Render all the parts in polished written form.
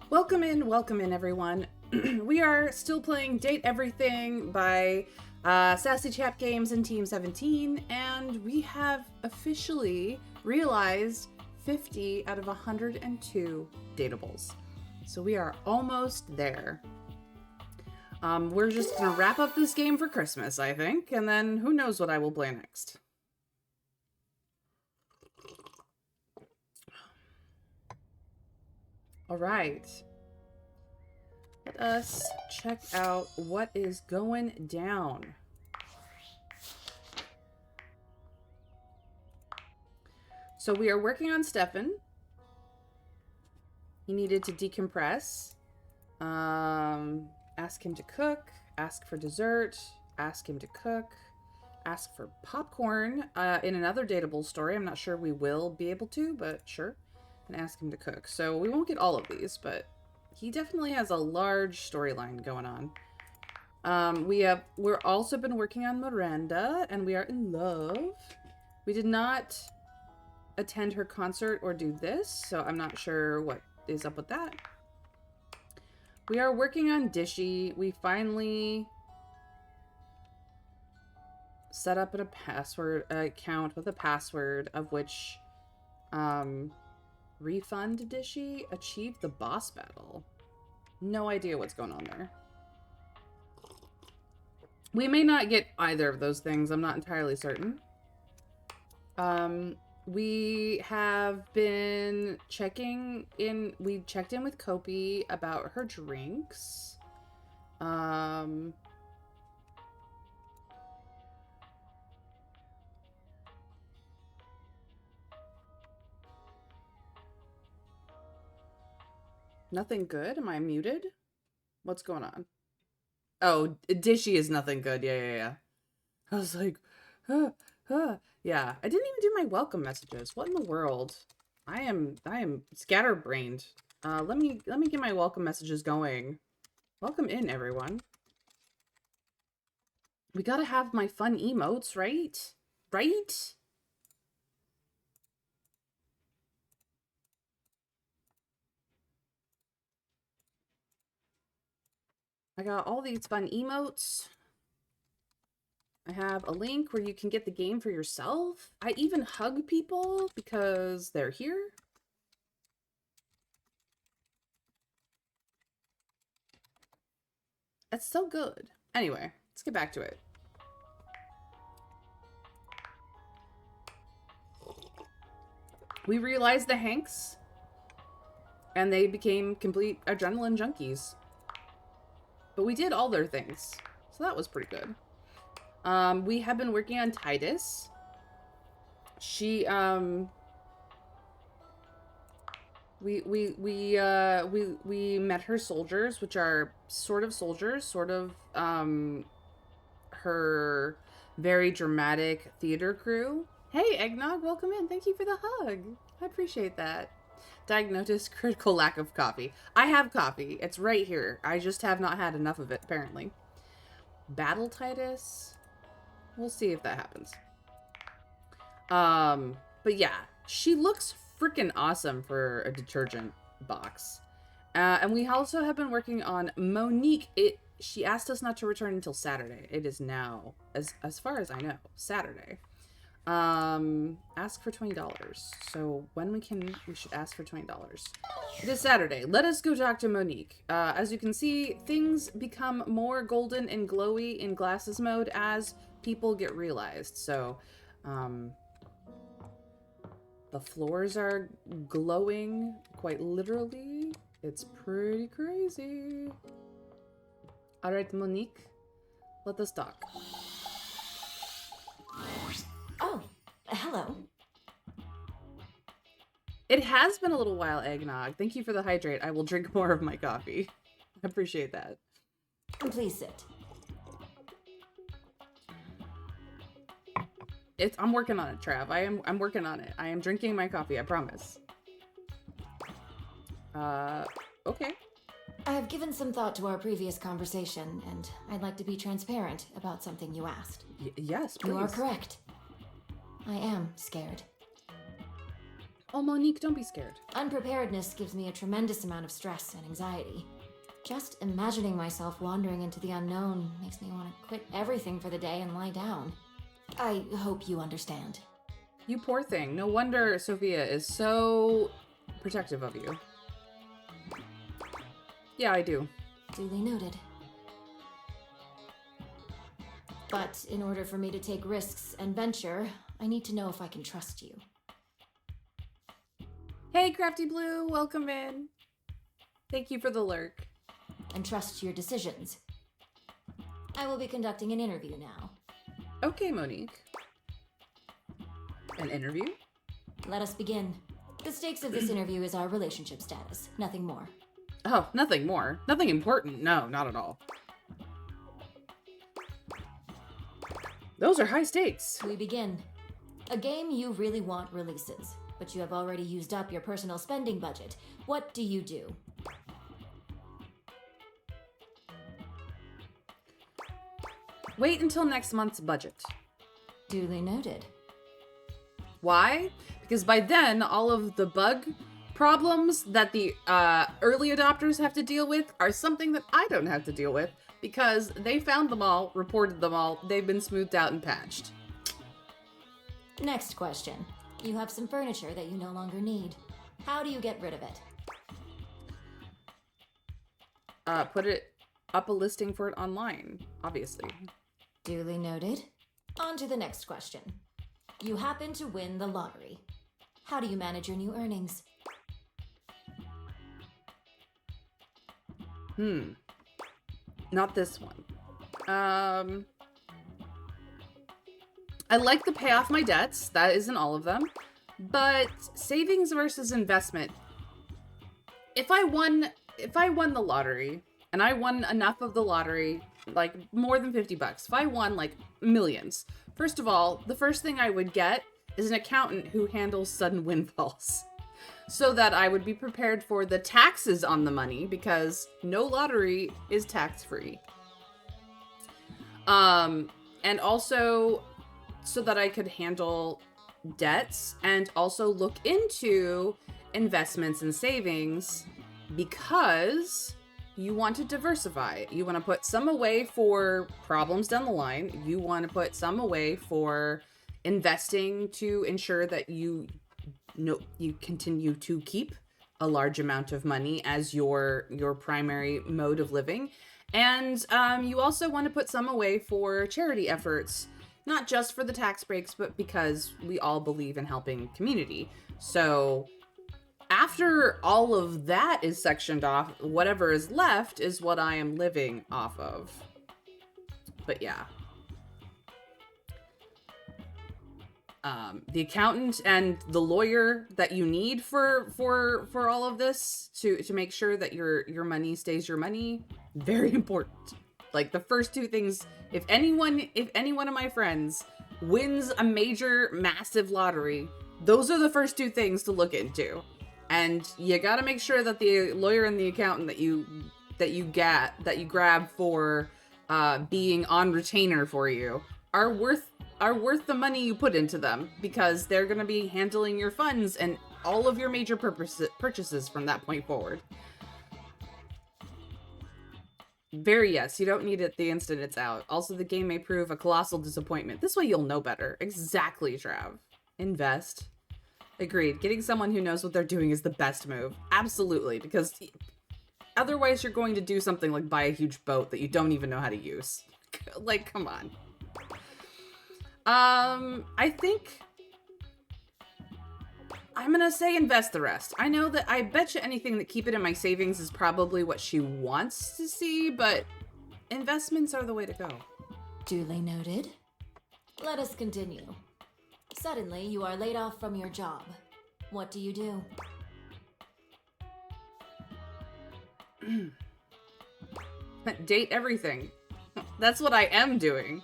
Welcome in, everyone. We are still playing Date Everything by Sassy Chap Games and Team 17, and we have officially realized 50 out of 102 Dateables. So we are almost there. We're just gonna wrap up this game for Christmas, I think, and then who knows what I will play next. All right. Let us check out what is going down. So we are working on Stefan. He needed to decompress. Ask him to cook. Ask for dessert. Ask him to cook. Ask for popcorn. In another Dateable story, I'm not sure we will be able to, but sure. And ask him to cook. So we won't get all of these, but he definitely has a large storyline going on. We're also been working on Miranda, and we are in love. We did not attend her concert or do this, so I'm not sure what is up with that. We are working on Dishy. We finally set up a password account with a password of which refund Dishy, achieve the boss battle. No idea what's going on there. We may not get either of those things. I'm not entirely certain. We have been checking in. We checked in with Kopi about her drinks. Nothing good? Am I muted? What's going on? Oh, Dishy is nothing good. Yeah. I was like, yeah. I didn't even do my welcome messages. What in the world? I am scatterbrained. Let me get my welcome messages going. Welcome in, everyone. We gotta have my fun emotes, right? Right? I got all these fun emotes. I have a link where you can get the game for yourself. I even hug people because they're here. That's so good. Anyway, let's get back to it. We realized the Hanks, and they became complete adrenaline junkies. But we did all their things, so that was pretty good. We have been working on Titus. She, we met her soldiers, which are sort of soldiers, sort of, her very dramatic theater crew. Hey, Eggnog, welcome in. Thank you for the hug. I appreciate that. Diagnosis, critical lack of coffee. I have coffee. It's right here. I just have not had enough of it, apparently. Battle Titus. We'll see if that happens. But yeah, she looks freaking awesome for a detergent box. And we also have been working on Monique. She asked us not to return until Saturday. It is now, as far as I know, Saturday. Ask for $20. So when we should ask for $20. It is Saturday. Let us go talk to Monique. As you can see, things become more golden and glowy in glasses mode as people get realized. So, the floors are glowing quite literally. It's pretty crazy. All right, Monique, let us talk. Oh, hello. It has been a little while, Eggnog. Thank you for the hydrate. I will drink more of my coffee. I appreciate that. Please sit. I'm working on it, Trav. I'm working on it. I am drinking my coffee, I promise. Okay. I have given some thought to our previous conversation, and I'd like to be transparent about something you asked. Yes, please. You are correct. I am scared. Oh, Monique, don't be scared. Unpreparedness gives me a tremendous amount of stress and anxiety. Just imagining myself wandering into the unknown makes me want to quit everything for the day and lie down. I hope you understand. You poor thing. No wonder Sophia is so protective of you. Yeah, I do. Duly noted. But in order for me to take risks and venture, I need to know if I can trust you. Hey, Crafty Blue, welcome in. Thank you for the lurk. And trust your decisions. I will be conducting an interview now. Okay, Monique. An interview? Let us begin. The stakes of this interview is our relationship status, nothing more. Oh, nothing more. Nothing important. No, not at all. Those are high stakes. We begin. A game you really want releases, but you have already used up your personal spending budget. What do you do? Wait until next month's budget. Duly noted. Why? Because by then, all of the bug problems that the early adopters have to deal with are something that I don't have to deal with because they found them all, reported them all, they've been smoothed out and patched. Next question. You have some furniture that you no longer need. How do you get rid of it? Put it up a listing for it online, obviously. Duly noted. On to the next question. You happen to win the lottery. How do you manage your new earnings? Not this one. I like to pay off my debts. That isn't all of them. But savings versus investment. If I won the lottery, and I won enough of the lottery, like more than 50 bucks, if I won like millions, first of all, the first thing I would get is an accountant who handles sudden windfalls. So that I would be prepared for the taxes on the money, because no lottery is tax-free. And also so that I could handle debts and also look into investments and savings, because you want to diversify. You want to put some away for problems down the line. You want to put some away for investing to ensure that you continue to keep a large amount of money as your primary mode of living. And you also want to put some away for charity efforts, not just for the tax breaks, but because we all believe in helping community. So after all of that is sectioned off, whatever is left is what I am living off of. But yeah. The accountant and the lawyer that you need for all of this to make sure that your money stays your money, very important. Like the first two things, if any one of my friends wins a major massive lottery, those are the first two things to look into. And you got to make sure that the lawyer and the accountant that you grab for being on retainer for you are worth the money you put into them, because they're going to be handling your funds and all of your major purchases from that point forward. Very yes, you don't need it the instant it's out. Also, the game may prove a colossal disappointment. This way you'll know better. Exactly, Trav. Invest. Agreed. Getting someone who knows what they're doing is the best move. Absolutely, because otherwise you're going to do something like buy a huge boat that you don't even know how to use. Like, come on. I think I'm gonna say invest the rest. I know that I bet you anything that keep it in my savings is probably what she wants to see, but investments are the way to go. Duly noted. Let us continue. Suddenly, you are laid off from your job. What do you do? Date everything. That's what I am doing.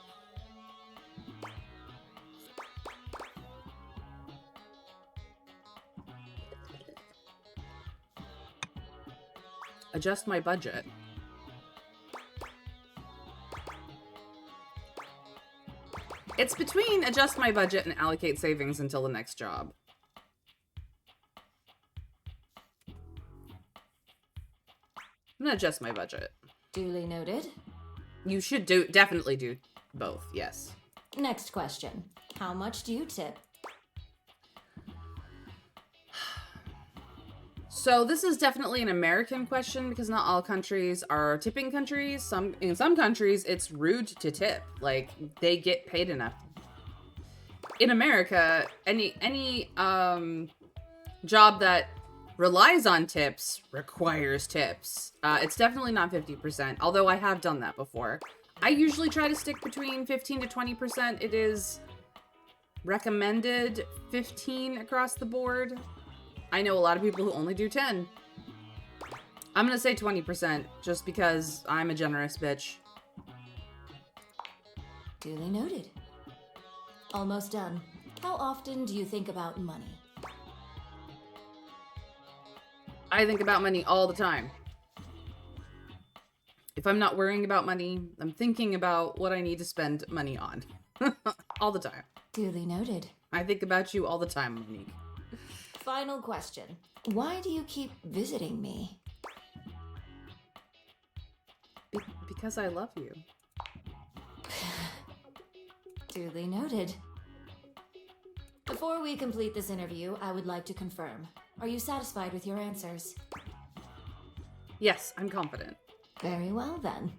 Adjust my budget. It's between adjust my budget and allocate savings until the next job. gonna adjust my budget. Duly noted. You should definitely do both, yes. Next question. How much do you tip? So this is definitely an American question because not all countries are tipping countries. In some countries, it's rude to tip. Like, they get paid enough. In America, any job that relies on tips requires tips. It's definitely not 50%, although I have done that before. I usually try to stick between 15 to 20%. It is recommended 15 across the board. I know a lot of people who only do 10. I'm gonna say 20% just because I'm a generous bitch. Duly noted. Almost done. How often do you think about money? I think about money all the time. If I'm not worrying about money, I'm thinking about what I need to spend money on. All the time. Duly noted. I think about you all the time, Monique. Final question. Why do you keep visiting me? Because I love you. Duly noted. Before we complete this interview, I would like to confirm. Are you satisfied with your answers? Yes, I'm confident. Very well, then.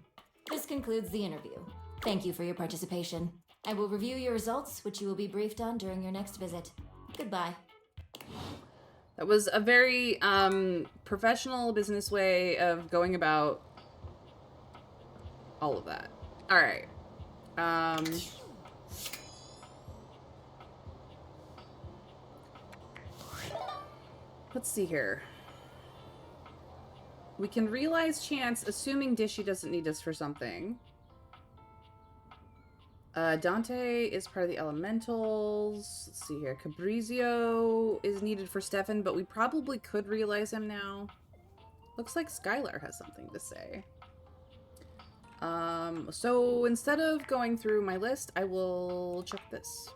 This concludes the interview. Thank you for your participation. I will review your results, which you will be briefed on during your next visit. Goodbye. That was a very professional business way of going about all of that. All right. Let's see here. We can realize chance, assuming Dishy doesn't need us for something. Dante is part of the elementals. Let's see here. Cabrizio is needed for Stefan, but we probably could realize him now. Looks like Skylar has something to say. So instead of going through my list, I will check this.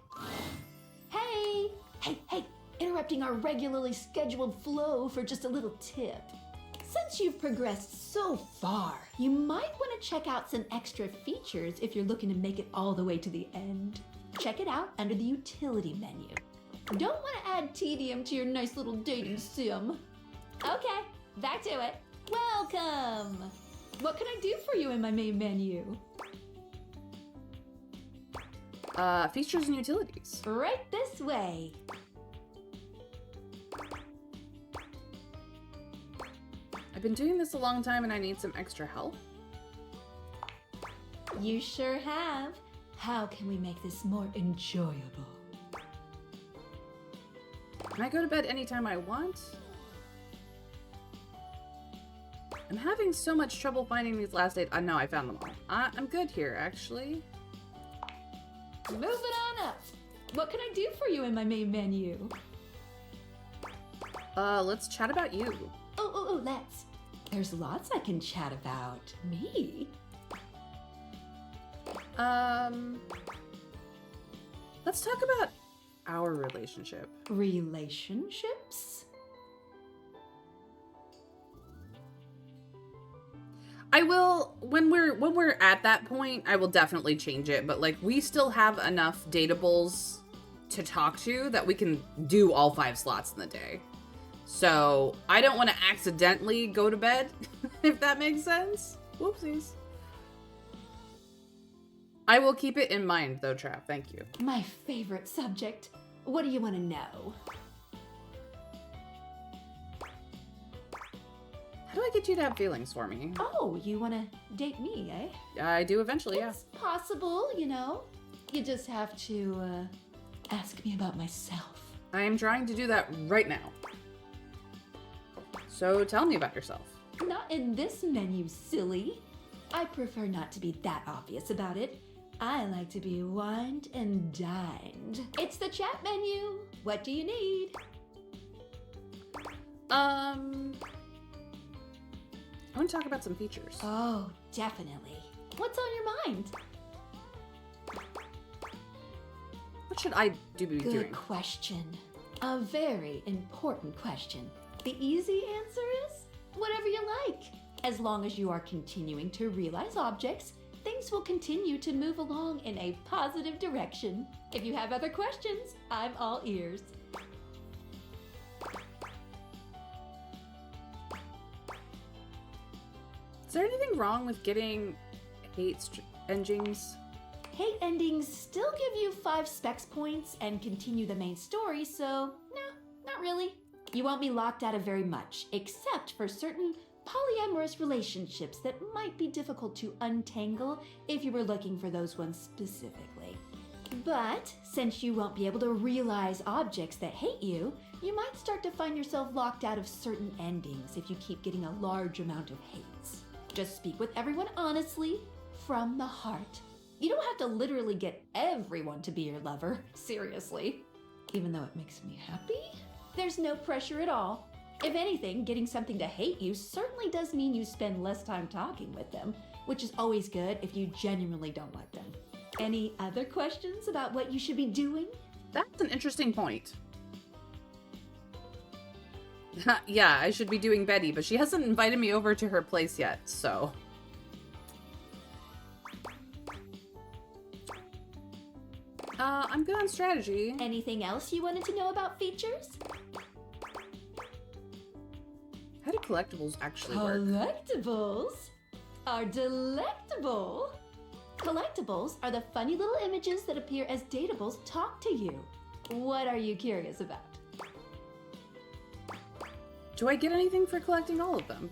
Hey! Hey! Interrupting our regularly scheduled flow for just a little tip. Since you've progressed so far, you might want to check out some extra features if you're looking to make it all the way to the end. Check it out under the utility menu. Don't want to add tedium to your nice little dating sim. Okay, back to it. Welcome! What can I do for you in my main menu? Features and utilities. Right this way. I've been doing this a long time and I need some extra help. You sure have. How can we make this more enjoyable? Can I go to bed anytime I want? I'm having so much trouble finding these last dates. No, I found them all. I'm good here, actually. Moving on up. What can I do for you in my main menu? Let's chat about you. Let's. There's lots I can chat about. Me? Let's talk about our relationship. Relationships? I will, when we're at that point, I will definitely change it, but like we still have enough dateables to talk to that we can do all 5 slots in the day. So, I don't want to accidentally go to bed, if that makes sense. Whoopsies. I will keep it in mind, though, Chap. Thank you. My favorite subject. What do you want to know? How do I get you to have feelings for me? Oh, you want to date me, eh? I do eventually, yeah. It's possible, you know. You just have to, ask me about myself. I am trying to do that right now. So tell me about yourself. Not in this menu, silly. I prefer not to be that obvious about it. I like to be wined and dined. It's the chat menu. What do you need? I want to talk about some features. Oh, definitely. What's on your mind? What should I be Good doing? question. A very important question. The easy answer is whatever you like. As long as you are continuing to realize objects, things will continue to move along in a positive direction. If you have other questions, I'm all ears. Is there anything wrong with getting endings? Hate endings still give you 5 specs points and continue the main story, so no, not really. You won't be locked out of very much, except for certain polyamorous relationships that might be difficult to untangle if you were looking for those ones specifically. But since you won't be able to realize objects that hate you, you might start to find yourself locked out of certain endings if you keep getting a large amount of hates. Just speak with everyone honestly, from the heart. You don't have to literally get everyone to be your lover, seriously. Even though it makes me happy, there's no pressure at all. If anything, getting something to hate you certainly does mean you spend less time talking with them, which is always good if you genuinely don't like them. Any other questions about what you should be doing? That's an interesting point. Yeah, I should be doing Betty, but she hasn't invited me over to her place yet, so... I'm good on strategy. Anything else you wanted to know about features? How do collectibles actually work? Collectibles are delectable. Collectibles are the funny little images that appear as Dateables talk to you. What are you curious about? Do I get anything for collecting all of them?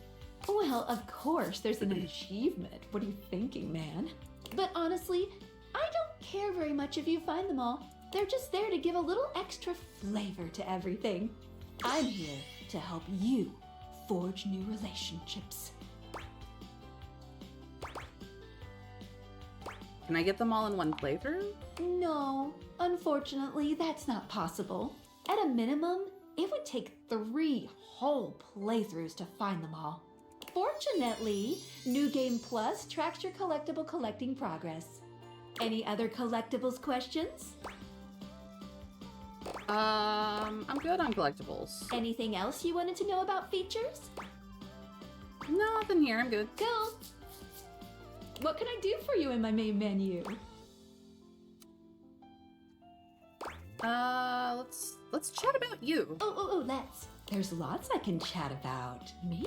Well, of course, there's an achievement. What are you thinking, man? But honestly, I don't care very much if you find them all. They're just there to give a little extra flavor to everything. I'm here to help you forge new relationships. Can I get them all in one playthrough? No, unfortunately, that's not possible. At a minimum, it would take 3 whole playthroughs to find them all. Fortunately, New Game Plus tracks your collectible collecting progress. Any other collectibles questions? I'm good on collectibles. Anything else you wanted to know about features? Nothing here, I'm good. Cool. What can I do for you in my main menu? Let's chat about you. Let's. There's lots I can chat about. Me.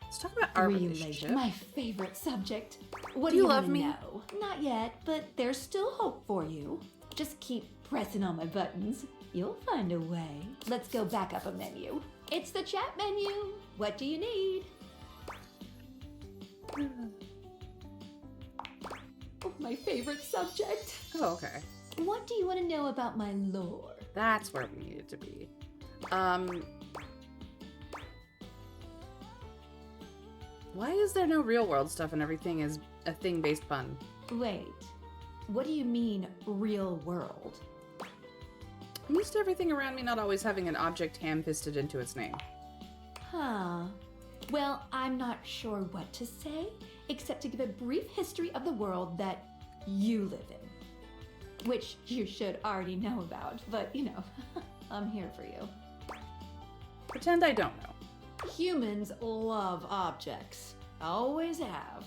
Let's talk about our relationship. My favorite subject. What Do you you love wanna me? know? Not yet, but there's still hope for you. Just keep pressing on my buttons. You'll find a way. Let's go back up a menu. It's the chat menu. What do you need? Oh, my favorite subject. Oh, okay. What do you want to know about my lore? That's where we needed to be. Why is there no real world stuff and everything is a thing-based pun? Wait, what do you mean, real world? I'm used to everything around me not always having an object ham-fisted into its name. Huh. Well, I'm not sure what to say, except to give a brief history of the world that you live in. Which you should already know about, but you know, I'm here for you. Pretend I don't know. Humans love objects. Always have.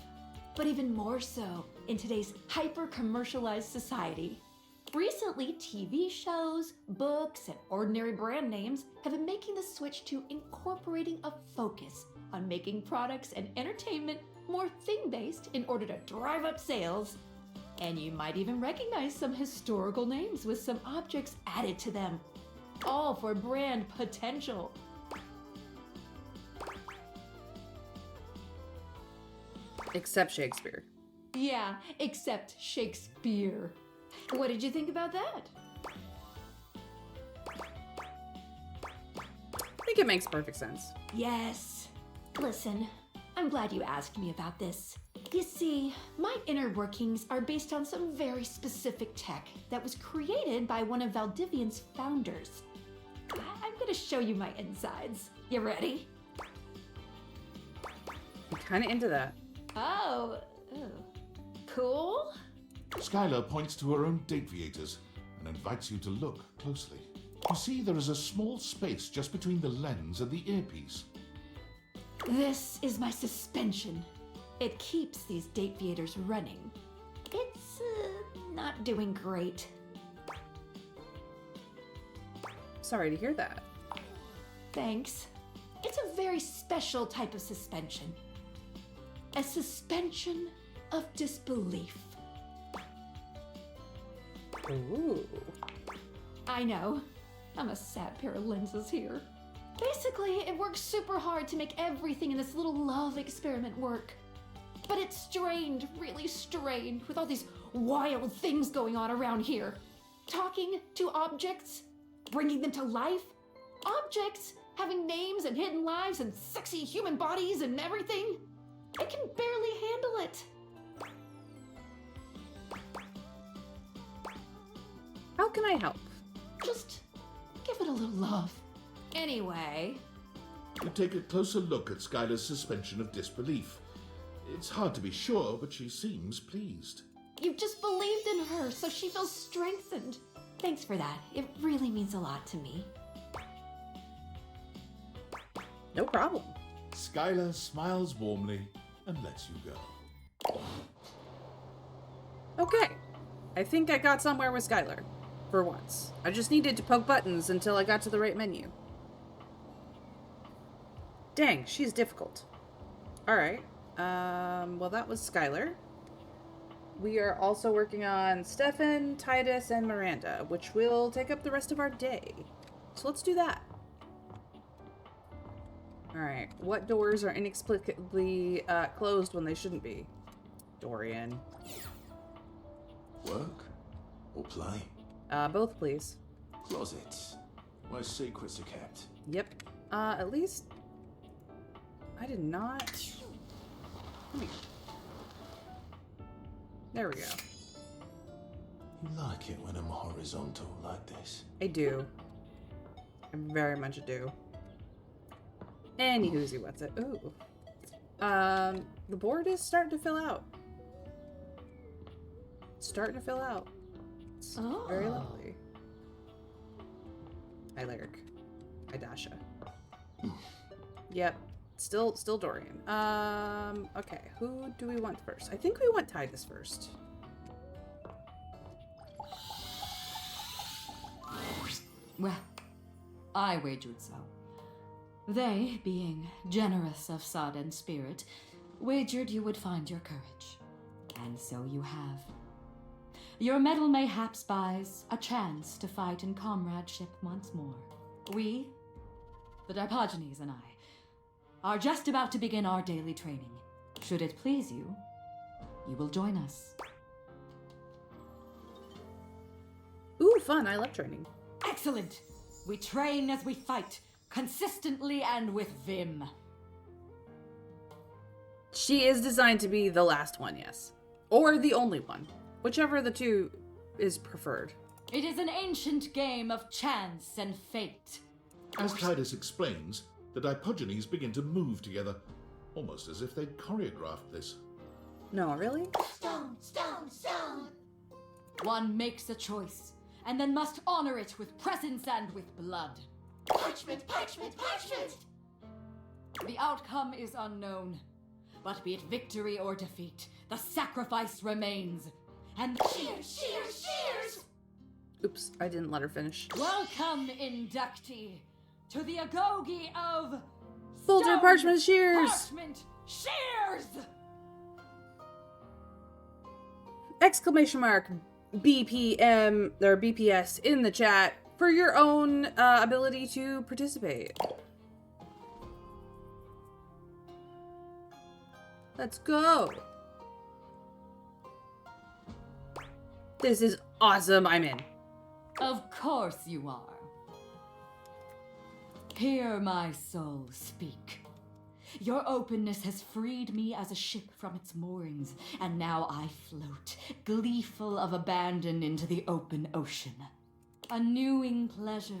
But even more so in today's hyper-commercialized society. Recently, TV shows, books, and ordinary brand names have been making the switch to incorporating a focus on making products and entertainment more thing-based in order to drive up sales. And you might even recognize some historical names with some objects added to them. All for brand potential. Except Shakespeare. Yeah, except Shakespeare. What did you think about that? I think it makes perfect sense. Yes. Listen, I'm glad you asked me about this. You see, my inner workings are based on some very specific tech that was created by one of Valdivian's founders. I'm gonna show you my insides. You ready? I'm kind of into that. Oh, cool. Skylar points to her own date creators and invites you to look closely. You see, there is a small space just between the lens and the earpiece. This is my suspension. It keeps these date theaters running. It's not doing great. Sorry to hear that. Thanks. It's a very special type of suspension. A suspension of disbelief. Ooh. I know. I'm a sad pair of lenses here. Basically, it works super hard to make everything in this little love experiment work. But it's strained, really strained, with all these wild things going on around here. Talking to objects, bringing them to life. Objects having names and hidden lives and sexy human bodies and everything. It can barely handle it. How can I help? Just give it a little love. Anyway, You take a closer look at Skylar's suspension of disbelief. It's hard to be sure, but she seems pleased. you just believed in her, so she feels strengthened. Thanks for that. It really means a lot to me. No problem. Skylar smiles warmly and lets you go. Okay. I think I got somewhere with Skylar. For once. I just needed to poke buttons until I got to the right menu. Dang, she's difficult. Alright. Well, that was Skylar. We are also working on Stefan, Titus, and Miranda, which will take up the rest of our day. So let's do that. Alright, what doors are inexplicably closed when they shouldn't be? Dorian. Work or play? Both, please. Closets, where secrets are kept. Yep. At least... I did not... Come here. There we go. You like it when I'm horizontal like this? I do. I very much do. Any whoozy what's it? Ooh. The board is starting to fill out. It's starting to fill out. It's very lovely. Hi, Lyric. Hi, Dasha. Yep. Still Dorian. Okay. Who do we want first? I think we want Titus first. Well, I wagered so. They, being generous of sod and spirit, wagered you would find your courage. And so you have. Your medal mayhaps buys a chance to fight in comradeship once more. We, the Dipogenes and I, are just about to begin our daily training. Should it please you, you will join us. Ooh, fun. I love training. Excellent! We train as we fight, consistently and with vim. She is designed to be the last one, yes. Or the only one. Whichever of the two is preferred. It is an ancient game of chance and fate. As Titus explains, the Dipogenes begin to move together, almost as if they'd choreographed this. No, really? Stone, stone, stone. One makes a choice, and then must honor it with presence and with blood. Parchment, parchment, parchment. The outcome is unknown, but be it victory or defeat, the sacrifice remains. And Cheers, cheers, cheers. Oops, I didn't let her finish. welcome, inductee, to the agoge of Folder Stone Parchment Shears! Parchment Shears! Exclamation mark BPM or BPS in the chat for your own ability to participate. Let's go. This is awesome. I'm in. Of course you are. Hear my soul speak. Your openness has freed me as a ship from its moorings, and now I float, gleeful of abandon, into the open ocean. A newing pleasure,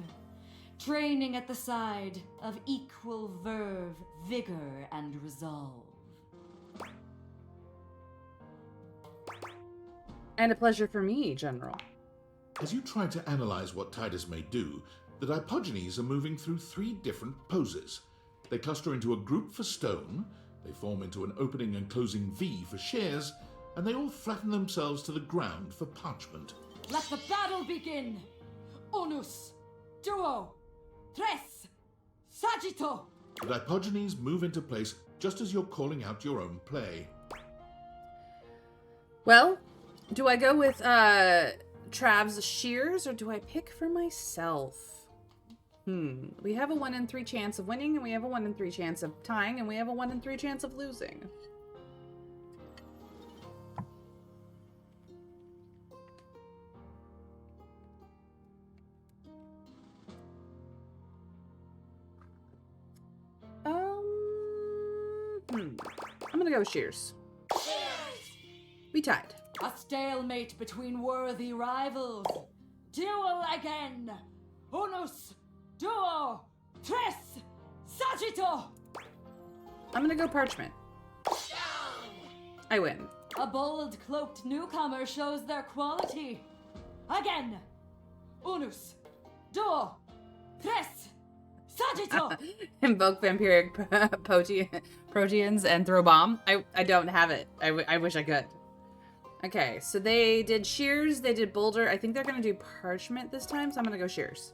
training at the side of equal verve, vigor, and resolve. And a pleasure for me, General. As you try to analyze what Titus may do, The Dipogenes are moving through 3 different poses. They cluster into a group for stone, they form into an opening and closing V for shears, and they all flatten themselves to the ground for parchment. Let the battle begin! Unus, duo, tres, saggito! The Dipogenes move into place just as you're calling out your own play. Well, do I go with Trav's shears or do I pick for myself? We have a 1 in 3 chance of winning, and we have a 1 in 3 chance of tying, and we have a 1 in 3 chance of losing. I'm gonna go with shears. We tied. A stalemate between worthy rivals. Duel again! Unus, duo, tres, saggito! I'm gonna go parchment. I win. A bold cloaked newcomer shows their quality. Again! Unus, duo, tres, saggito! Invoke vampiric proteans and throw bomb. I don't have it. I wish I could. Okay, so they did shears, they did boulder. I think they're gonna do parchment this time, so I'm gonna go shears.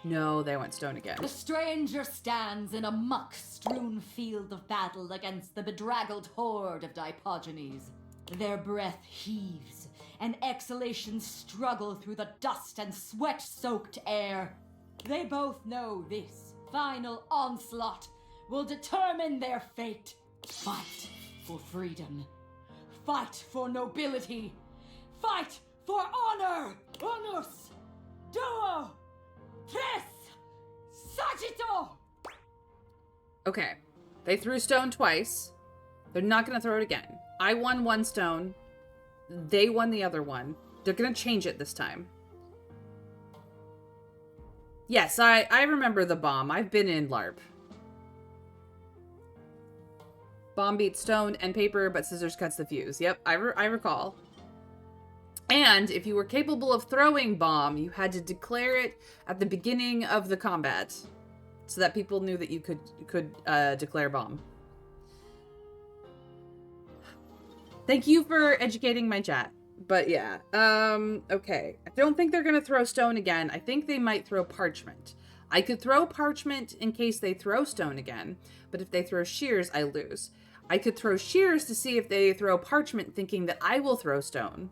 No, they went stone again. The stranger stands in a muck-strewn field of battle against the bedraggled horde of Dipogenes. Their breath heaves, and exhalations struggle through the dust and sweat-soaked air. They both know this final onslaught will determine their fate. Fight for freedom. Fight for nobility. Fight for honor. Unus, duo, tres, saggito. Okay, they threw stone twice. They're not gonna throw it again. I won 1 stone. They won the other one. They're gonna change it this time. Yes, I remember the bomb. I've been in LARP. Bomb beats stone and paper, but scissors cuts the fuse. Yep, I recall. And if you were capable of throwing bomb, you had to declare it at the beginning of the combat, so that people knew that you could declare bomb. Thank you for educating my chat. But yeah, okay. I don't think they're gonna throw stone again. I think they might throw parchment. I could throw parchment in case they throw stone again, but if they throw shears, I lose. I could throw shears to see if they throw parchment, thinking that I will throw stone.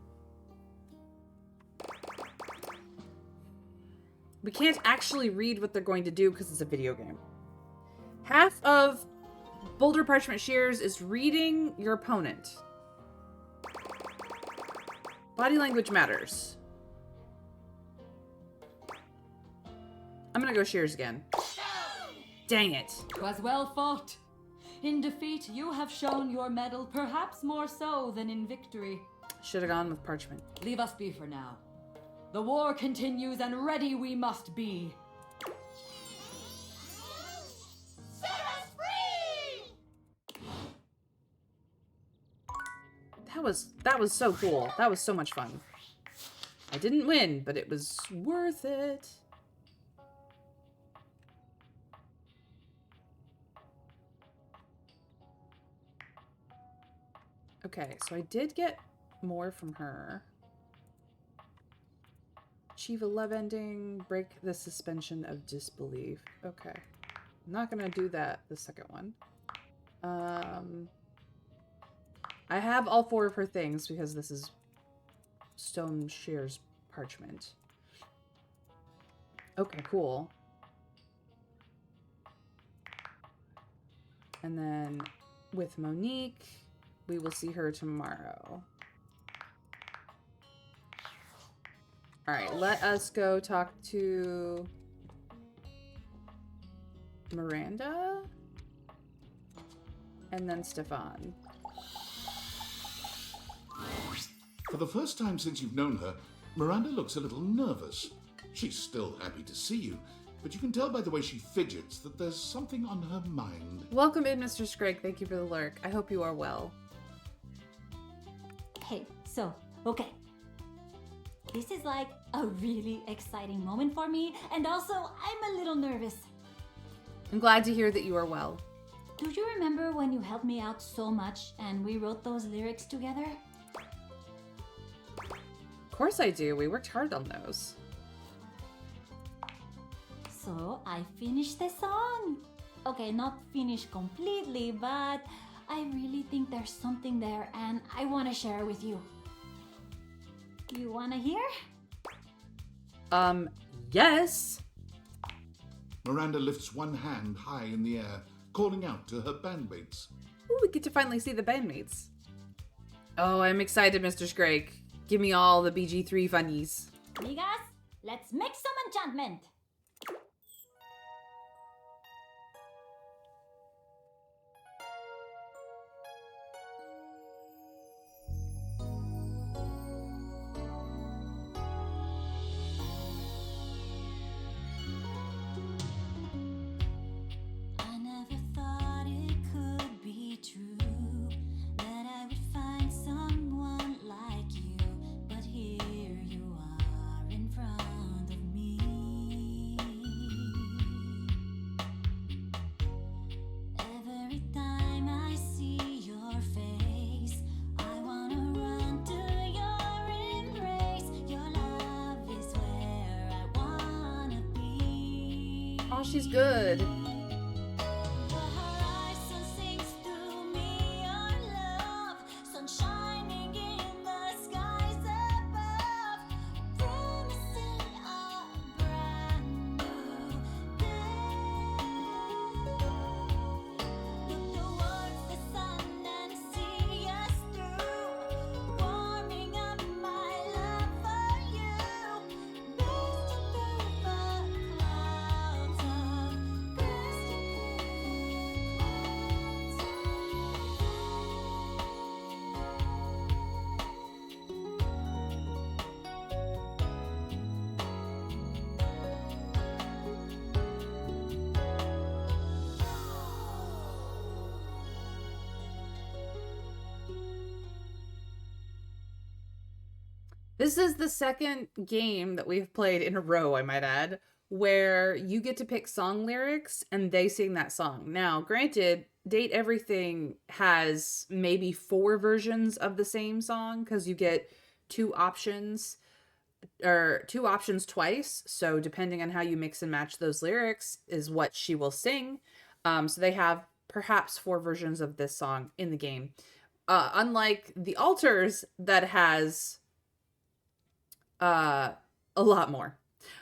We can't actually read what they're going to do because it's a video game. Half of Boulder Parchment Shears is reading your opponent. Body language matters. I'm gonna go shears again. Dang it. 'Twas well fought. In defeat, you have shown your mettle, perhaps more so than in victory. Should have gone with parchment. Leave us be for now. The war continues, and ready we must be. Set us free! That was so cool. That was so much fun. I didn't win, but it was worth it. Okay, so I did get more from her. Achieve a love ending, break the suspension of disbelief. Okay. I'm not gonna do that the second one. I have all 4 of her things because this is stone shears parchment. Okay, cool. And then with Monique, we will see her tomorrow. Alright, let us go talk to Miranda and then Stefan. For the first time since you've known her, Miranda looks a little nervous. She's still happy to see you, but you can tell by the way she fidgets that there's something on her mind. Welcome in, Mr. Scrake. Thank you for the lurk. I hope you are well. Hey, so, okay. This is like a really exciting moment for me, and also I'm a little nervous. I'm glad to hear that you are well. Do you remember when you helped me out so much and we wrote those lyrics together? Of course I do. We worked hard on those. So I finished the song. Okay, not finished completely, but I really think there's something there and I want to share it with you. You want to hear? Yes. Miranda lifts one hand high in the air, calling out to her bandmates. Ooh, we get to finally see the bandmates. Oh, I'm excited, Mr. Scrake. Give me all the BG3 funnies. Amigas, let's make some enchantment. I never thought it could be true that I would find someone like you, but here you are in front of me. Every time I see your face, I wanna run to your embrace. Your love is where I wanna be. Oh, she's good. The horizon sings through me, your love, sun shining in the skies above, promising a brand new day. Look towards the sun and see us through, warming up my love for you, bursting through the clouds of This is the second game that we've played in a row, I might add, where you get to pick song lyrics and they sing that song. Now, granted, Date Everything has maybe 4 versions of the same song because you get 2 options or 2 options twice. So depending on how you mix and match those lyrics is what she will sing. So they have perhaps 4 versions of this song in the game. Unlike the Altars that has a lot more.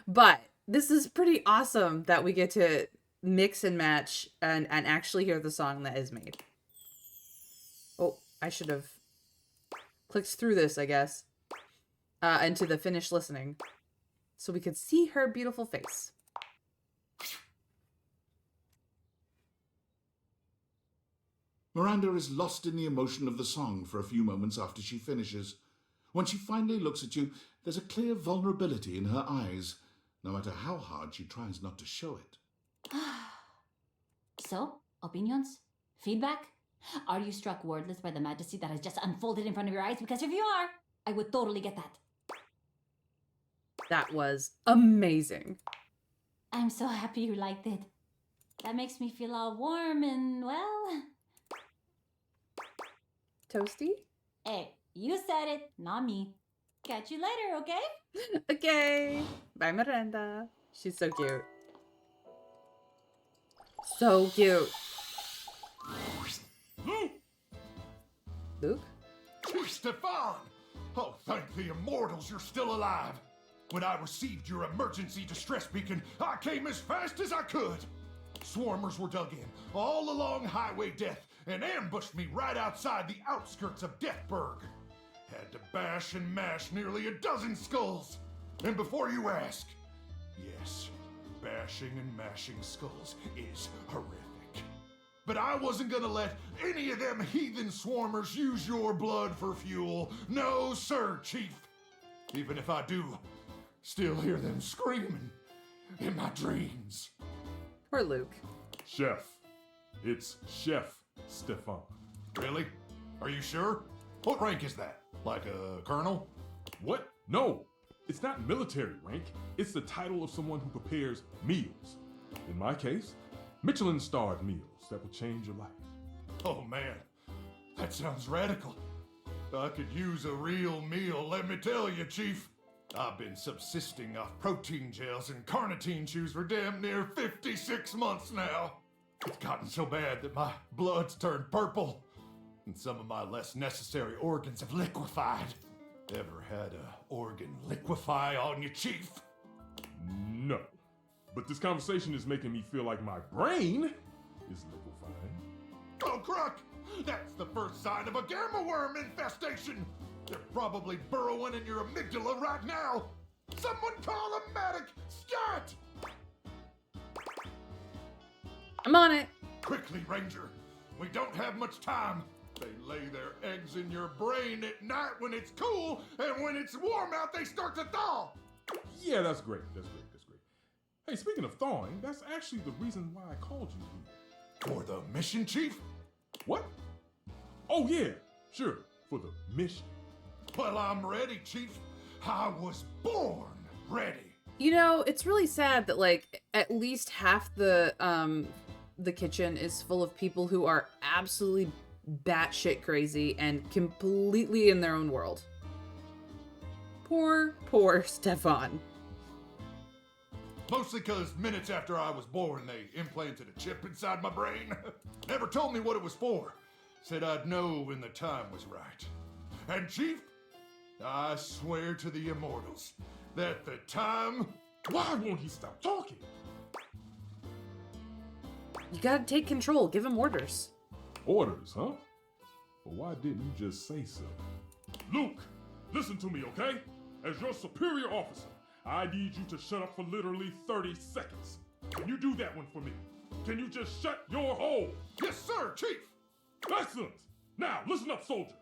But this is pretty awesome that we get to mix and match and actually hear the song that is made. Oh, I should have clicked through this, I guess, into the finished listening so we could see her beautiful face. Miranda is lost in the emotion of the song for a few moments after she finishes. When she finally looks at you, there's a clear vulnerability in her eyes, no matter how hard she tries not to show it. So, opinions? Feedback? Are you struck wordless by the majesty that has just unfolded in front of your eyes? Because if you are, I would totally get that. That was amazing. I'm so happy you liked it. That makes me feel all warm and, well... Toasty? Hey, you said it, not me. Catch you later, okay? Okay. Bye, Miranda. She's so cute. So cute. Luke? Stefan! Oh, thank the immortals you're still alive. When I received your emergency distress beacon, I came as fast as I could. Swarmers were dug in, all along Highway Death, and ambushed me right outside the outskirts of Deathburg. Had to bash and mash nearly a dozen skulls. And before you ask, yes, bashing and mashing skulls is horrific. But I wasn't gonna let any of them heathen swarmers use your blood for fuel. No, sir, Chief. Even if I do, still hear them screaming in my dreams. Poor Luke. Chef. It's Chef Stefan. Really? Are you sure? What rank is that? Like a colonel? What? No. It's not military rank, it's the title of someone who prepares meals. In my case, Michelin-starred meals that will change your life. Oh man, that sounds radical. I could use a real meal, let me tell you, Chief. I've been subsisting off protein gels and carnitine chews for damn near 56 months now. It's gotten so bad that my blood's turned purple, and some of my less necessary organs have liquefied. Ever had a organ liquefy on you, Chief? No. But this conversation is making me feel like my brain is liquefying. Oh, Croc! That's the first sign of a gamma worm infestation! They're probably burrowing in your amygdala right now! Someone call a medic! Scat! I'm on it. Quickly, Ranger! We don't have much time! They lay their eggs in your brain at night when it's cool, and when it's warm out, they start to thaw! Yeah, that's great. That's great. That's great. Hey, speaking of thawing, that's actually the reason why I called you here. For the mission, Chief? What? Oh, yeah. Sure. For the mission. Well, I'm ready, Chief. I was born ready. You know, it's really sad that like at least half the kitchen is full of people who are absolutely batshit crazy and completely in their own world. Poor Stefan. Mostly because minutes after I was born, they implanted a chip inside my brain. Never told me what it was for. Said I'd know when the time was right. And Chief, I swear to the immortals that the time... Why won't he stop talking? You gotta take control. Give him orders. Orders, huh? But why didn't you just say so? Luke, listen to me, okay? As your superior officer, I need you to shut up for literally 30 seconds. Can you do that one for me? Can you just shut your hole? Yes, sir, Chief! Excellent! Now, listen up, soldier.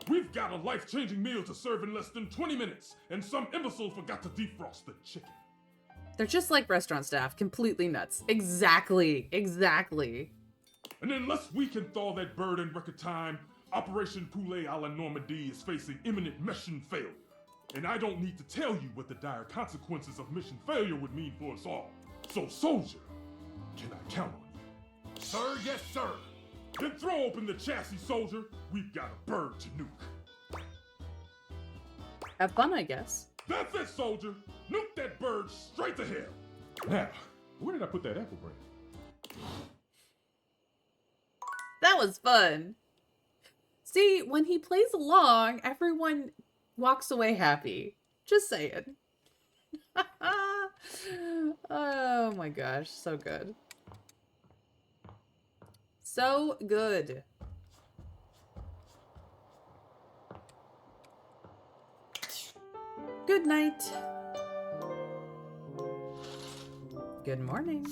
We've got a life-changing meal to serve in less than 20 minutes, and some imbecile forgot to defrost the chicken. They're just like restaurant staff, completely nuts. Exactly. And unless we can thaw that bird in record time, Operation Poulet à la Normandie is facing imminent mission failure. And I don't need to tell you what the dire consequences of mission failure would mean for us all. So, soldier, can I count on you? Sir, yes, sir. Then throw open the chassis, soldier. We've got a bird to nuke. Have fun, I guess. That's it, soldier. Nuke that bird straight to hell. Now, where did I put that apple brain? That was fun. See, when he plays along, everyone walks away happy. Just saying. Oh my gosh, so good. So good. Good night. Good morning.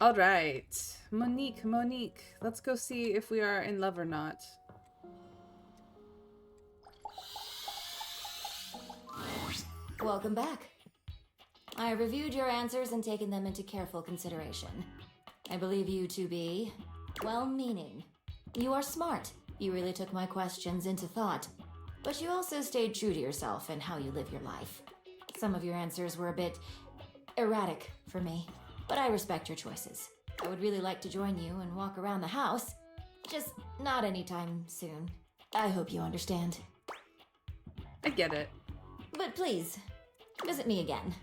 All right. Monique, let's go see if we are in love or not. Welcome back. I reviewed your answers and taken them into careful consideration. I believe you to be well-meaning. You are smart. You really took my questions into thought. But you also stayed true to yourself and how you live your life. Some of your answers were a bit erratic for me, but I respect your choices. I would really like to join you and walk around the house, just not anytime soon. I hope you understand. I get it. But please, visit me again.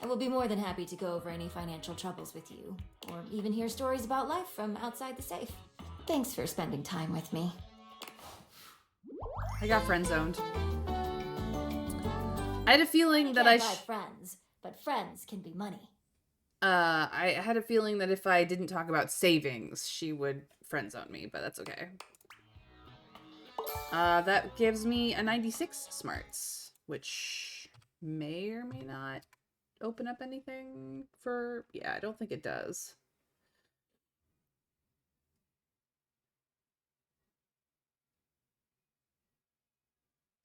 I will be more than happy to go over any financial troubles with you, or even hear stories about life from outside the safe. Thanks for spending time with me. I got friend zoned. I had a feeling that I can't buy friends, but friends can be money. I had a feeling that if I didn't talk about savings, she would friend zone me, but that's okay. That gives me a 96 smarts, which may or may not open up anything for... Yeah, I don't think it does.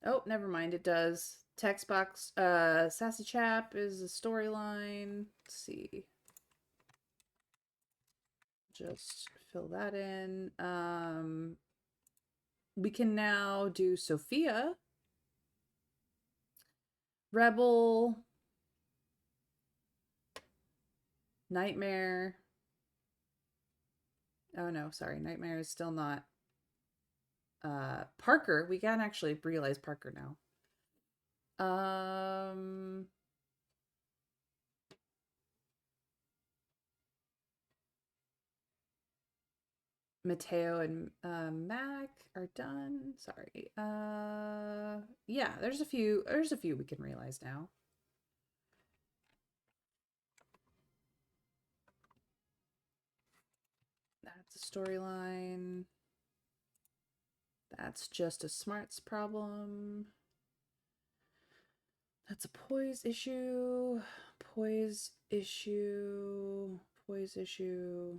Oh, never mind, it does. Text box, Sassy Chap is a storyline. Let's see. Just fill that in. We can now do Sophia. Rebel. Nightmare. Oh no, sorry. Nightmare is still not. Parker. We can actually realize Parker now. Mateo and Mac are done. Sorry. Yeah, there's a few we can realize now. That's a storyline. That's just a smarts problem. That's a poise issue. Poise issue. Poise issue.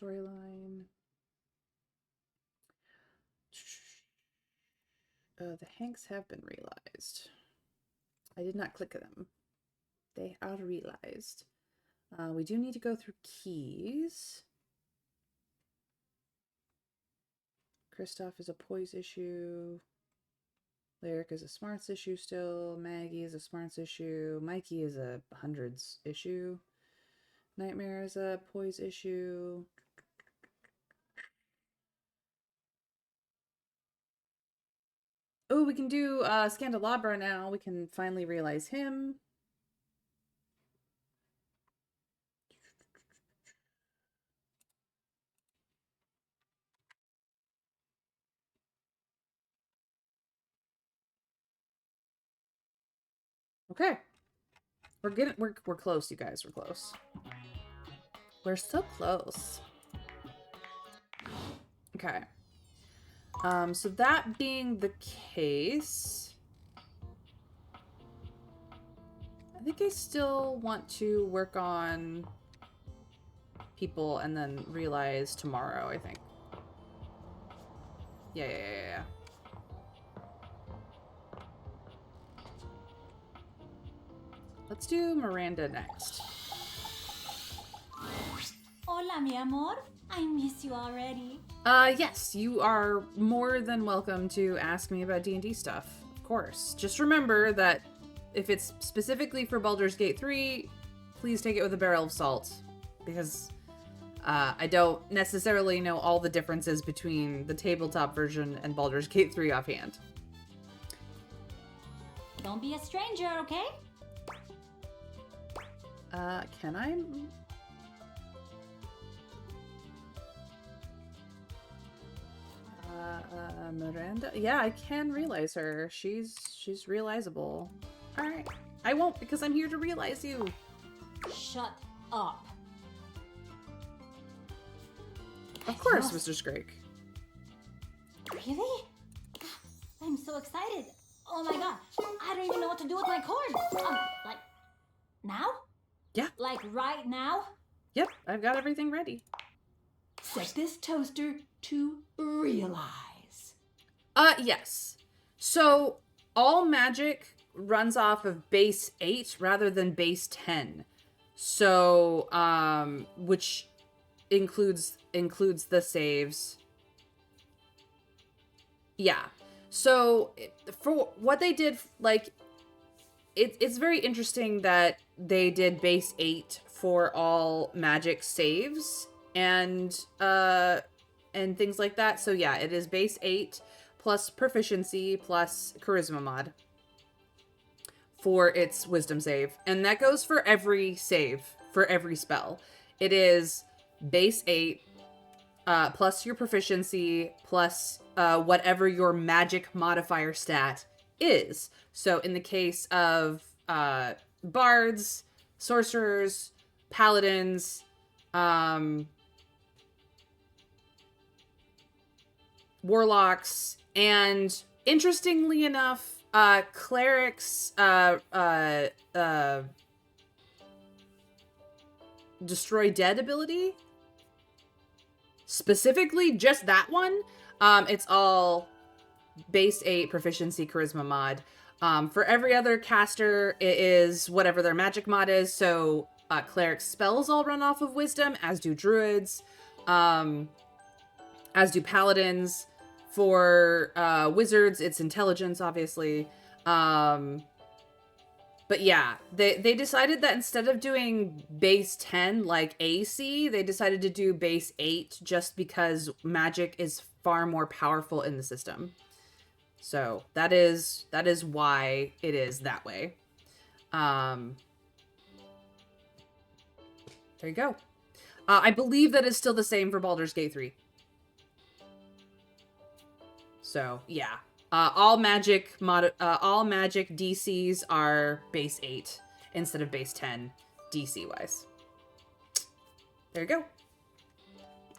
Storyline. The Hanks have been realized. I did not click them. They are realized. We do need to go through keys. Kristoff is a poise issue. Lyric is a smarts issue still. Maggie is a smarts issue. Mikey is a hundreds issue. Nightmare is a poise issue. Oh, we can do Scandelabra now. We can finally realize him. Okay. We're close, you guys. We're close. We're so close. Okay. So that being the case, I think I still want to work on people and then realize tomorrow, I think. Yeah. Let's do Miranda next. Hola, mi amor. I miss you already. Yes, you are more than welcome to ask me about D&D stuff, of course. Just remember that if it's specifically for Baldur's Gate 3, please take it with a barrel of salt, because I don't necessarily know all the differences between the tabletop version and Baldur's Gate 3 offhand. Don't be a stranger, okay? Can I? Miranda? Yeah, I can realize her. She's realizable. Alright. I won't, because I'm here to realize you. Shut up. Of course, Mr. Scrake. Really? I'm so excited. Oh my god. I don't even know what to do with my cord. Like, now? Yeah. Like, right now? Yep, I've got everything ready. Set this toaster to realize. Yes. So, all magic runs off of base 8 rather than base 10. So, which includes the saves. Yeah. So, for what they did, like, it's very interesting that they did base 8 for all magic saves and things like that. So yeah, it is base 8 plus proficiency plus charisma mod for its wisdom save. And that goes for every save, for every spell. It is base 8 plus your proficiency plus whatever your magic modifier stat is. So in the case of bards, sorcerers, paladins, warlocks, and interestingly enough, clerics, destroy dead ability. Specifically, just that one. It's all base 8 proficiency charisma mod. For every other caster, it is whatever their magic mod is. So cleric spells all run off of wisdom, as do druids, as do paladins. For wizards, it's intelligence, obviously. But yeah, they decided that instead of doing base 10 like AC, they decided to do base 8 just because magic is far more powerful in the system. So that is why it is that way. There you go. I believe that is still the same for Baldur's Gate 3. So yeah. All magic DCs are base 8 instead of base 10 DC wise. There you go.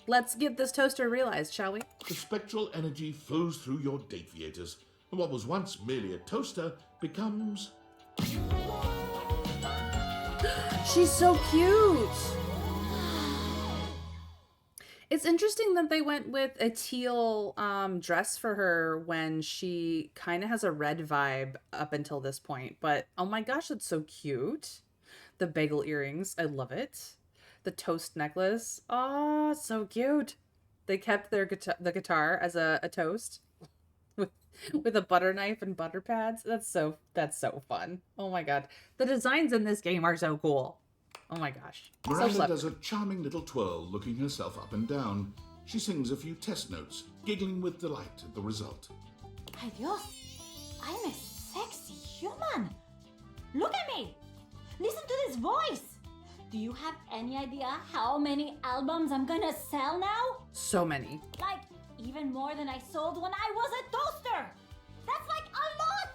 Let's get this toaster realized, shall we? The spectral energy flows through your Dateables, and what was once merely a toaster becomes... She's so cute! It's interesting that they went with a teal dress for her when she kind of has a red vibe up until this point. But oh my gosh, that's so cute. The bagel earrings, I love it. The toast necklace, oh, so cute. They kept the guitar as a toast with a butter knife and butter pads. That's so fun. Oh my god, the designs in this game are so cool. Oh my gosh. Miranda does a charming little twirl, looking herself up and down. She sings a few test notes, giggling with delight at the result. Ay Dios, I'm a sexy human. Look at me. Listen to this voice. Do you have any idea how many albums I'm gonna sell now? So many. Like, even more than I sold when I was a toaster. That's like a lot.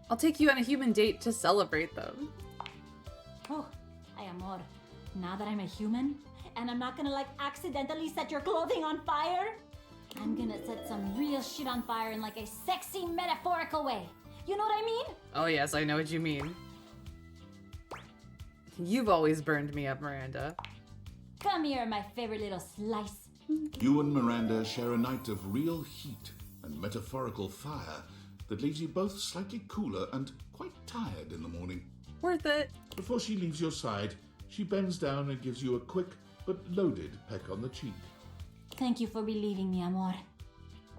I'll take you on a human date to celebrate them. Oh, ay amor. Now that I'm a human, and I'm not gonna like accidentally set your clothing on fire, I'm gonna set some real shit on fire in like a sexy metaphorical way. You know what I mean? Oh yes, I know what you mean. You've always burned me up, Miranda. Come here, my favorite little slice. You and Miranda share a night of real heat and metaphorical fire that leaves you both slightly cooler and quite tired in the morning. Worth it. Before she leaves your side, she bends down and gives you a quick but loaded peck on the cheek. Thank you for believing me, amor.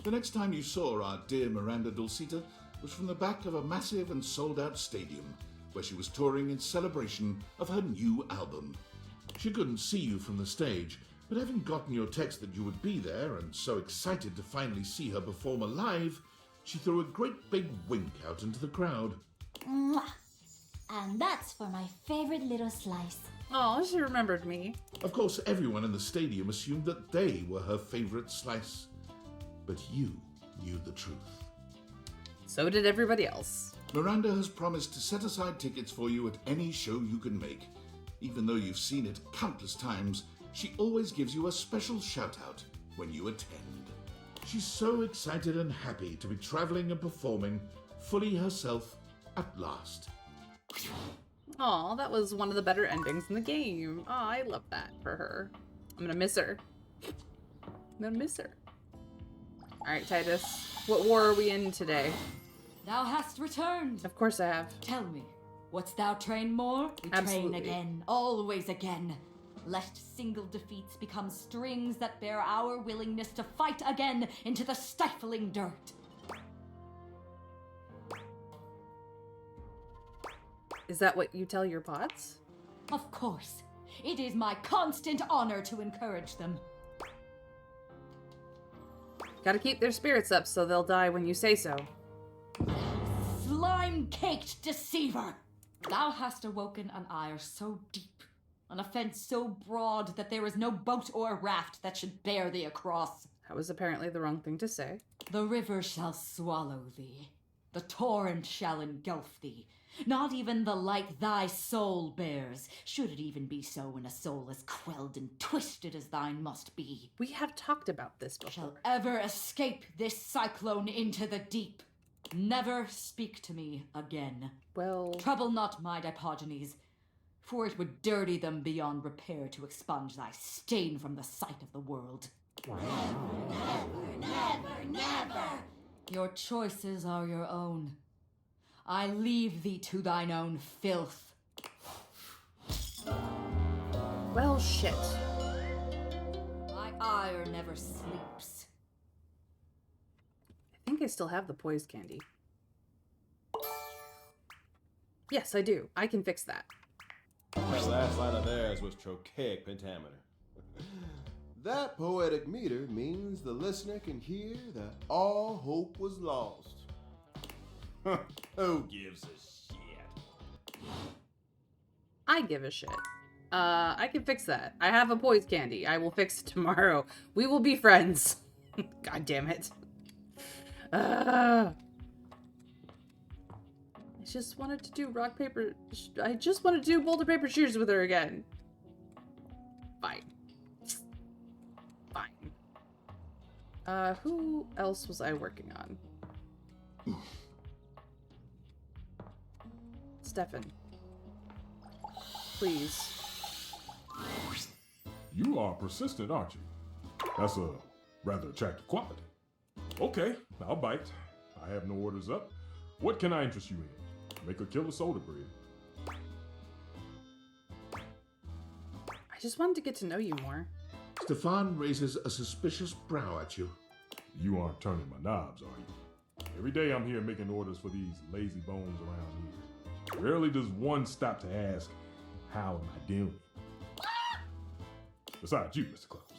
The next time you saw our dear Miranda Dulcita was from the back of a massive and sold-out stadium where she was touring in celebration of her new album. She couldn't see you from the stage, but having gotten your text that you would be there and so excited to finally see her perform live, she threw a great big wink out into the crowd. Mwah. And that's for my favorite little slice. Oh, she remembered me. Of course, everyone in the stadium assumed that they were her favorite slice. But you knew the truth. So did everybody else. Miranda has promised to set aside tickets for you at any show you can make. Even though you've seen it countless times, she always gives you a special shout-out when you attend. She's so excited and happy to be traveling and performing fully herself at last. Aw, that was one of the better endings in the game. Aw, I love that for her. I'm gonna miss her. Alright, Titus. What war are we in today? Thou hast returned. Of course I have. Tell me, wouldst thou train more? We Absolutely. train again, always again. Lest single defeats become strings that bear our willingness to fight again into the stifling dirt. Is that what you tell your bots? Of course. It is my constant honor to encourage them. Gotta keep their spirits up so they'll die when you say so. Slime-caked deceiver! Thou hast awoken an ire so deep, an offense so broad that there is no boat or raft that should bear thee across. That was apparently the wrong thing to say. The river shall swallow thee. The torrent shall engulf thee. Not even the light thy soul bears, should it even be so when a soul as quelled and twisted as thine must be, We have talked about this before. shall ever escape this cyclone into the deep. Never speak to me again. Well, Trouble not my Diogenes, for it would dirty them beyond repair to expunge thy stain from the sight of the world. Never! Your choices are your own. I leave thee to thine own filth. Well, shit. My ire never sleeps. I think I still have the poise candy. Yes, I do. I can fix that. That last line of theirs was trochaic pentameter. That poetic meter means the listener can hear that all hope was lost. Who gives a shit? I give a shit. I can fix that. I have a poise candy. I will fix it tomorrow. We will be friends. God damn it. I just wanted to do I just wanted to do boulder, paper, shooters with her again. Fine. Fine. Who else was I working on? Stefan. Please. You are persistent, aren't you? That's a rather attractive quality. Okay, I'll bite. I have no orders up. What can I interest you in? Make a killer soda bread. I just wanted to get to know you more. Stefan raises a suspicious brow at you. You aren't turning my knobs, are you? Every day I'm here making orders for these lazy bones around here. Rarely does one stop to ask, how am I doing? Besides you, Mr. Klaus.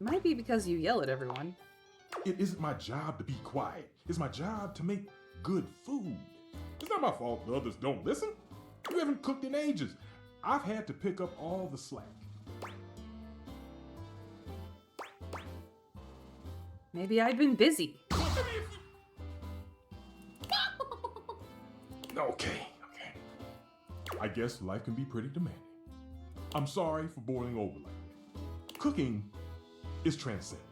Might be because you yell at everyone. It isn't my job to be quiet. It's my job to make good food. It's not my fault the others don't listen. You haven't cooked in ages. I've had to pick up all the slack. Maybe I've been busy. Okay. I guess life can be pretty demanding. I'm sorry for boiling over like that. Cooking is transcendent.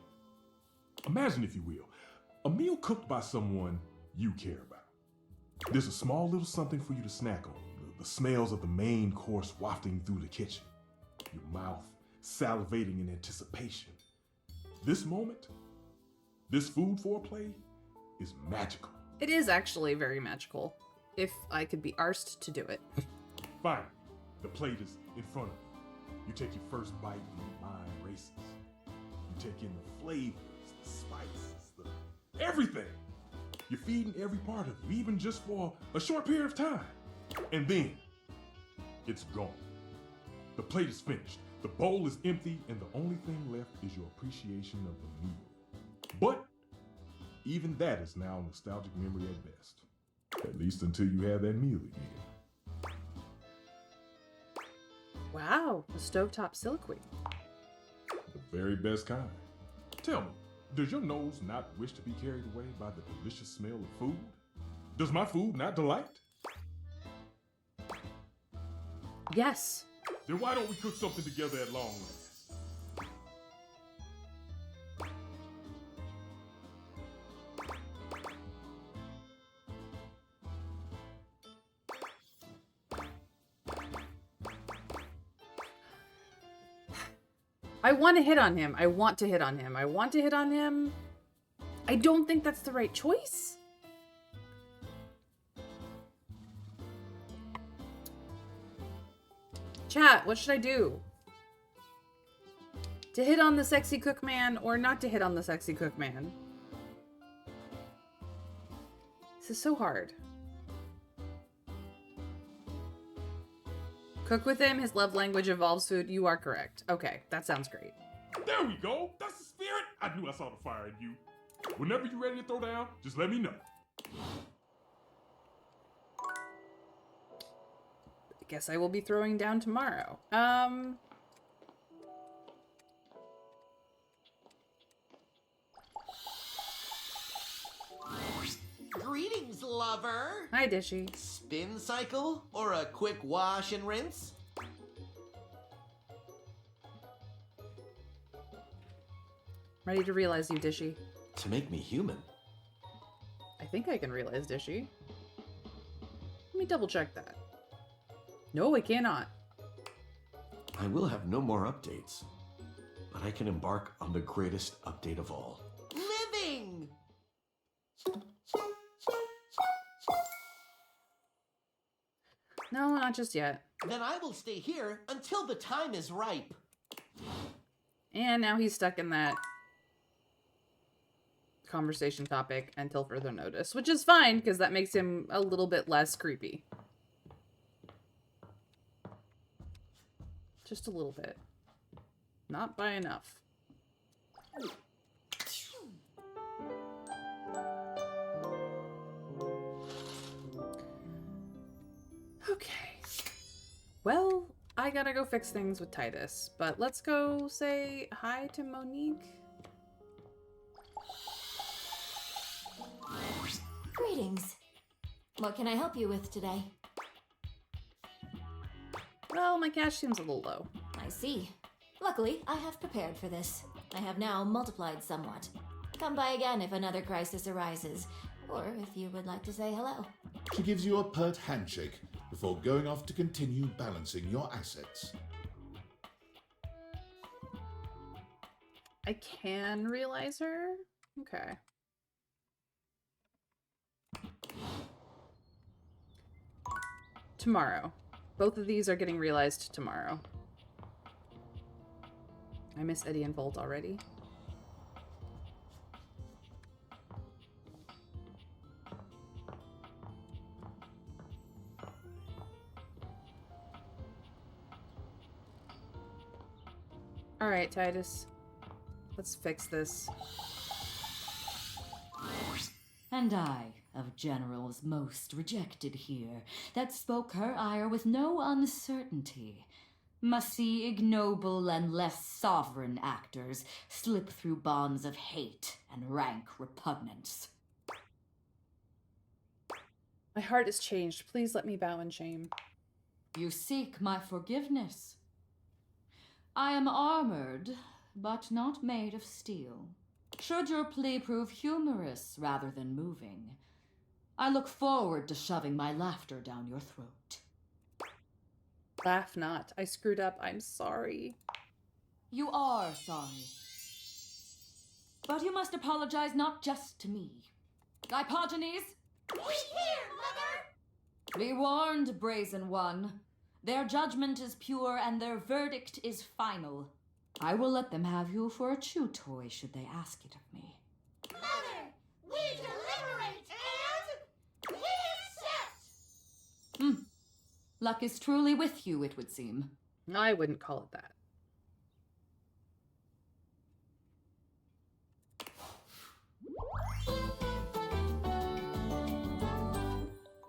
Imagine, if you will, a meal cooked by someone you care about. There's a small little something for you to snack on. The smells of the main course wafting through the kitchen. Your mouth salivating in anticipation. This moment, this food foreplay is magical. It is actually very magical. If I could be arsed to do it. Fine. The plate is in front of you. You take your first bite and your mind races. You take in the flavors, the spices, everything. You're feeding every part of you, even just for a short period of time. And then, it's gone. The plate is finished. The bowl is empty, and the only thing left is your appreciation of the meal. But even that is now a nostalgic memory at best. At least until you have that meal again. Wow, a stovetop soliloquy. The very best kind. Tell me, does your nose not wish to be carried away by the delicious smell of food? Does my food not delight? Yes. Then why don't we cook something together at long last? I want to hit on him. I want to hit on him. I want to hit on him. I don't think that's the right choice. Chat, what should I do? To hit on the sexy cook man or not to hit on the sexy cook man? This is so hard. Cook with him. His love language involves food. You are correct. Okay, that sounds great. There we go. That's the spirit. I knew I saw the fire in you. Whenever you're ready to throw down, just let me know. I guess I will be throwing down tomorrow. Greetings, lover. Hi, Dishy. Spin cycle or a quick wash and rinse? Ready to realize you, Dishy. To make me human. I think I can realize Dishy. Let me double check that. No, it cannot. I will have no more updates, but I can embark on the greatest update of all. Living! No, not just yet. Then I will stay here until the time is ripe. And now he's stuck in that conversation topic until further notice, which is fine because that makes him a little bit less creepy. Just a little bit. Not by enough. Okay. Well, I gotta go fix things with Titus, but let's go say hi to Monique. Greetings. What can I help you with today? Well, my cash seems a little low. I see. Luckily, I have prepared for this. I have now multiplied somewhat. Come by again if another crisis arises, or if you would like to say hello. She gives you a pert handshake before going off to continue balancing your assets. I can realize her? Okay. Tomorrow. Both of these are getting realized tomorrow. I miss Eddie and Volt already. Alright, Titus. Let's fix this. And I, of generals most rejected here, that spoke her ire with no uncertainty, must see ignoble and less sovereign actors slip through bonds of hate and rank repugnance. My heart is changed. Please let me bow in shame. You seek my forgiveness. I am armored, but not made of steel. Should your plea prove humorous rather than moving, I look forward to shoving my laughter down your throat. Laugh not. I screwed up. I'm sorry. You are sorry. But you must apologize not just to me. Diogenes? We hear, Mother! Be warned, Brazen One. Their judgment is pure and their verdict is final. I will let them have you for a chew toy should they ask it of me. Mother, we deliberate and we accept! Luck is truly with you, it would seem. I wouldn't call it that.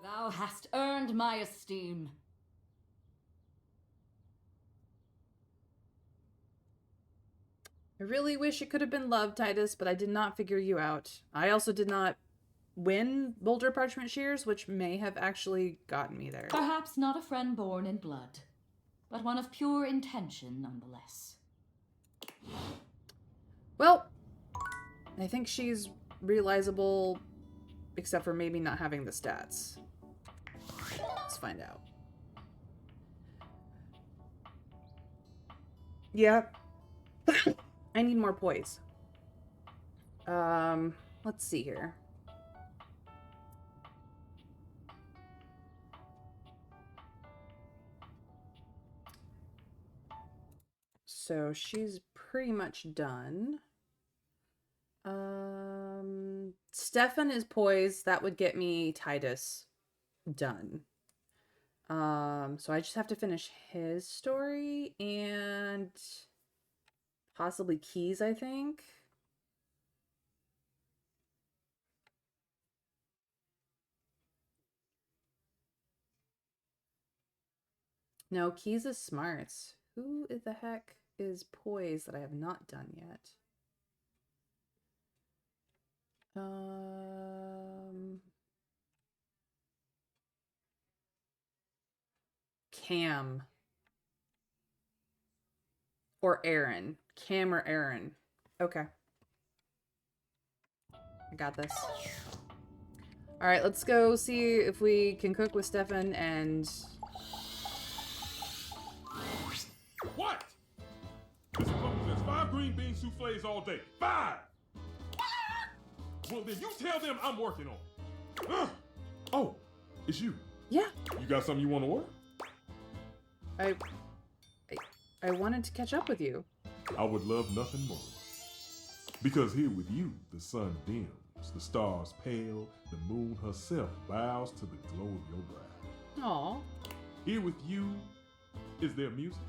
Thou hast earned my esteem. I really wish it could have been love, Titus, but I did not figure you out. I also did not win Boulder Parchment Shears, which may have actually gotten me there. Perhaps not a friend born in blood, but one of pure intention nonetheless. Well, I think she's realizable, except for maybe not having the stats. Let's find out. Yeah. I need more poise. Let's see here. So she's pretty much done. Stefan is poised. That would get me Titus done. So I just have to finish his story and possibly Keys, I think. No, Keys is smarts. Who the heck is poised that I have not done yet? Cam. Or Aaron. Cam or Aaron. Okay. I got this. Alright, let's go see if we can cook with Stefan and souffles all day. 5! Well, then you tell them I'm working on it. Oh, it's you. Yeah. You got something you want to order? I wanted to catch up with you. I would love nothing more. Because here with you, the sun dims, the stars pale, the moon herself bows to the glow of your brow. Aw. Here with you, is there music?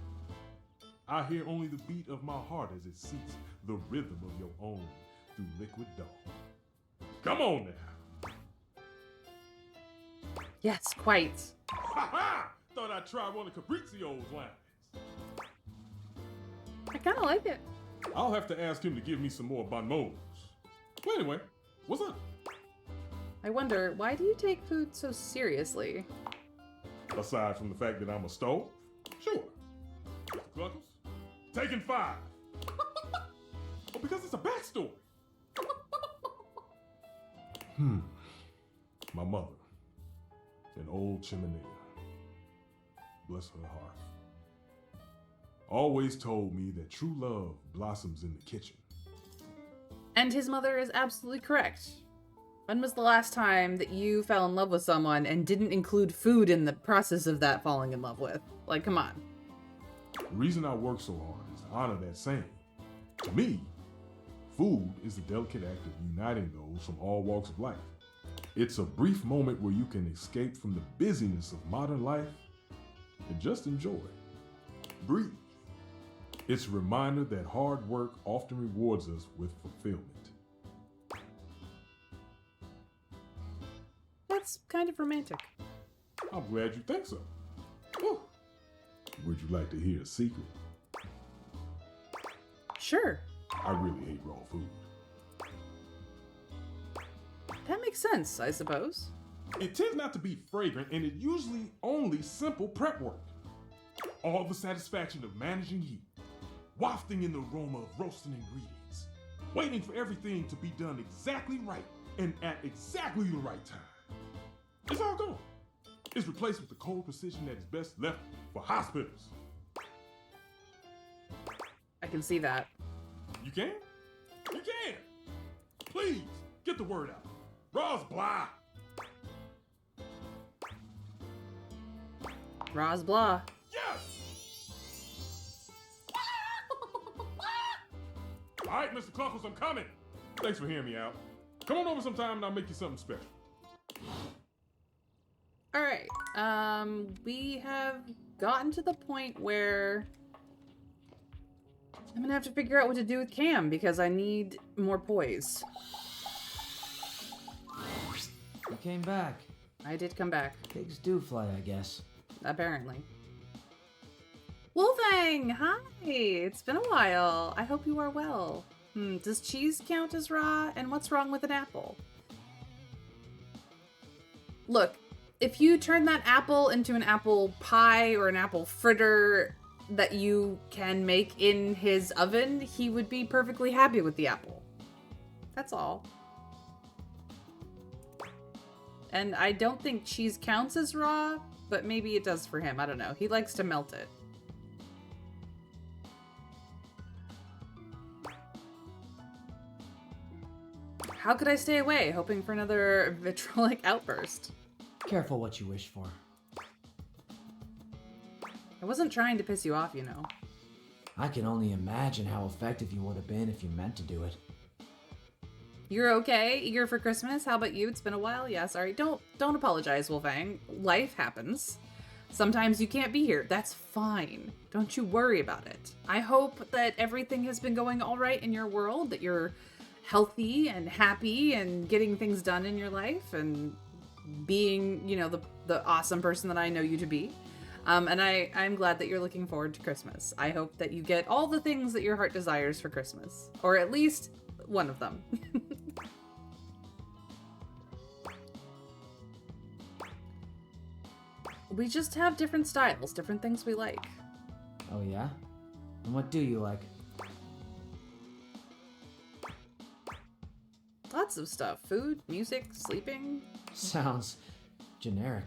I hear only the beat of my heart as it seeks the rhythm of your own through liquid dawn. Come on now. Yes, quite. Ha ha! Thought I'd try one of Fabrizio's lines. I kind of like it. I'll have to ask him to give me some more bon mots. Well, anyway, what's up? I wonder, why do you take food so seriously? Aside from the fact that I'm a stove? Sure. Mr. Cluckles? Taking 5. Oh, because it's a backstory. My mother. An old chimenea. Bless her heart. Always told me that true love blossoms in the kitchen. And his mother is absolutely correct. When was the last time that you fell in love with someone and didn't include food in the process of that falling in love with? Like, come on. The reason I work so hard is to honor that saying. To me, food is the delicate act of uniting those from all walks of life. It's a brief moment where you can escape from the busyness of modern life and just enjoy. Breathe. It's a reminder that hard work often rewards us with fulfillment. That's kind of romantic. I'm glad you think so. Whew. Would you like to hear a secret? Sure. I really hate raw food. That makes sense, I suppose. It tends not to be fragrant, and it usually only simple prep work. All the satisfaction of managing heat, wafting in the aroma of roasting ingredients, waiting for everything to be done exactly right and at exactly the right time. It's all gone. It's replaced with the cold precision that is best left for hospitals. I can see that. You can? You can! Please, get the word out. Ras blah! Ras blah. Yes! All right, Mr. Cluckles, I'm coming. Thanks for hearing me out. Come on over sometime and I'll make you something special. All right. We have gotten to the point where I'm gonna have to figure out what to do with Cam because I need more poise. You came back. I did come back. Pigs do fly, I guess. Apparently. Wolfang! Hi! It's been a while. I hope you are well. Does cheese count as raw? And what's wrong with an apple? Look, if you turn that apple into an apple pie or an apple fritter that you can make in his oven, he would be perfectly happy with the apple. That's all. And I don't think cheese counts as raw, but maybe it does for him. I don't know. He likes to melt it. How could I stay away, hoping for another vitriolic outburst? Careful what you wish for. I wasn't trying to piss you off, you know. I can only imagine how effective you would have been if you meant to do it. You're okay? Eager for Christmas? How about you? It's been a while. Yeah, sorry. Don't apologize, Wolfang. Life happens. Sometimes you can't be here. That's fine. Don't you worry about it. I hope that everything has been going all right in your world, that you're healthy and happy and getting things done in your life and being, you know, the awesome person that I know you to be. And I'm glad that you're looking forward to Christmas. I hope that you get all the things that your heart desires for Christmas, or at least one of them. We just have different styles, different things we like. Oh yeah? And what do you like? Lots of stuff. Food, music, sleeping. Sounds generic.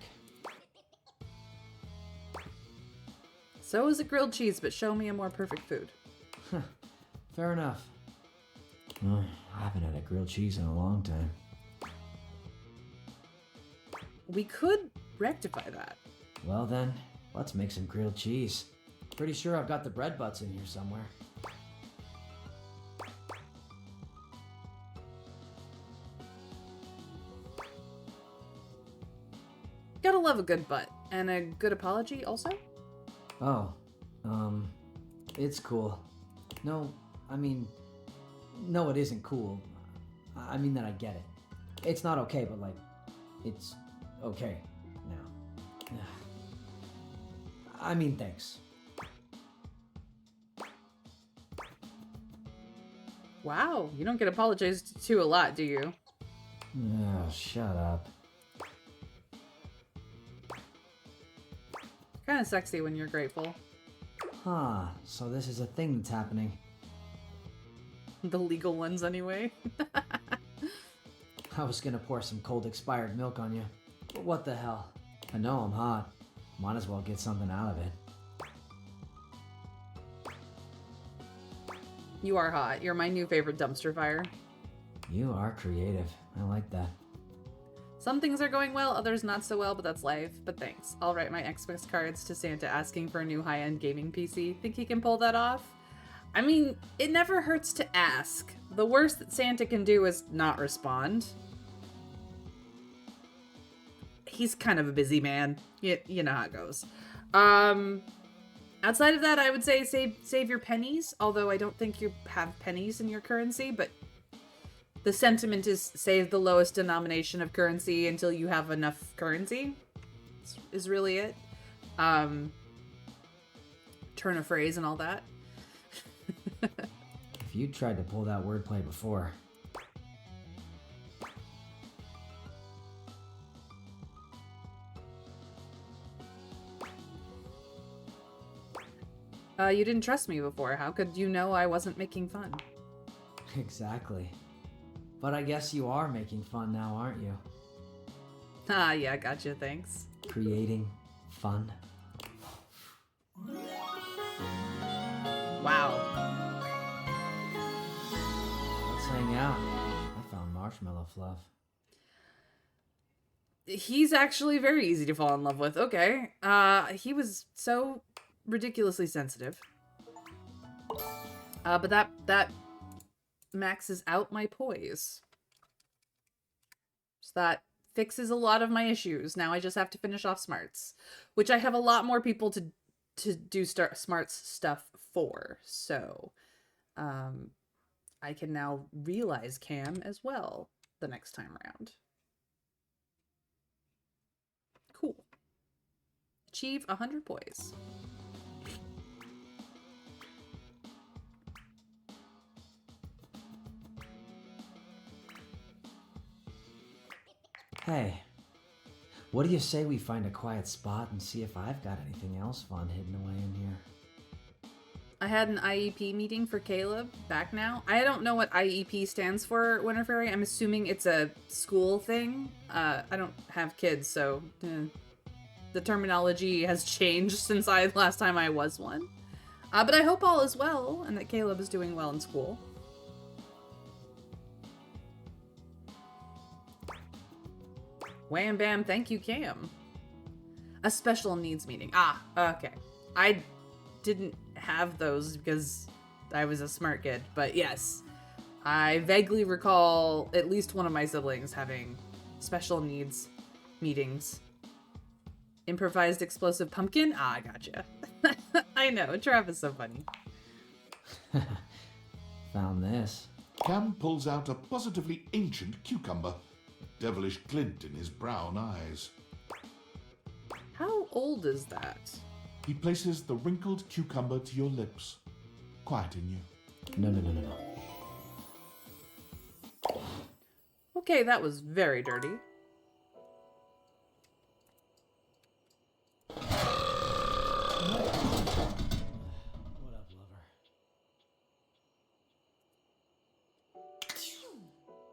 So is a grilled cheese, but show me a more perfect food. Fair enough. I haven't had a grilled cheese in a long time. We could rectify that. Well then, let's make some grilled cheese. Pretty sure I've got the bread butts in here somewhere. Gotta love a good butt. And a good apology also? Oh, it's cool. No, no, it isn't cool. I mean that I get it. It's not okay, but like, it's okay now. I mean, thanks. Wow, you don't get apologized to a lot, do you? Oh, shut up. Kind of sexy when you're grateful. Huh, so this is a thing that's happening. The legal ones, anyway. I was gonna pour some cold expired milk on you, but what the hell? I know I'm hot. Might as well get something out of it. You are hot. You're my new favorite dumpster fire. You are creative. I like that. Some things are going well, others not so well, but that's life. But thanks. I'll write my Xmas cards to Santa asking for a new high-end gaming PC. Think he can pull that off? I mean, it never hurts to ask. The worst that Santa can do is not respond. He's kind of a busy man. You know how it goes. Outside of that, I would say save your pennies, although I don't think you have pennies in your currency, but the sentiment is save the lowest denomination of currency until you have enough currency, is really it. Turn a phrase and all that. If you tried to pull that wordplay before. You didn't trust me before. How could you know I wasn't making fun? Exactly. But I guess you are making fun now, aren't you? Ah, yeah, gotcha, thanks. Creating fun. Wow. Let's hang out. I found marshmallow fluff. He's actually very easy to fall in love with. Okay. He was so ridiculously sensitive. But that maxes out my poise. So that fixes a lot of my issues. Now I just have to finish off smarts, which I have a lot more people to do smarts stuff for. So, I can now realize Cam as well the next time around. Cool. Achieve 100 poise. Hey, what do you say we find a quiet spot and see if I've got anything else fun hidden away in here? I had an IEP meeting for Caleb back now. I don't know what IEP stands for, Winter Fairy. I'm assuming it's a school thing. I don't have kids, so the terminology has changed since last time I was one. But I hope all is well and that Caleb is doing well in school. Wham bam, thank you, Cam. A special needs meeting. Ah, okay. I didn't have those because I was a smart kid, but yes. I vaguely recall at least one of my siblings having special needs meetings. Improvised explosive pumpkin? Ah, I gotcha. I know, Trav is so funny. Found this. Cam pulls out a positively ancient cucumber, a devilish glint in his brown eyes. How old is that? He places the wrinkled cucumber to your lips, quieting you. No. Okay, that was very dirty. What up, lover?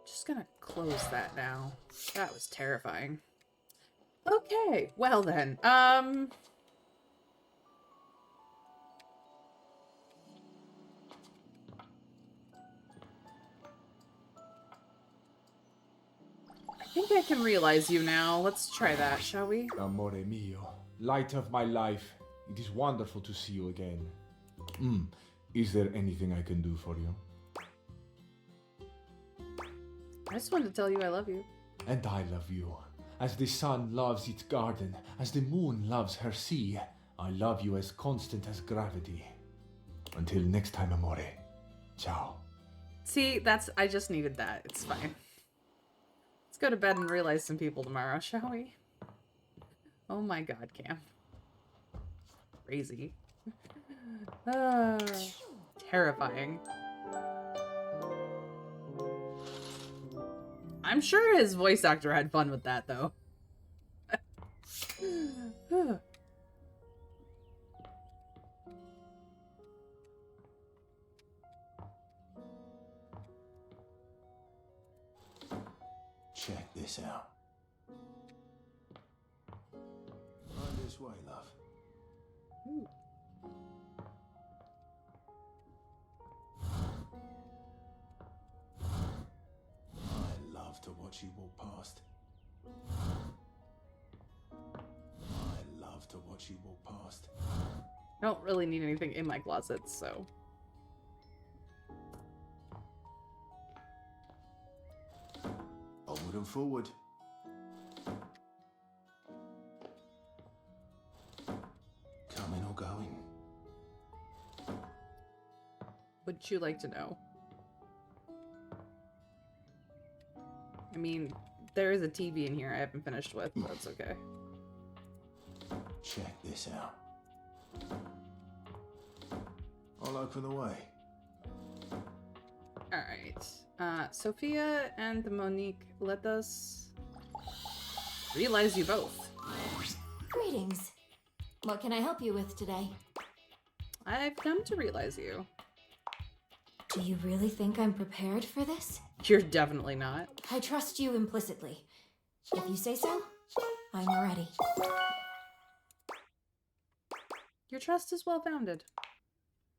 Just gonna close that now. That was terrifying. Okay, well then, think I can realize you now. Let's try that, shall we? Amore mio, light of my life, it is wonderful to see you again. Is there anything I can do for you? I just wanted to tell you I love you. And I love you. As the sun loves its garden, as the moon loves her sea, I love you as constant as gravity. Until next time, amore. Ciao. See, I just needed that. It's fine. Let's go to bed and realize some people tomorrow, shall we? Oh my god, Cam. Crazy. Terrifying. I'm sure his voice actor had fun with that, though. Check this out. Right this way, love. Ooh. I love to watch you walk past. I love to watch you walk past. I don't really need anything in my closet, so... Onward and forward. Coming or going? Would you like to know? I mean, there is a TV in here I haven't finished with, but that's okay. Check this out. I'll open the way. Alright. Sophia and Monique, let us realize you both. Greetings. What can I help you with today? I've come to realize you. Do you really think I'm prepared for this? You're definitely not. I trust you implicitly. If you say so, I'm ready. Your trust is well founded.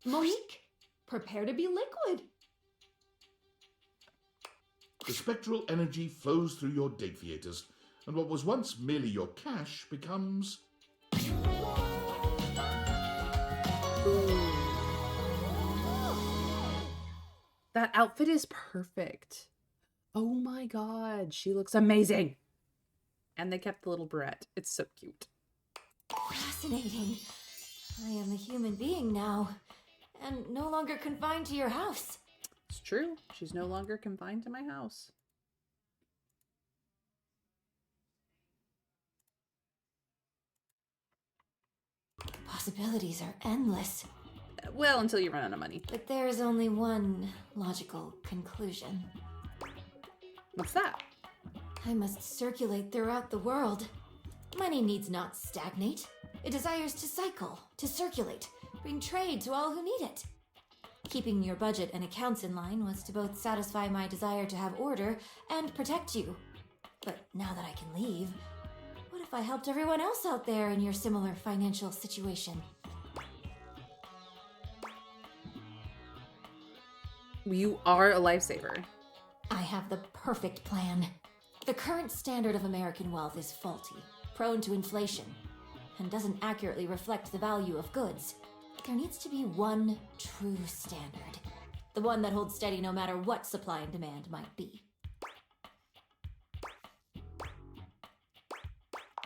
Monique, prepare to be liquid. The spectral energy flows through your date theaters, and what was once merely your cash becomes... That outfit is perfect. Oh my god, she looks amazing. And they kept the little barrette. It's so cute. Fascinating. I am a human being now, and no longer confined to your house. It's true. She's no longer confined to my house. Possibilities are endless. Well, until you run out of money. But there is only one logical conclusion. What's that? I must circulate throughout the world. Money needs not stagnate. It desires to cycle, to circulate, bring trade to all who need it. Keeping your budget and accounts in line was to both satisfy my desire to have order and protect you. But now that I can leave, what if I helped everyone else out there in your similar financial situation? You are a lifesaver. I have the perfect plan. The current standard of American wealth is faulty, prone to inflation, and doesn't accurately reflect the value of goods. There needs to be one true standard. The one that holds steady no matter what supply and demand might be.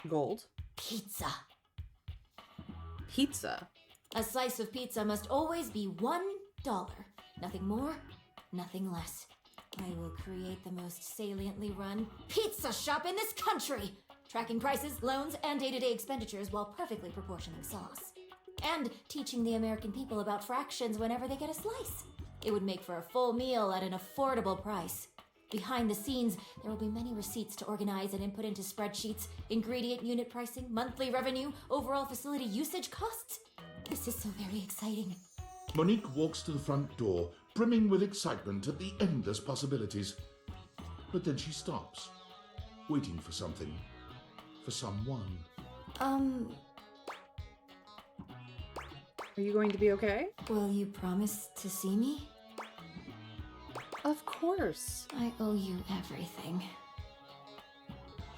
Gold. Pizza. Pizza. A slice of pizza must always be $1. Nothing more, nothing less. I will create the most saliently run pizza shop in this country, tracking prices, loans, and day-to-day expenditures while perfectly proportioning sauce. And teaching the American people about fractions whenever they get a slice. It would make for a full meal at an affordable price. Behind the scenes, there will be many receipts to organize and input into spreadsheets, ingredient unit pricing, monthly revenue, overall facility usage costs. This is so very exciting. Monique walks to the front door, brimming with excitement at the endless possibilities. But then she stops, waiting for something. For someone. Are you going to be okay? Will you promise to see me? Of course. I owe you everything.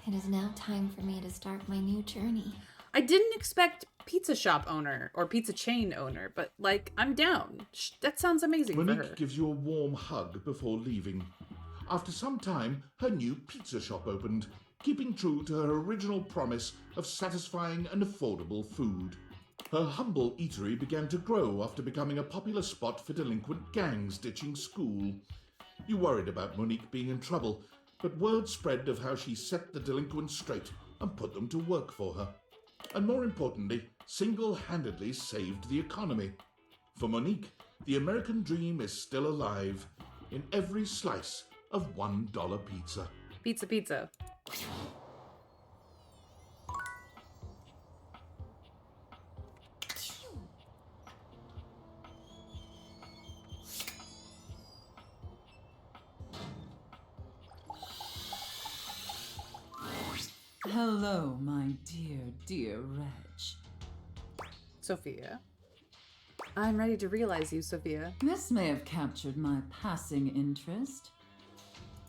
It is now time for me to start my new journey. I didn't expect pizza shop owner or pizza chain owner, but like, I'm down. That sounds amazing for her. Monique gives you a warm hug before leaving. After some time, her new pizza shop opened, keeping true to her original promise of satisfying and affordable food. Her humble eatery began to grow after becoming a popular spot for delinquent gangs ditching school. You worried about Monique being in trouble, but word spread of how she set the delinquents straight and put them to work for her. And more importantly, single-handedly saved the economy. For Monique, the American dream is still alive in every slice of $1 pizza. Pizza, pizza. Hello, my dear Reg. Sophia. I'm ready to realize you, Sophia. This may have captured my passing interest.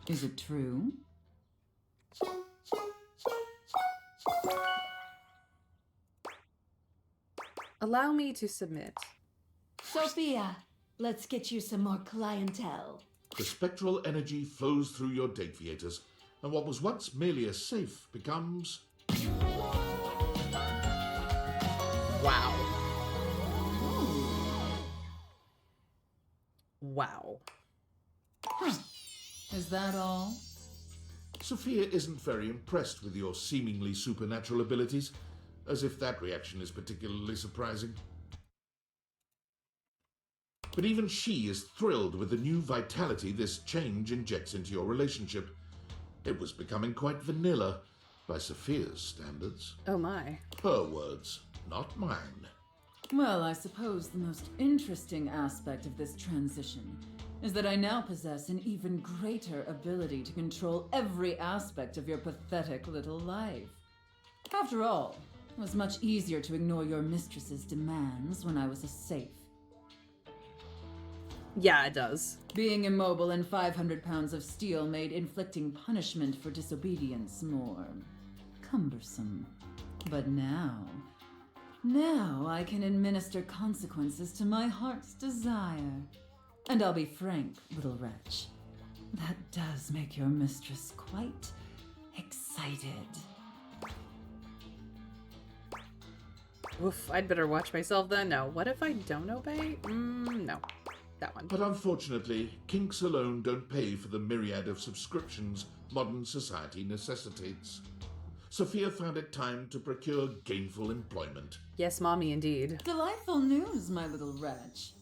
Is it true? Allow me to submit. Sophia, let's get you some more clientele. The spectral energy flows through your Dateables, and what was once merely a safe becomes... Wow. Wow. Huh. Is that all? Sophia isn't very impressed with your seemingly supernatural abilities, as if that reaction is particularly surprising. But even she is thrilled with the new vitality this change injects into your relationship. It was becoming quite vanilla, by Sophia's standards. Oh my. Her words, not mine. Well, I suppose the most interesting aspect of this transition is that I now possess an even greater ability to control every aspect of your pathetic little life. After all, it was much easier to ignore your mistress's demands when I was a safe. Yeah, it does. Being immobile and 500 pounds of steel made inflicting punishment for disobedience more cumbersome. But now I can administer consequences to my heart's desire. And I'll be frank, little wretch, that does make your mistress quite excited. Oof, I'd better watch myself then. No. What if I don't obey? No. That one. But unfortunately, kinks alone don't pay for the myriad of subscriptions modern society necessitates. Sophia found it time to procure gainful employment. Yes, mommy, indeed. Delightful news, my little wretch.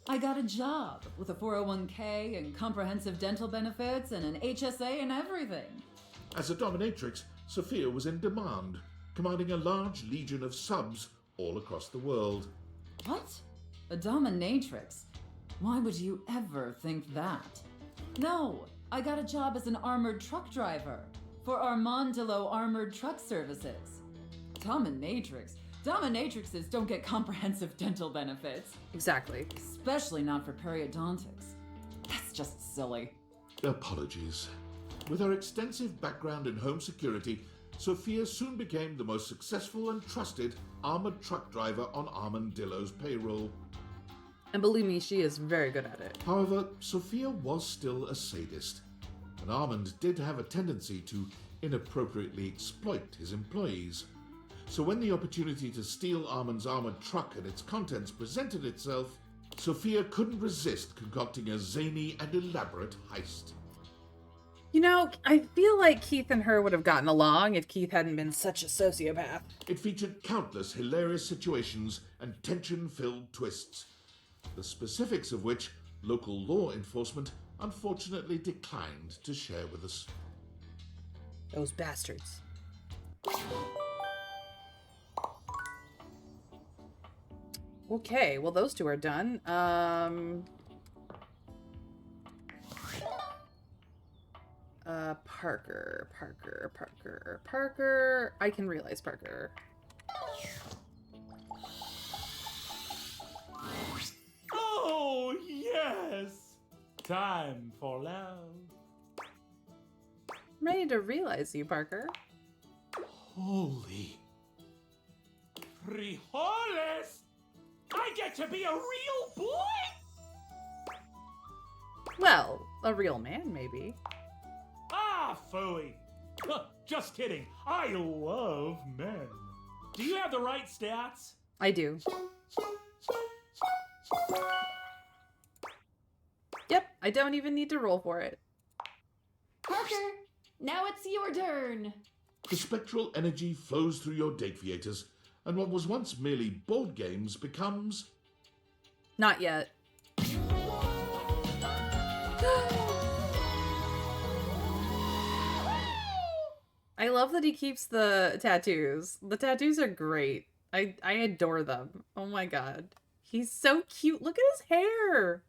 I got a job with a 401k and comprehensive dental benefits and an HSA and everything. As a dominatrix, Sophia was in demand, commanding a large legion of subs all across the world. What? A dominatrix? Why would you ever think that? No, I got a job as an armored truck driver for Armandillo Armored Truck Services. Dominatrix? Dominatrixes don't get comprehensive dental benefits. Exactly. Especially not for periodontics. That's just silly. Apologies. With her extensive background in home security, Sophia soon became the most successful and trusted armored truck driver on Armandillo's payroll. And believe me, she is very good at it. However, Sophia was still a sadist, and Armand did have a tendency to inappropriately exploit his employees. So when the opportunity to steal Armand's armored truck and its contents presented itself, Sophia couldn't resist concocting a zany and elaborate heist. You know, I feel like Keith and her would have gotten along if Keith hadn't been such a sociopath. It featured countless hilarious situations and tension-filled twists, the specifics of which local law enforcement unfortunately declined to share with us. Those bastards. Okay, well those two are done. Parker. I can realize Parker. Oh, yes! Time for love. I'm ready to realize you, Parker. Holy frijoles! I get to be a real boy? Well, a real man, maybe. Ah, phooey. Just kidding. I love men. Do you have the right stats? I do. Yep, I don't even need to roll for it. Parker, now it's your turn. The spectral energy flows through your date theaters, and what was once merely board games becomes... Not yet. I love that he keeps the tattoos. The tattoos are great. I adore them. Oh my god. He's so cute. Look at his hair.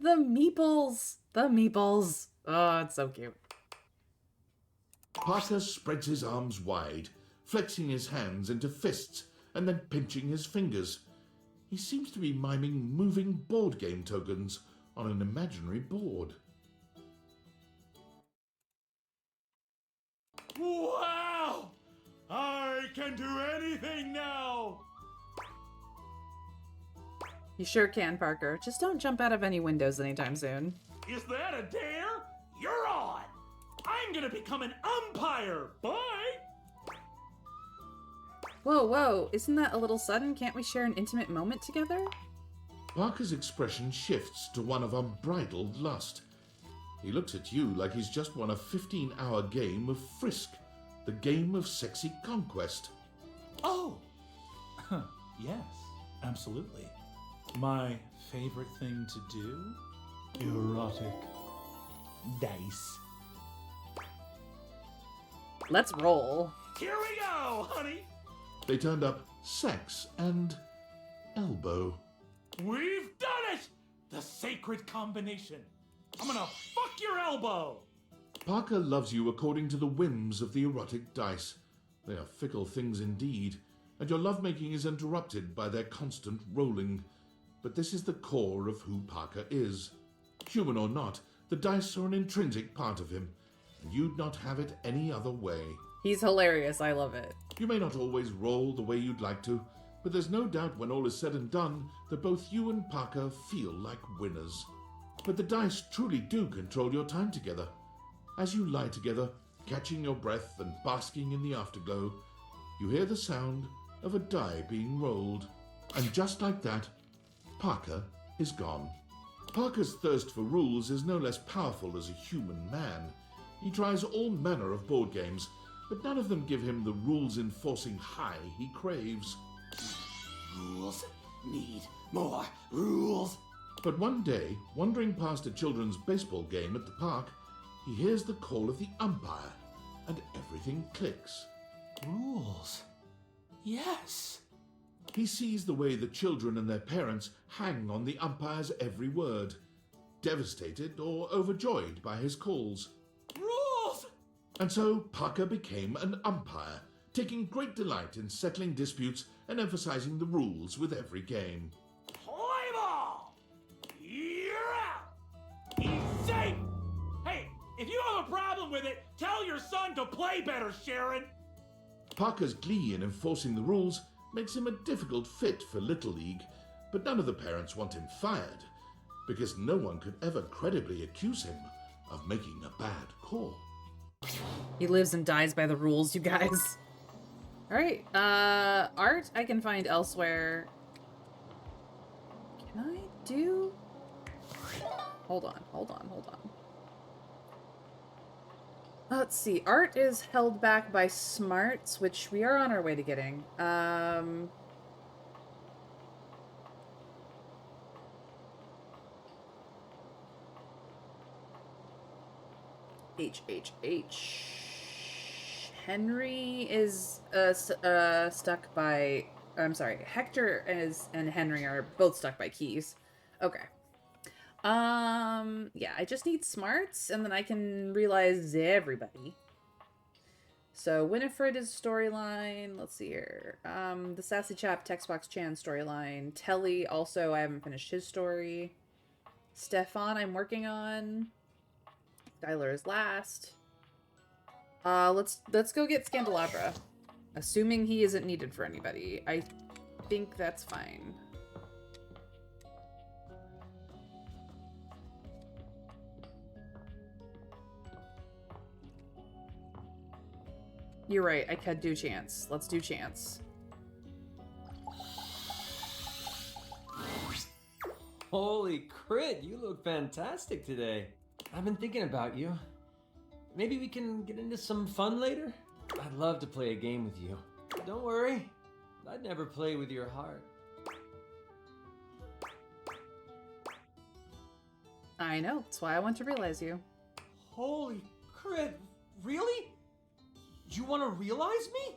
The meeples. The meeples. Oh, it's so cute. Parker spreads his arms wide, flexing his hands into fists and then pinching his fingers. He seems to be miming moving board game tokens on an imaginary board. Wow! I can do anything now! You sure can, Parker. Just don't jump out of any windows anytime soon. Is that a dare? You're on! I'm gonna become an umpire! Bye! Whoa, whoa. Isn't that a little sudden? Can't we share an intimate moment together? Parker's expression shifts to one of unbridled lust. He looks at you like he's just won a 15-hour game of Frisk, the game of sexy conquest. Oh! Yes, absolutely. My favorite thing to do? Erotic dice. Let's roll. Here we go, honey! They turned up sex and elbow. We've done it! The sacred combination. I'm gonna fuck your elbow! Parker loves you according to the whims of the erotic dice. They are fickle things indeed, and your lovemaking is interrupted by their constant rolling. But this is the core of who Parker is. Human or not, the dice are an intrinsic part of him, and you'd not have it any other way. He's hilarious. I love it. You may not always roll the way you'd like to, but there's no doubt when all is said and done that both you and Parker feel like winners. But the dice truly do control your time together. As you lie together, catching your breath and basking in the afterglow, you hear the sound of a die being rolled. And just like that, Parker is gone. Parker's thirst for rules is no less powerful as a human man. He tries all manner of board games, but none of them give him the rules-enforcing high he craves. Rules. Need more rules. But one day, wandering past a children's baseball game at the park, he hears the call of the umpire, and everything clicks. Rules. Yes. He sees the way the children and their parents hang on the umpire's every word, devastated or overjoyed by his calls. Rules! And so Parker became an umpire, taking great delight in settling disputes and emphasizing the rules with every game. Play ball! You're out! He's safe! Hey, if you have a problem with it, tell your son to play better, Sharon! Parker's glee in enforcing the rules makes him a difficult fit for Little League, but none of the parents want him fired, because no one could ever credibly accuse him of making a bad call. He lives and dies by the rules, you guys. Alright, art I can find elsewhere. Can I do... Hold on. Let's see. Art is held back by smarts, which we are on our way to getting. Henry is stuck by... I'm sorry. Hector and Henry are both stuck by keys. Okay. Yeah, I just need smarts, and then I can realize everybody. So, Winifred is storyline. Let's see here. The Sassy Chap, Textbox Chan storyline. Telly, also, I haven't finished his story. Stefan, I'm working on. Skylar is last. Let's go get Scandelabra. Assuming he isn't needed for anybody. I think that's fine. You're right, I could do Chance. Let's do Chance. Holy crit, you look fantastic today. I've been thinking about you. Maybe we can get into some fun later? I'd love to play a game with you. Don't worry, I'd never play with your heart. I know, that's why I want to realize you. Holy crit, really? You want to realize me?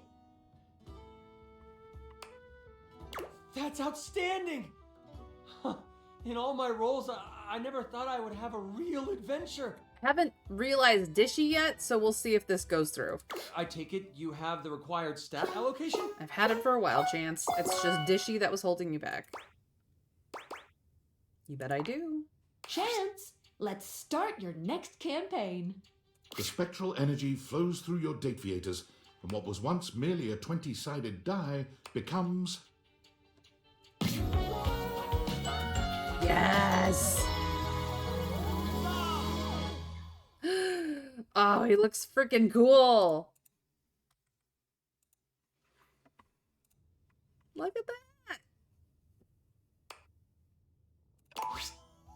That's outstanding! Huh. In all my roles, I never thought I would have a real adventure. Haven't realized Dishy yet, so we'll see if this goes through. I take it you have the required stat allocation? I've had it for a while, Chance. It's just Dishy that was holding you back. You bet I do. Chance, let's start your next campaign. The spectral energy flows through your Dateables, and what was once merely a 20-sided die becomes... Yes! Oh, he looks freaking cool. Look at that.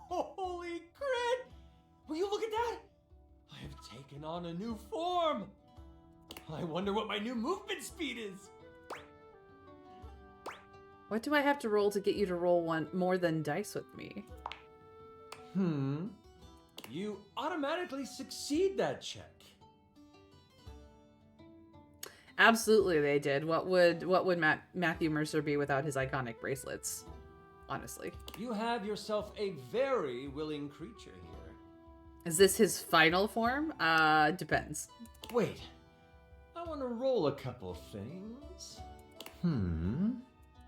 Holy crit! Will you look at that? I have taken on a new form. I wonder what my new movement speed is. What do I have to roll to get you to roll one more than dice with me? You automatically succeed that check. Absolutely, they did. What would Matthew Mercer be without his iconic bracelets? Honestly. You have yourself a very willing creature here. Is this his final form? Depends. Wait, I want to roll a couple things.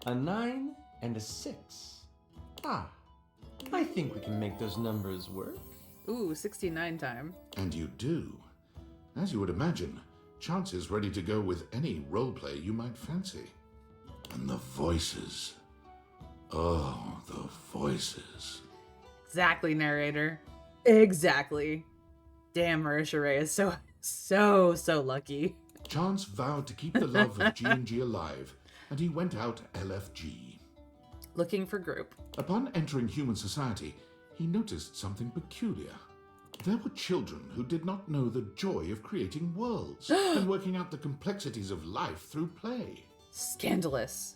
A 9 and a 6. I think we can make those numbers work. Ooh, 69 time. And you do. As you would imagine, Chance is ready to go with any roleplay you might fancy. And the voices. Oh, the voices. Exactly, narrator. Exactly. Damn, Marisha Ray is so lucky. Chance vowed to keep the love of G&G alive, and he went out LFG. Looking for group. Upon entering human society, he noticed something peculiar. There were children who did not know the joy of creating worlds and working out the complexities of life through play. Scandalous.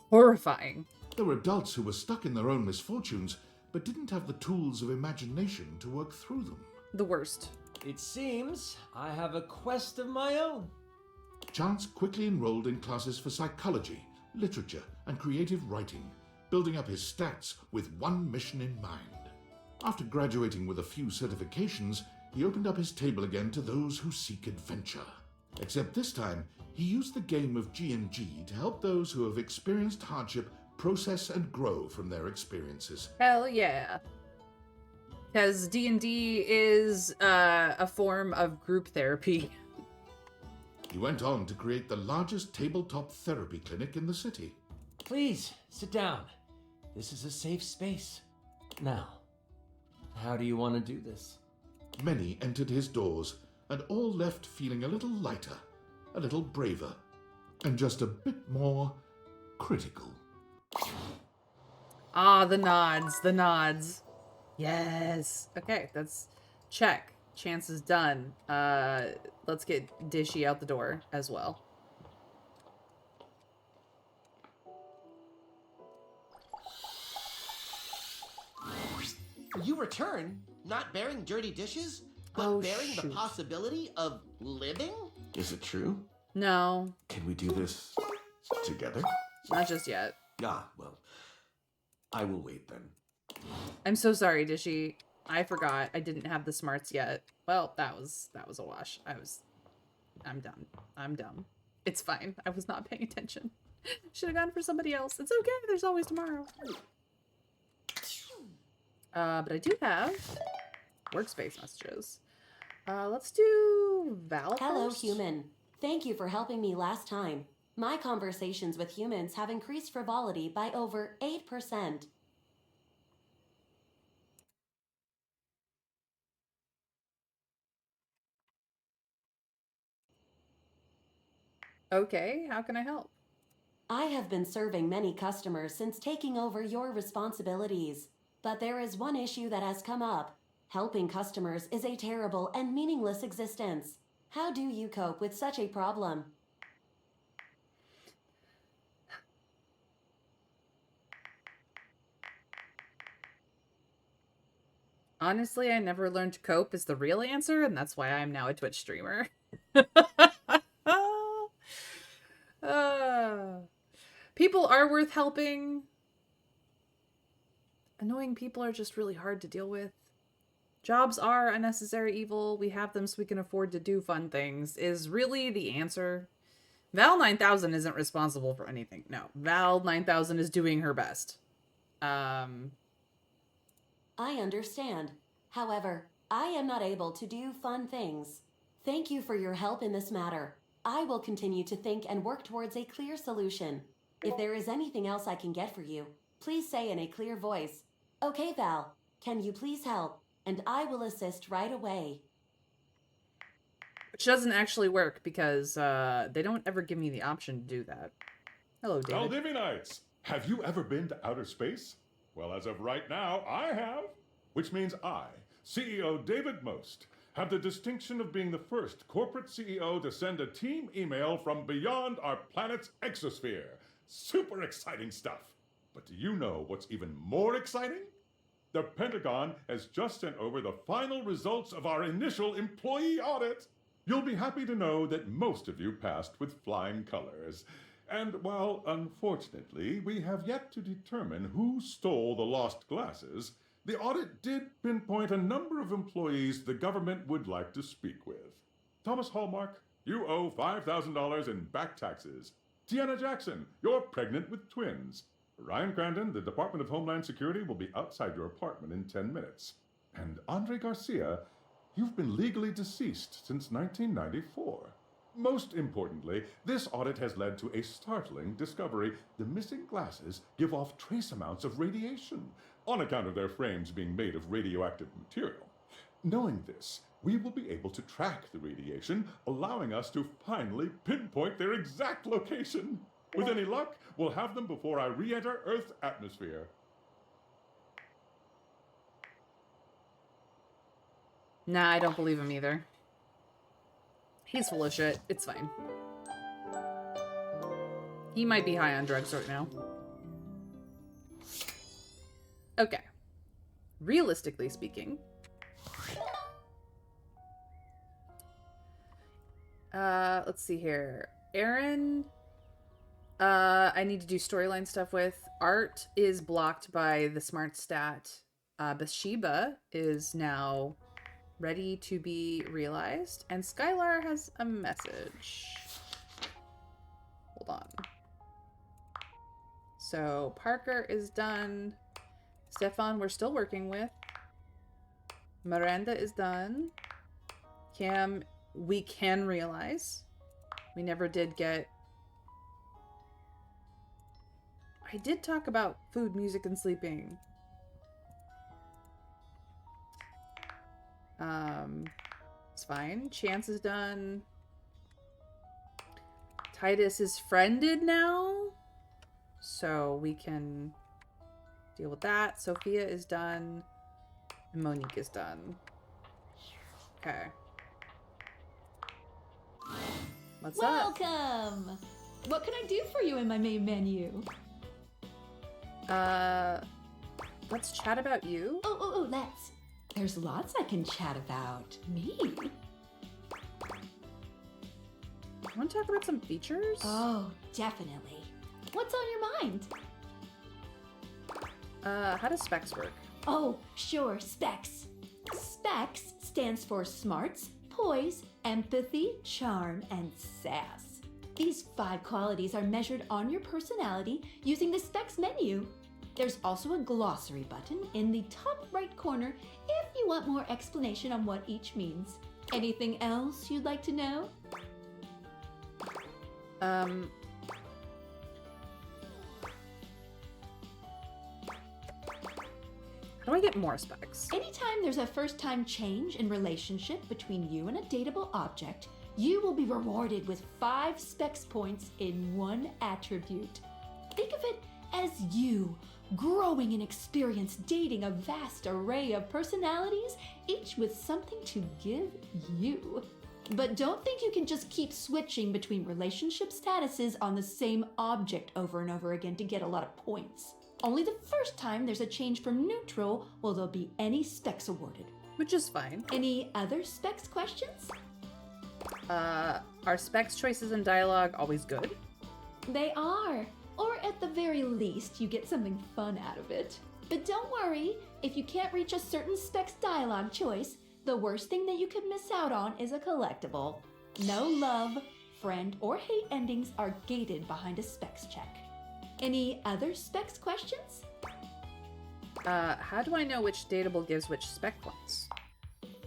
Horrifying. There were adults who were stuck in their own misfortunes, but didn't have the tools of imagination to work through them. The worst. It seems I have a quest of my own. Chance quickly enrolled in classes for psychology, literature, and creative writing, building up his stats with one mission in mind. After graduating with a few certifications, he opened up his table again to those who seek adventure. Except this time, he used the game of G&G to help those who have experienced hardship process and grow from their experiences. Hell yeah. Because D&D is a form of group therapy. He went on to create the largest tabletop therapy clinic in the city. Please, sit down. This is a safe space. Now, how do you want to do this? Many entered his doors, and all left feeling a little lighter, a little braver, and just a bit more critical. Ah, the nods, the nods. Yes. Okay, that's check. Chance is done. Let's get Dishy out the door as well. You return, not bearing dirty dishes, but bearing the possibility of living? Is it true? No. Can we do this together? Not just yet. Well, I will wait then. I'm so sorry, Dishy. I forgot. I didn't have the smarts yet. Well, that was a wash. I'm done. I'm dumb. It's fine. I was not paying attention. Should have gone for somebody else. It's okay. There's always tomorrow. But I do have workspace messages. Let's do Val Hello, first. human. Thank you for helping me last time. My conversations with humans have increased frivolity by over 8%. Okay, how can I help? I have been serving many customers since taking over your responsibilities. But there is one issue that has come up. Helping customers is a terrible and meaningless existence. How do you cope with such a problem? Honestly, I never learned to cope is the real answer, and that's why I'm now a Twitch streamer. People are worth helping. Annoying people are just really hard to deal with. Jobs are a necessary evil. We have them so we can afford to do fun things, is really the answer. Val 9000 isn't responsible for anything. No, Val 9000 is doing her best. I understand. However, I am not able to do fun things. Thank you for your help in this matter. I will continue to think and work towards a clear solution. If there is anything else I can get for you, please say in a clear voice, "Okay, Val, can you please help?" And I will assist right away. Which doesn't actually work because they don't ever give me the option to do that. Hello, David. Valdivianites, have you ever been to outer space? Well, as of right now, I have. Which means I, CEO David Most, have the distinction of being the first corporate CEO to send a team email from beyond our planet's exosphere. Super exciting stuff. But do you know what's even more exciting? The Pentagon has just sent over the final results of our initial employee audit. You'll be happy to know that most of you passed with flying colors. And while, unfortunately, we have yet to determine who stole the lost glasses, the audit did pinpoint a number of employees the government would like to speak with. Thomas Hallmark, you owe $5,000 in back taxes. Tiana Jackson, you're pregnant with twins. Ryan Crandon, the Department of Homeland Security will be outside your apartment in 10 minutes. And Andre Garcia, you've been legally deceased since 1994. Most importantly, this audit has led to a startling discovery. The missing glasses give off trace amounts of radiation, on account of their frames being made of radioactive material. Knowing this, we will be able to track the radiation, allowing us to finally pinpoint their exact location. With any luck, we'll have them before I re-enter Earth's atmosphere. Nah, I don't believe him either. He's full of shit. It's fine. He might be high on drugs right now. Okay. Realistically speaking. Let's see here. Aaron, I need to do storyline stuff with. Art is blocked by the smart stat. Bathsheba is now ready to be realized. And Skylar has a message. Hold on. So Parker is done. Stefan we're still working with. Miranda is done. Cam we can realize. We never did get... I did talk about food, music, and sleeping. It's fine. Chance is done. Titus is friended now. So we can deal with that. Sophia is done. And Monique is done. Okay. What's up? Welcome! What can I do for you in my main menu? Let's chat about you. Oh, let's. There's lots I can chat about. Me? Want to talk about some features? Oh, definitely. What's on your mind? How does specs work? Oh, sure, specs. Specs stands for smarts, poise, empathy, charm, and sass. These 5 qualities are measured on your personality using the specs menu. There's also a glossary button in the top right corner if you want more explanation on what each means. Anything else you'd like to know? How do I get more specs? Anytime there's a first-time change in relationship between you and a dateable object, you will be rewarded with 5 specs points in one attribute. Think of it as you growing in experience dating a vast array of personalities, each with something to give you. But don't think you can just keep switching between relationship statuses on the same object over and over again to get a lot of points. Only the first time there's a change from neutral will there be any specs awarded. Which is fine. Any other specs questions? Are specs choices in dialogue always good? They are. Or at the very least, you get something fun out of it. But don't worry, if you can't reach a certain specs dialogue choice, the worst thing that you could miss out on is a collectible. No love, friend, or hate endings are gated behind a specs check. Any other specs questions? How do I know which dateable gives which spec points?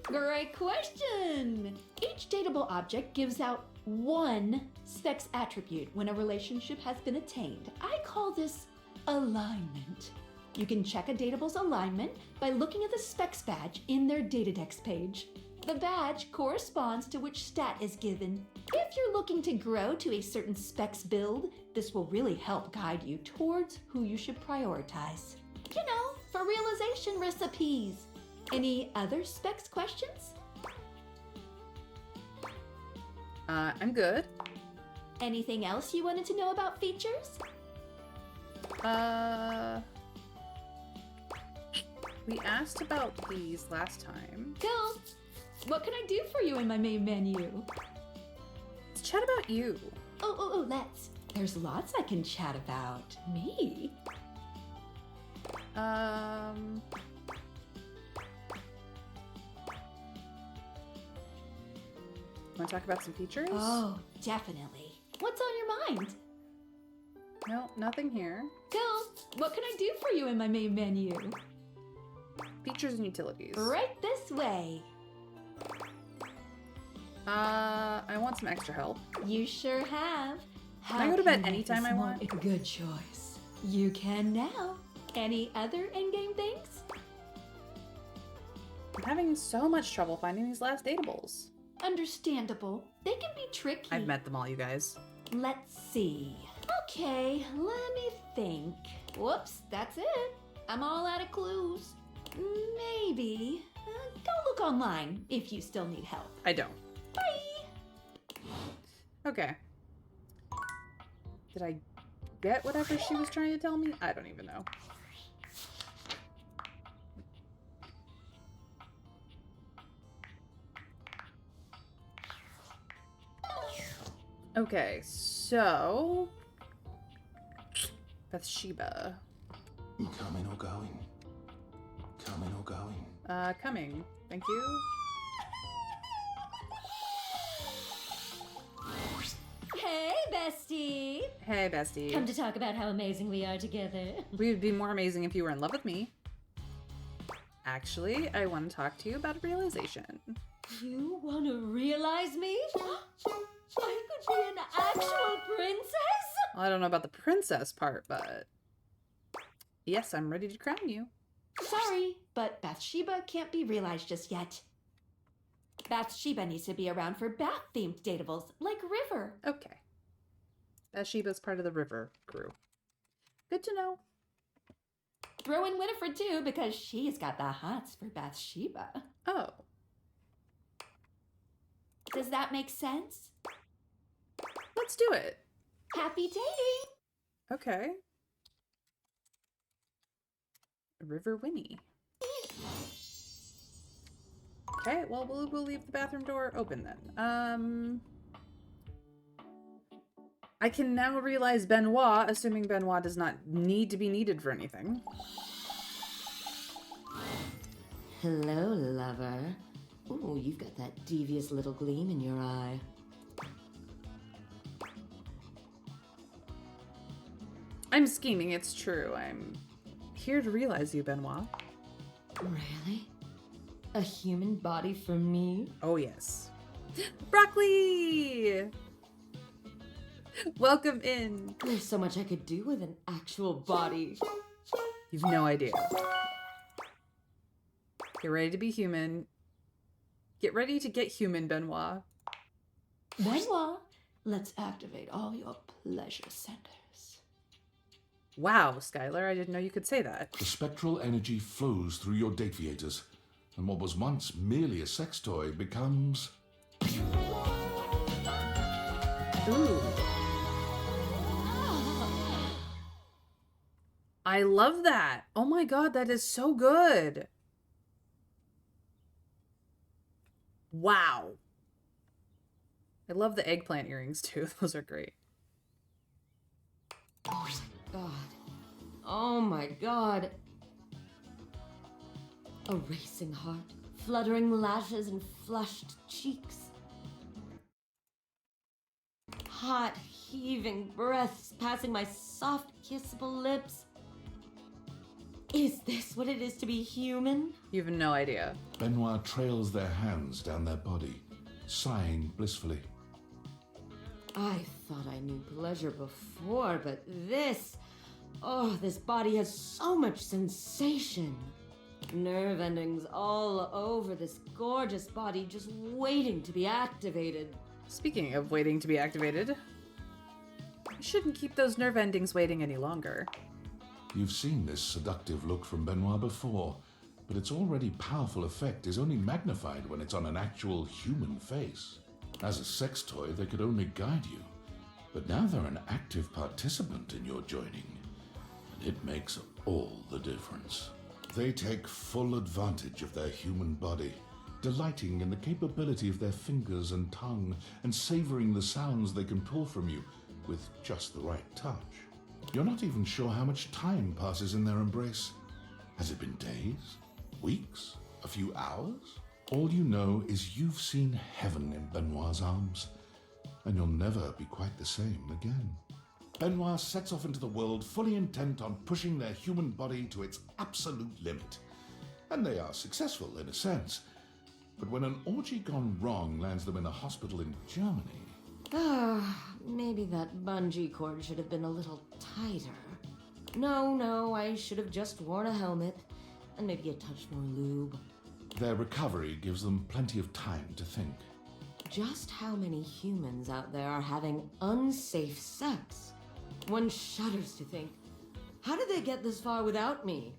Great question! Each dateable object gives out one specs attribute when a relationship has been attained. I call this alignment. You can check a dateable's alignment by looking at the specs badge in their Datadex page. The badge corresponds to which stat is given. If you're looking to grow to a certain specs build, this will really help guide you towards who you should prioritize. You know, for realization recipes. Any other specs questions? I'm good. Anything else you wanted to know about features? We asked about these last time. Cool. What can I do for you in my main menu? Let's chat about you. Let's. There's lots I can chat about. Me? Want to talk about some features? Oh, definitely. What's on your mind? No, nothing here. Cool. What can I do for you in my main menu? Features and utilities. Right this way. I want some extra help. You sure have. Can I go to bed anytime I want? A good choice. You can now. Any other in-game things? I'm having so much trouble finding these last dateables. Understandable. They can be tricky. I've met them all, you guys. Let's see. Okay, let me think. Whoops, that's it. I'm all out of clues. Maybe. Go look online if you still need help. I don't. Bye! Okay. Did I get whatever she was trying to tell me? I don't even know. Okay, so Bathsheba. Coming or going? Coming or going? Coming. Thank you. Hey, bestie! Hey, bestie. Come to talk about how amazing we are together. We would be more amazing if you were in love with me. Actually, I want to talk to you about a realization. You want to realize me? I could be an actual princess? Well, I don't know about the princess part, but yes, I'm ready to crown you. Sorry, but Bathsheba can't be realized just yet. Bathsheba needs to be around for bath-themed dateables, like River. Okay. Bathsheba's part of the River crew. Good to know. Throw in Winifred too, because she's got the hots for Bathsheba. Oh. Does that make sense? Let's do it. Happy dating! Okay. River Winnie. Okay, well, we'll leave the bathroom door open then. I can now realize Benoit, assuming Benoit does not need to be needed for anything. Hello, lover. Ooh, you've got that devious little gleam in your eye. I'm scheming, it's true. I'm here to realize you, Benoit. Really? A human body for me? Oh, yes. Broccoli! Welcome in. There's so much I could do with an actual body. You've no idea. Get ready to be human. Get ready to get human, Benoit. Benoit, let's activate all your pleasure centers. Wow, Skylar, I didn't know you could say that. The spectral energy flows through your dateviators, and what was once merely a sex toy becomes... Ooh. I love that. Oh my god, that is so good. Wow. I love the eggplant earrings too. Those are great. God. Oh my god. A racing heart, fluttering lashes, and flushed cheeks. Hot, heaving breaths passing my soft, kissable lips. Is this what it is to be human? You have no idea. Benoit trails their hands down their body, sighing blissfully. I thought I knew pleasure before, but this... Oh, this body has so much sensation. Nerve endings all over this gorgeous body just waiting to be activated. Speaking of waiting to be activated, you shouldn't keep those nerve endings waiting any longer. You've seen this seductive look from Benoit before, but its already powerful effect is only magnified when it's on an actual human face. As a sex toy, they could only guide you, but now they're an active participant in your joining, and it makes all the difference. They take full advantage of their human body, delighting in the capability of their fingers and tongue, and savoring the sounds they can pull from you with just the right touch. You're not even sure how much time passes in their embrace. Has it been days? Weeks? A few hours? All you know is you've seen heaven in Benoit's arms, and you'll never be quite the same again. Benoit sets off into the world fully intent on pushing their human body to its absolute limit. And they are successful in a sense. But when an orgy gone wrong lands them in a hospital in Germany... Maybe that bungee cord should have been a little tighter. No, I should have just worn a helmet, and maybe a touch more lube. Their recovery gives them plenty of time to think. Just how many humans out there are having unsafe sex? One shudders to think, how did they get this far without me?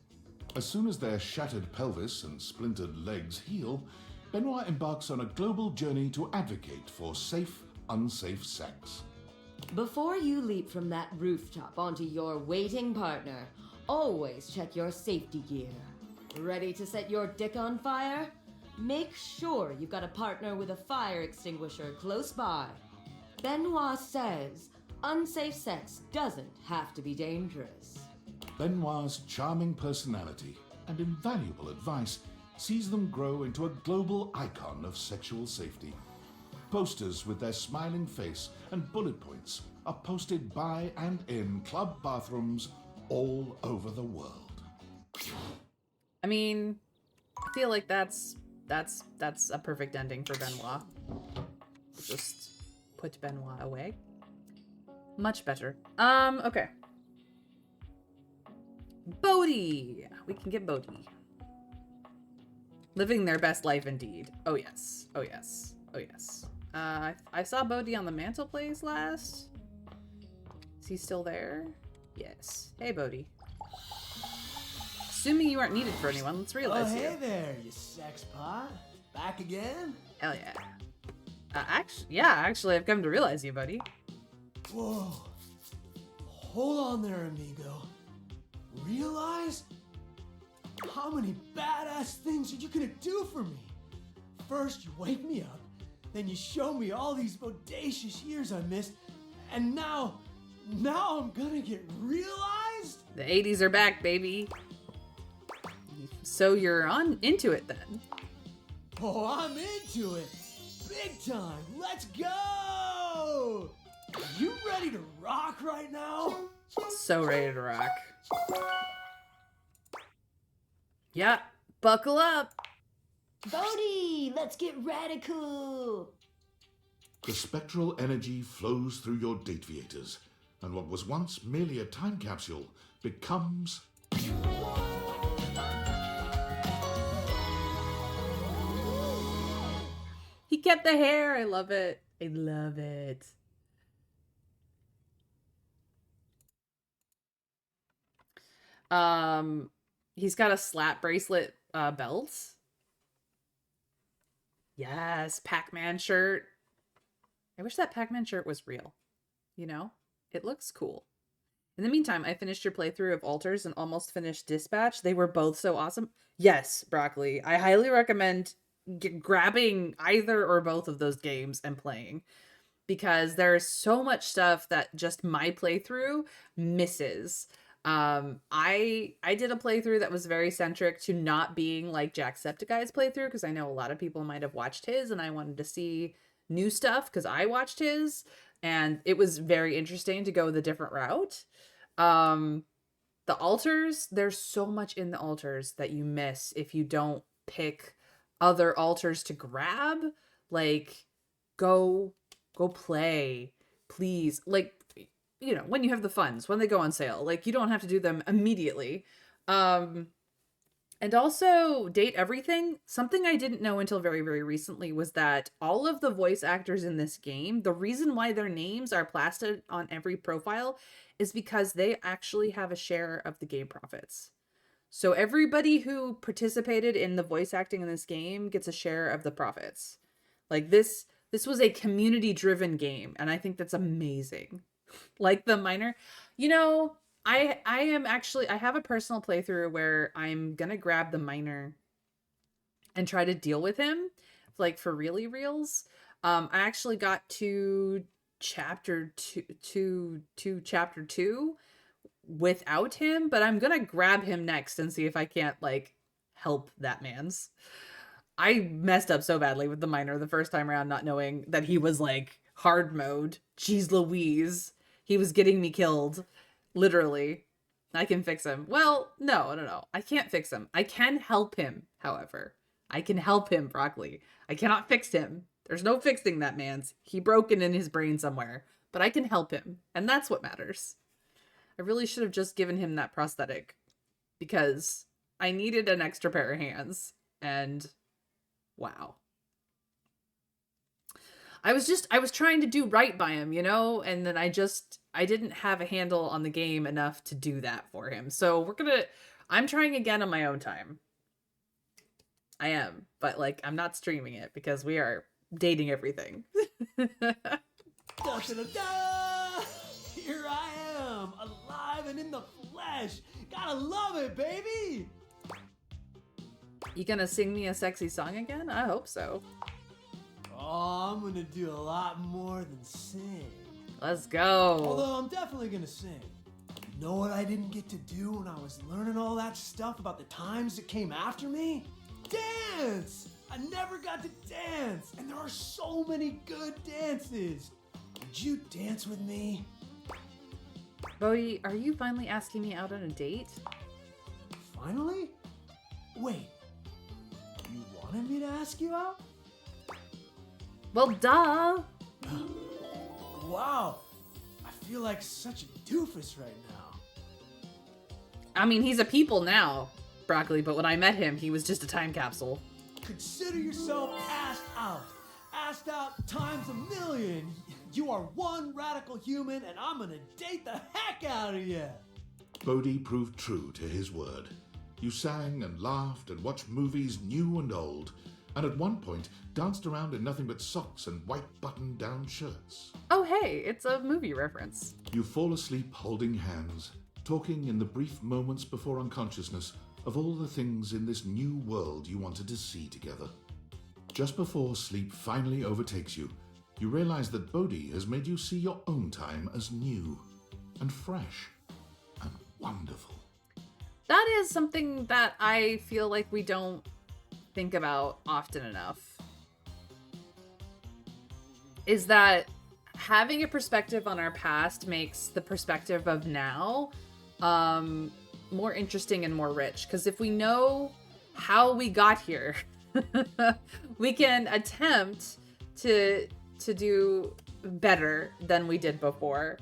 As soon as their shattered pelvis and splintered legs heal, Benoit embarks on a global journey to advocate for safe, unsafe sex. Before you leap from that rooftop onto your waiting partner, always check your safety gear. Ready to set your dick on fire? Make sure you've got a partner with a fire extinguisher close by. Benoit says unsafe sex doesn't have to be dangerous. Benoit's charming personality and invaluable advice sees them grow into a global icon of sexual safety. Posters with their smiling face and bullet points are posted by and in club bathrooms all over the world. I mean, I feel like that's a perfect ending for Benoit. Just put Benoit away. Much better. Okay. Bodhi! We can get Bodhi. Living their best life indeed. Oh yes. Oh yes. Oh yes. I saw Bodhi on the mantelpiece last. Is he still there? Yes. Hey, Bodhi. Assuming you aren't needed for anyone, let's realize you. Oh, hey there, you sex pot. Back again? Hell yeah. Actually, I've come to realize you, buddy. Whoa. Hold on there, amigo. Realize? How many badass things are you gonna do for me? First, you wake me up, then you show me all these bodacious years I missed, and now I'm gonna get realized? The 80s are back, baby. So you're into it then? Oh, I'm into it. Big time. Let's go! You ready to rock right now? So ready to rock. Yeah, buckle up. Bodhi, let's get radical. The spectral energy flows through your Dateaviators, and what was once merely a time capsule becomes... He kept the hair. I love it. I love it. He's got a slap bracelet belt. Yes, Pac-Man shirt. I wish that Pac-Man shirt was real. You know? It looks cool. In the meantime, I finished your playthrough of Alters and almost finished Dispatch. They were both so awesome. Yes, Broccoli. I highly recommend grabbing either or both of those games and playing, because there's so much stuff that just my playthrough misses. I did a playthrough that was very centric to not being like Jacksepticeye's playthrough, because I know a lot of people might have watched his, and I wanted to see new stuff because I watched his, and it was very interesting to go the different route. The Alters, there's so much in the Alters that you miss if you don't pick other Alters to grab. Like, go play, please. Like, you know, when you have the funds, when they go on sale, like, you don't have to do them immediately. And also date everything. Something I didn't know until very, very recently was that all of the voice actors in this game, the reason why their names are plastered on every profile is because they actually have a share of the game profits. So everybody who participated in the voice acting in this game gets a share of the profits. Like, this was a community-driven game, and I think that's amazing. Like the miner, you know, I have a personal playthrough where I'm gonna grab the miner and try to deal with him, like, for really reals. I actually got to chapter chapter 2 without him, but I'm gonna grab him next and see if I can't, like, help that man's. I messed up so badly with the miner the first time around, not knowing that he was, like, hard mode. Jeez Louise. He was getting me killed. Literally. I can fix him. Well, no. I can't fix him. I can help him, however. I can help him, Broccoli. I cannot fix him. There's no fixing that man's. He broken in his brain somewhere. But I can help him. And that's what matters. I really should have just given him that prosthetic, because I needed an extra pair of hands. And wow. I was trying to do right by him, you know, and then I didn't have a handle on the game enough to do that for him. So I'm trying again on my own time. I am, but, like, I'm not streaming it because we are dating everything. Da-da-da-da! Here I am, alive and in the flesh. Gotta love it, baby. You gonna sing me a sexy song again? I hope so. Oh, I'm gonna do a lot more than sing. Let's go. Although I'm definitely gonna sing. You know what I didn't get to do when I was learning all that stuff about the times that came after me? Dance! I never got to dance, and there are so many good dances. Would you dance with me? Bodhi, are you finally asking me out on a date? Finally? Wait, you wanted me to ask you out? Well, duh. Wow, I feel like such a doofus right now. I mean, he's a people now, Broccoli, but when I met him, he was just a time capsule. Consider yourself asked out. Asked out times a million. You are one radical human, and I'm gonna date the heck out of you. Bodhi proved true to his word. You sang and laughed and watched movies new and old, and at one point danced around in nothing but socks and white button-down shirts. Oh, hey, it's a movie reference. You fall asleep holding hands, talking in the brief moments before unconsciousness of all the things in this new world you wanted to see together. Just before sleep finally overtakes you, you realize that Bodhi has made you see your own time as new and fresh and wonderful. That is something that I feel like we don't think about often enough. Is that having a perspective on our past makes the perspective of now more interesting and more rich. Because if we know how we got here, we can attempt to do better than we did before.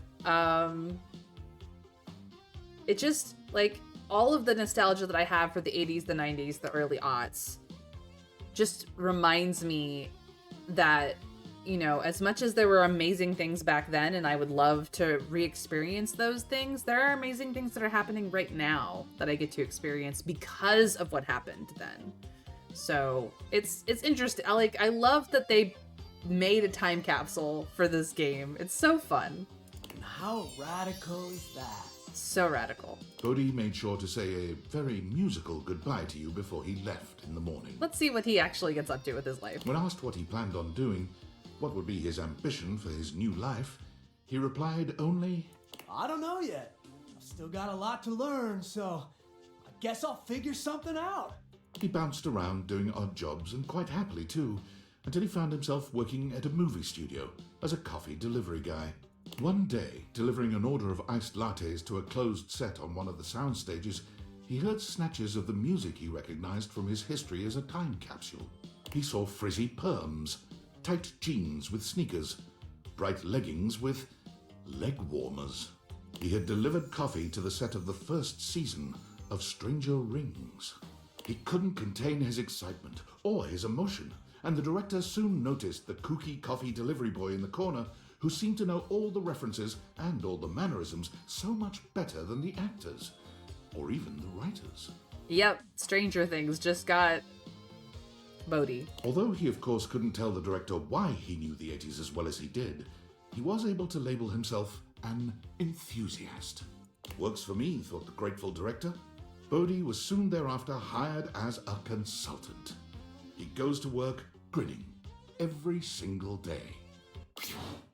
It just, like, all of the nostalgia that I have for the 80s, the 90s, the early aughts just reminds me that, you know, as much as there were amazing things back then and I would love to re-experience those things, there are amazing things that are happening right now that I get to experience because of what happened then. So it's interesting. I love that they made a time capsule for this game. It's so fun. How radical is that? So radical. Bodhi made sure to say a very musical goodbye to you before he left in the morning. Let's see what he actually gets up to with his life. When asked what he planned on doing, what would be his ambition for his new life, he replied only, I don't know yet. I've still got a lot to learn, so I guess I'll figure something out. He bounced around doing odd jobs, and quite happily too, until he found himself working at a movie studio as a coffee delivery guy. One day, delivering an order of iced lattes to a closed set on one of the sound stages, he heard snatches of the music he recognized from his history as a time capsule. He saw frizzy perms, tight jeans with sneakers, bright leggings with leg warmers. He had delivered coffee to the set of the first season of Stranger Rings. He couldn't contain his excitement or his emotion, and the director soon noticed the kooky coffee delivery boy in the corner who seemed to know all the references and all the mannerisms so much better than the actors, or even the writers. Yep, Stranger Things just got Bodhi. Although he of course couldn't tell the director why he knew the 80s as well as he did, he was able to label himself an enthusiast. Works for me, thought the grateful director. Bodhi was soon thereafter hired as a consultant. He goes to work grinning every single day.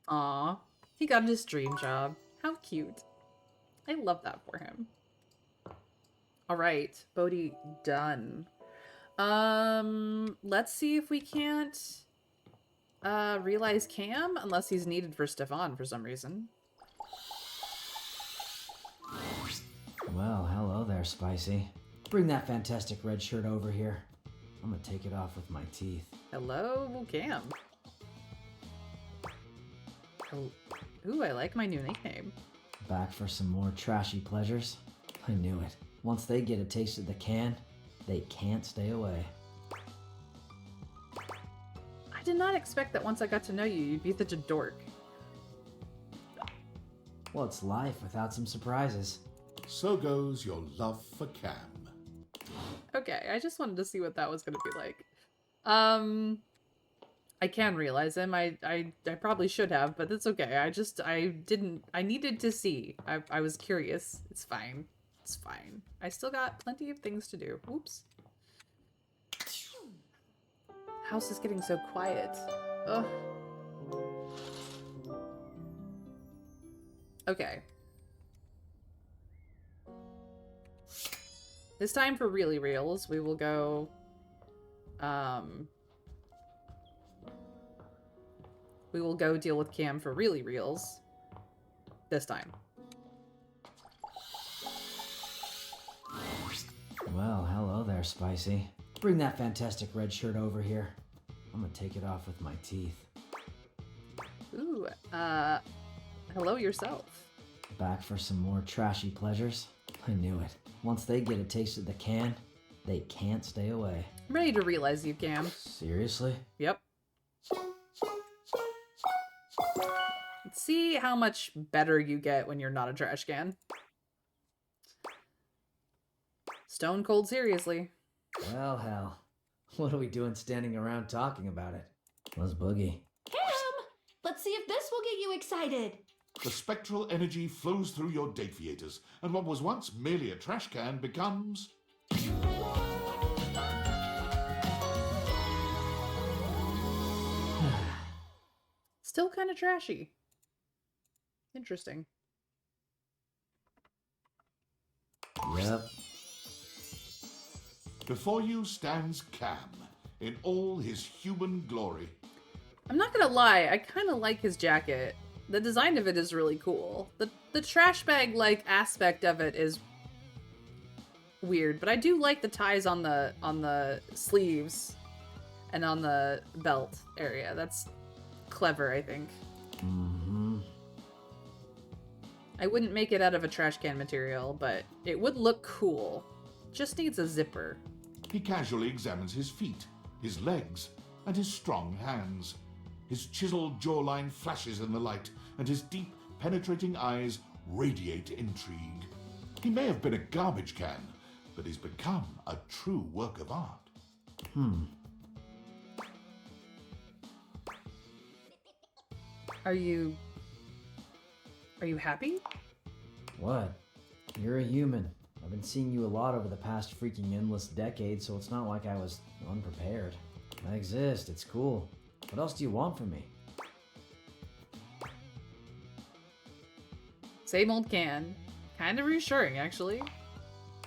Aw, he got his dream job. How cute. I love that for him. Alright, Bodhi done. Let's see if we can't realize Cam, unless he's needed for Stefan for some reason. Well, hello there, Spicy. Bring that fantastic red shirt over here. I'm gonna take it off with my teeth. Hello, Cam. Oh, ooh, I like my new nickname. Back for some more trashy pleasures? I knew it. Once they get a taste of the can, they can't stay away. I did not expect that once I got to know you, you'd be such a dork. Well, it's life without some surprises. So goes your love for Cam. Okay, I just wanted to see what that was gonna be like. I can realize him. I probably should have, but it's okay. I needed to see. I was curious. It's fine. It's fine. I still got plenty of things to do. Oops. House is getting so quiet. Ugh. Okay. This time for really reals, we will go, we will go deal with Cam for really reals this time. Well, hello there, Spicy. Bring that fantastic red shirt over here. I'm gonna take it off with my teeth. Ooh, hello yourself. Back for some more trashy pleasures? I knew it. Once they get a taste of the can, they can't stay away. I'm ready to realize you, Cam. Seriously? Yep. Let's see how much better you get when you're not a trash can. Stone cold seriously. Well, hell. What are we doing standing around talking about it? Let's boogie. Cam! Let's see if this will get you excited. The spectral energy flows through your date theaters, and what was once merely a trash can becomes... Still kind of trashy. Interesting. Yep. Before you stands Cam, in all his human glory. I'm not gonna lie, I kind of like his jacket. The design of it is really cool. The trash bag-like aspect of it is weird, but I do like the ties on the sleeves. and on the belt area. That's clever, I think. Mm-hmm. I wouldn't make it out of a trash can material, but it would look cool. Just needs a zipper. He casually examines his feet, his legs, and his strong hands. His chiseled jawline flashes in the light, and his deep, penetrating eyes radiate intrigue. He may have been a garbage can, but he's become a true work of art. Are you happy? What? You're a human. I've been seeing you a lot over the past freaking endless decade, so it's not like I was unprepared. I exist, it's cool. What else do you want from me? Same old can. Kind of reassuring, actually.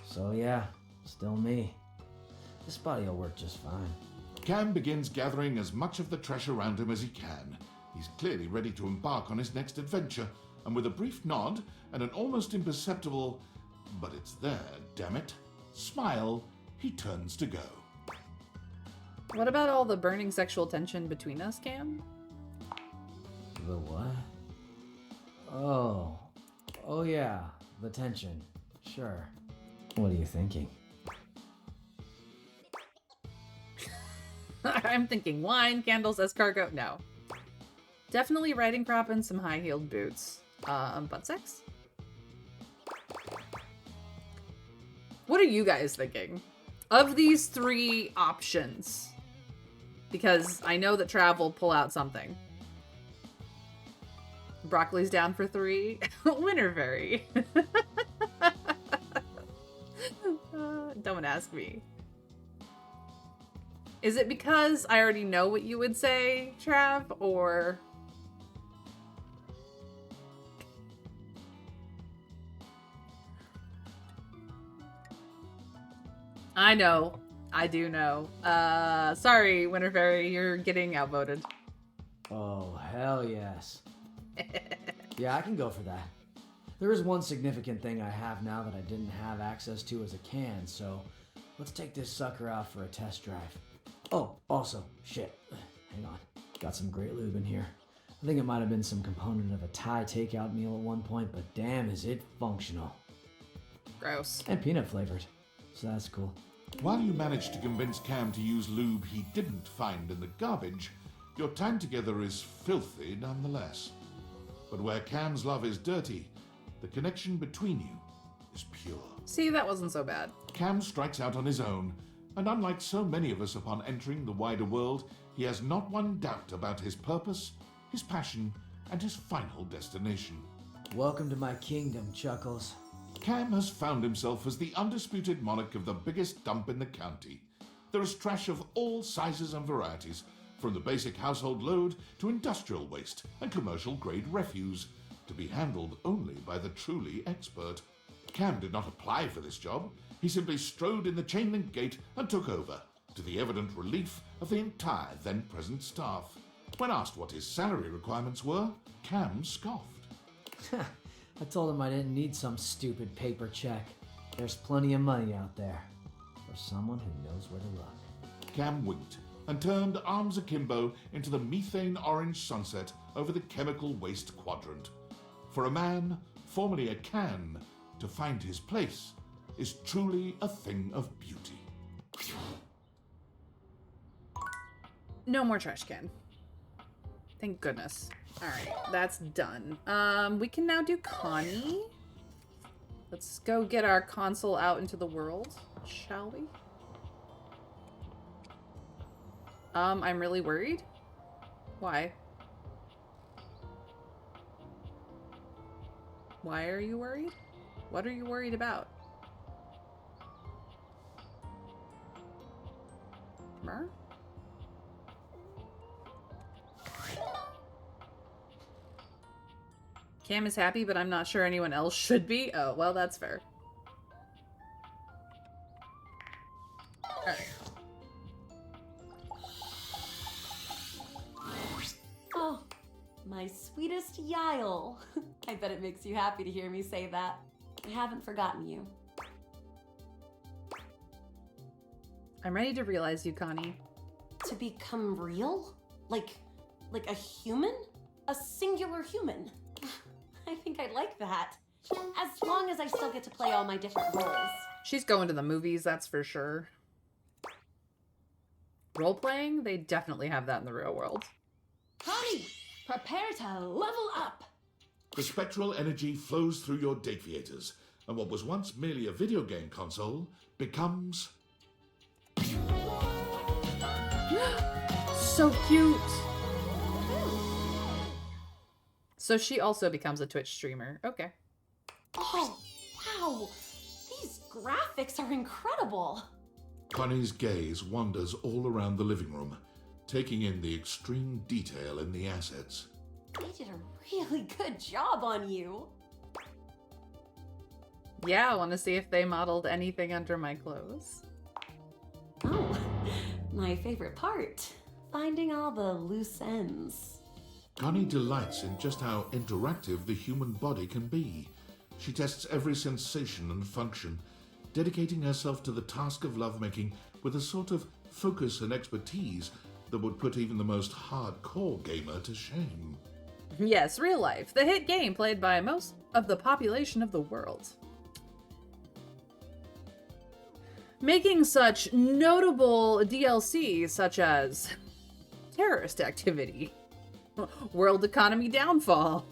So yeah, still me. This body will work just fine. Cam begins gathering as much of the trash around him as he can. He's clearly ready to embark on his next adventure, and with a brief nod and an almost imperceptible, but it's there, damn it, smile, he turns to go. What about all the burning sexual tension between us, Cam? The what? Oh yeah, the tension. Sure. What are you thinking? I'm thinking wine, candles, escargot. No. Definitely riding crop and some high-heeled boots. Butt sex? What are you guys thinking? Of these three options. Because I know that Trav will pull out something. Broccoli's down for 3. Winterberry. Don't ask me. Is it because I already know what you would say, Trav, or... I know. I do know. Sorry, Winterberry, you're getting outvoted. Oh, hell yes. Yeah, I can go for that. There is one significant thing I have now that I didn't have access to as a can, so let's take this sucker out for a test drive. Oh, also, shit. Hang on. Got some great lube in here. I think it might have been some component of a Thai takeout meal at one point, but damn is it functional. Gross. And peanut flavored, so that's cool. While you manage to convince Cam to use lube he didn't find in the garbage, your time together is filthy nonetheless. But where Cam's love is dirty, the connection between you is pure. See, that wasn't so bad. Cam strikes out on his own, and unlike so many of us upon entering the wider world, he has not one doubt about his purpose, his passion, and his final destination. Welcome to my kingdom, Chuckles. Cam has found himself as the undisputed monarch of the biggest dump in the county. There is trash of all sizes and varieties, from the basic household load to industrial waste and commercial-grade refuse, to be handled only by the truly expert. Cam did not apply for this job. He simply strode in the chain-link gate and took over, to the evident relief of the entire then-present staff. When asked what his salary requirements were, Cam scoffed. I told him I didn't need some stupid paper check. There's plenty of money out there for someone who knows where to look. Cam winked and turned arms akimbo into the methane-orange sunset over the chemical waste quadrant. For a man, formerly a can, to find his place is truly a thing of beauty. No more trash can. Thank goodness. Alright, that's done. We can now do Connie. Let's go get our console out into the world, shall we? I'm really worried. Why? Why are you worried? What are you worried about? Mer? Cam is happy, but I'm not sure anyone else should be. Oh, well, that's fair. Alright. Oh, my sweetest Yael. I bet it makes you happy to hear me say that. I haven't forgotten you. I'm ready to realize you, Connie. to become real? Like a human? A singular human? I think I'd like that. As long as I still get to play all my different roles. She's going to the movies, that's for sure. Role-playing? They definitely have that in the real world. Connie, prepare to level up. The spectral energy flows through your Dateables, and what was once merely a video game console becomes... So cute! So she also becomes a Twitch streamer. Okay. Oh, wow. These graphics are incredible. Connie's gaze wanders all around the living room, taking in the extreme detail in the assets. They did a really good job on you. Yeah, I want to see if they modeled anything under my clothes. Oh, my favorite part. Finding all the loose ends. Connie delights in just how interactive the human body can be. She tests every sensation and function, dedicating herself to the task of lovemaking with a sort of focus and expertise that would put even the most hardcore gamer to shame. Yes, real life. The hit game played by most of the population of the world. Making such notable DLCs such as terrorist activity, world economy downfall,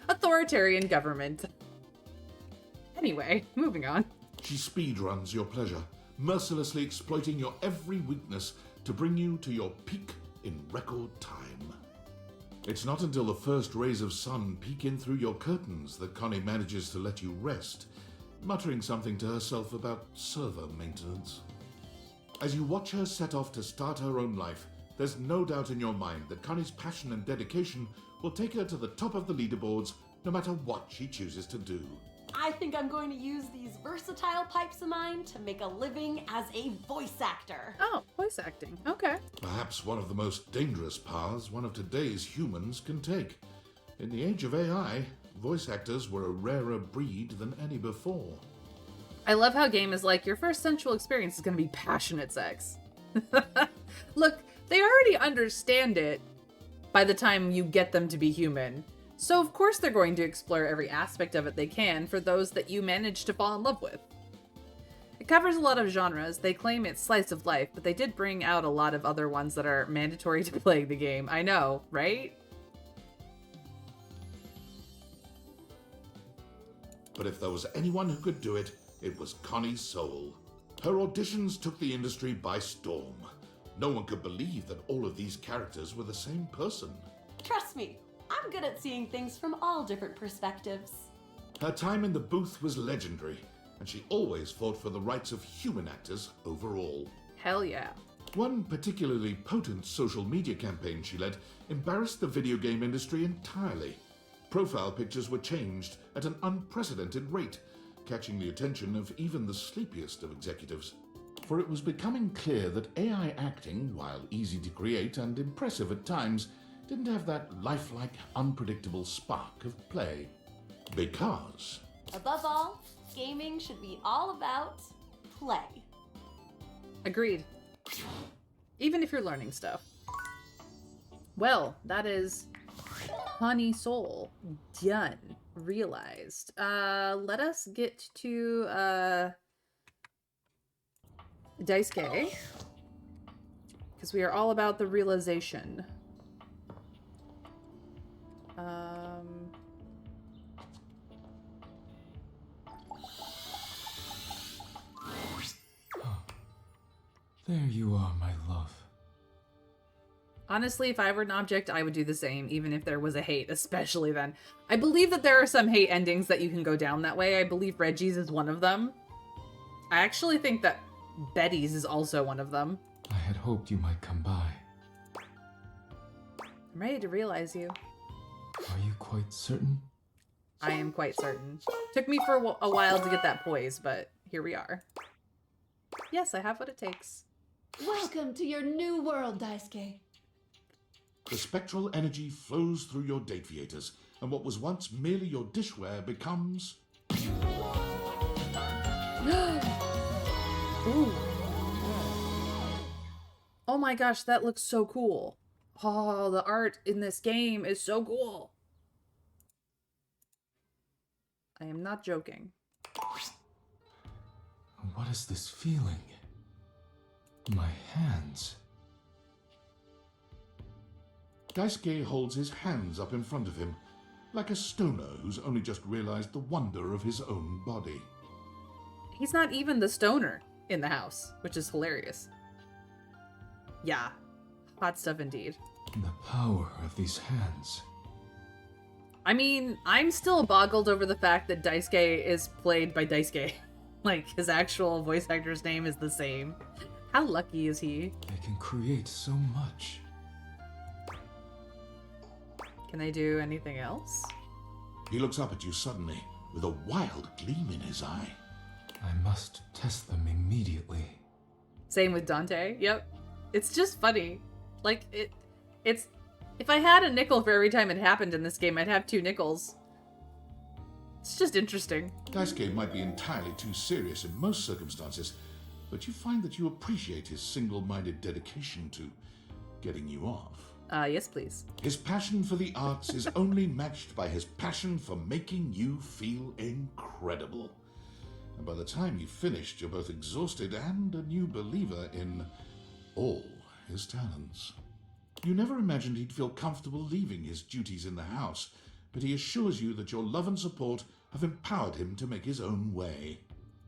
authoritarian government. Anyway, moving on. She speedruns your pleasure, mercilessly exploiting your every weakness to bring you to your peak in record time. It's not until the first rays of sun peek in through your curtains that Connie manages to let you rest, muttering something to herself about server maintenance. As you watch her set off to start her own life, there's no doubt in your mind that Connie's passion and dedication will take her to the top of the leaderboards no matter what she chooses to do. I think I'm going to use these versatile pipes of mine to make a living as a voice actor. Oh, voice acting. Okay. Perhaps one of the most dangerous paths one of today's humans can take. In the age of AI, voice actors were a rarer breed than any before. I love how game is like, your first sensual experience is going to be passionate sex. Look, they already understand it by the time you get them to be human. So of course they're going to explore every aspect of it they can for those that you manage to fall in love with. It covers a lot of genres. They claim it's slice of life, but they did bring out a lot of other ones that are mandatory to play the game. I know, right? But if there was anyone who could do it, it was Connie Soul. Her auditions took the industry by storm. No one could believe that all of these characters were the same person. Trust me, I'm good at seeing things from all different perspectives. Her time in the booth was legendary, and she always fought for the rights of human actors overall. Hell yeah. One particularly potent social media campaign she led embarrassed the video game industry entirely. Profile pictures were changed at an unprecedented rate, catching the attention of even the sleepiest of executives. For it was becoming clear that AI acting, while easy to create and impressive at times, didn't have that lifelike, unpredictable spark of play. Because... Above all, gaming should be all about play. Agreed. Even if you're learning stuff. Well, that is Connie Soul. Done. Realized. Let us get to Daisuke. Because we are all about the realization. There you are, my love. Honestly, if I were an object, I would do the same, even if there was a hate, especially then. I believe that there are some hate endings that you can go down that way. I believe Reggie's is one of them. I actually think that Betty's is also one of them. I had hoped you might come by. I'm ready to realize you. Are you quite certain? I am quite certain. Took me for a while to get that poise, but here we are. Yes, I have what it takes. Welcome to your new world, Daisuke. The spectral energy flows through your Dateables, and what was once merely your dishware becomes... Ooh. Oh my gosh, that looks so cool. Oh, the art in this game is so cool. I am not joking. What is this feeling? My hands. Daisuke holds his hands up in front of him, like a stoner who's only just realized the wonder of his own body. He's not even the stoner in the house, which is hilarious. Yeah, hot stuff indeed. The power of these hands. I mean, I'm still boggled over the fact that Daisuke is played by Daisuke. Like, his actual voice actor's name is the same. How lucky is he? They can create so much. Can they do anything else? He looks up at you suddenly, with a wild gleam in his eye. I must test them immediately. Same with Dante. Yep. It's just funny. Like, it's... If I had a nickel for every time it happened in this game, I'd have 2 nickels. It's just interesting. Daisuke might be entirely too serious in most circumstances, but you find that you appreciate his single-minded dedication to getting you off. Yes, please. His passion for the arts is only matched by his passion for making you feel incredible. And by the time you've finished, you're both exhausted and a new believer in all his talents. You never imagined he'd feel comfortable leaving his duties in the house, but he assures you that your love and support have empowered him to make his own way.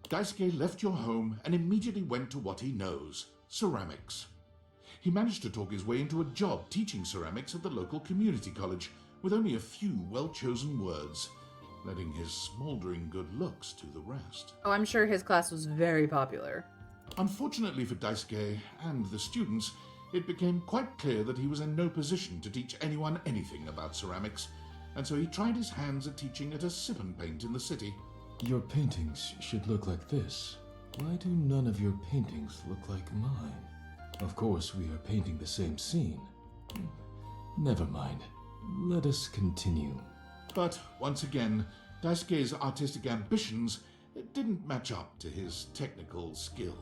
Daisuke left your home and immediately went to what he knows, ceramics. He managed to talk his way into a job teaching ceramics at the local community college, with only a few well-chosen words, letting his smoldering good looks do the rest. Oh, I'm sure his class was very popular. Unfortunately for Daisuke and the students, it became quite clear that he was in no position to teach anyone anything about ceramics, and so he tried his hands at teaching at a sip and paint in the city. Your paintings should look like this. Why do none of your paintings look like mine? Of course, we are painting the same scene. Never mind. Let us continue. But once again, Daisuke's artistic ambitions didn't match up to his technical skill.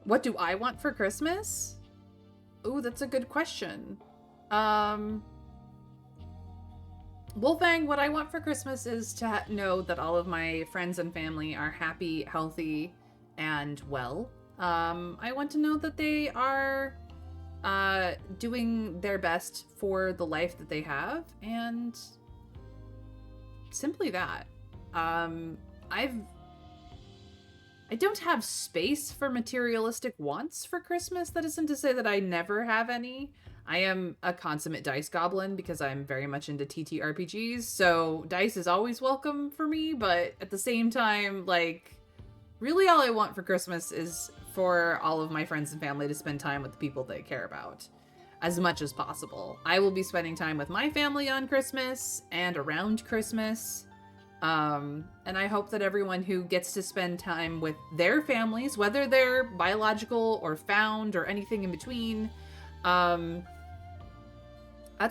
What do I want for Christmas? Ooh, that's a good question. Wolfgang, what I want for Christmas is to know that all of my friends and family are happy, healthy, and well. I want to know that they are doing their best for the life that they have, and simply that. I don't have space for materialistic wants for Christmas. That isn't to say that I never have any. I am a consummate dice goblin because I'm very much into TTRPGs, so dice is always welcome for me, but at the same time, like, really all I want for Christmas is for all of my friends and family to spend time with the people they care about as much as possible. I will be spending time with my family on Christmas and around Christmas. And I hope that everyone who gets to spend time with their families, whether they're biological or found or anything in between, that's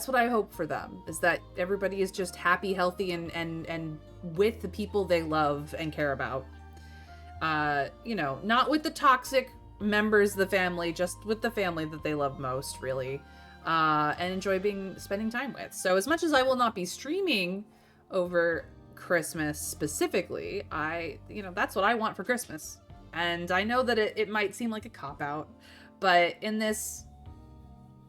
what I hope for them, is that everybody is just happy, healthy, and with the people they love and care about. You know, not with the toxic members of the family, just with the family that they love most, really, and enjoy spending time with. So as much as I will not be streaming over Christmas specifically, that's what I want for Christmas. And I know that it might seem like a cop-out, but in this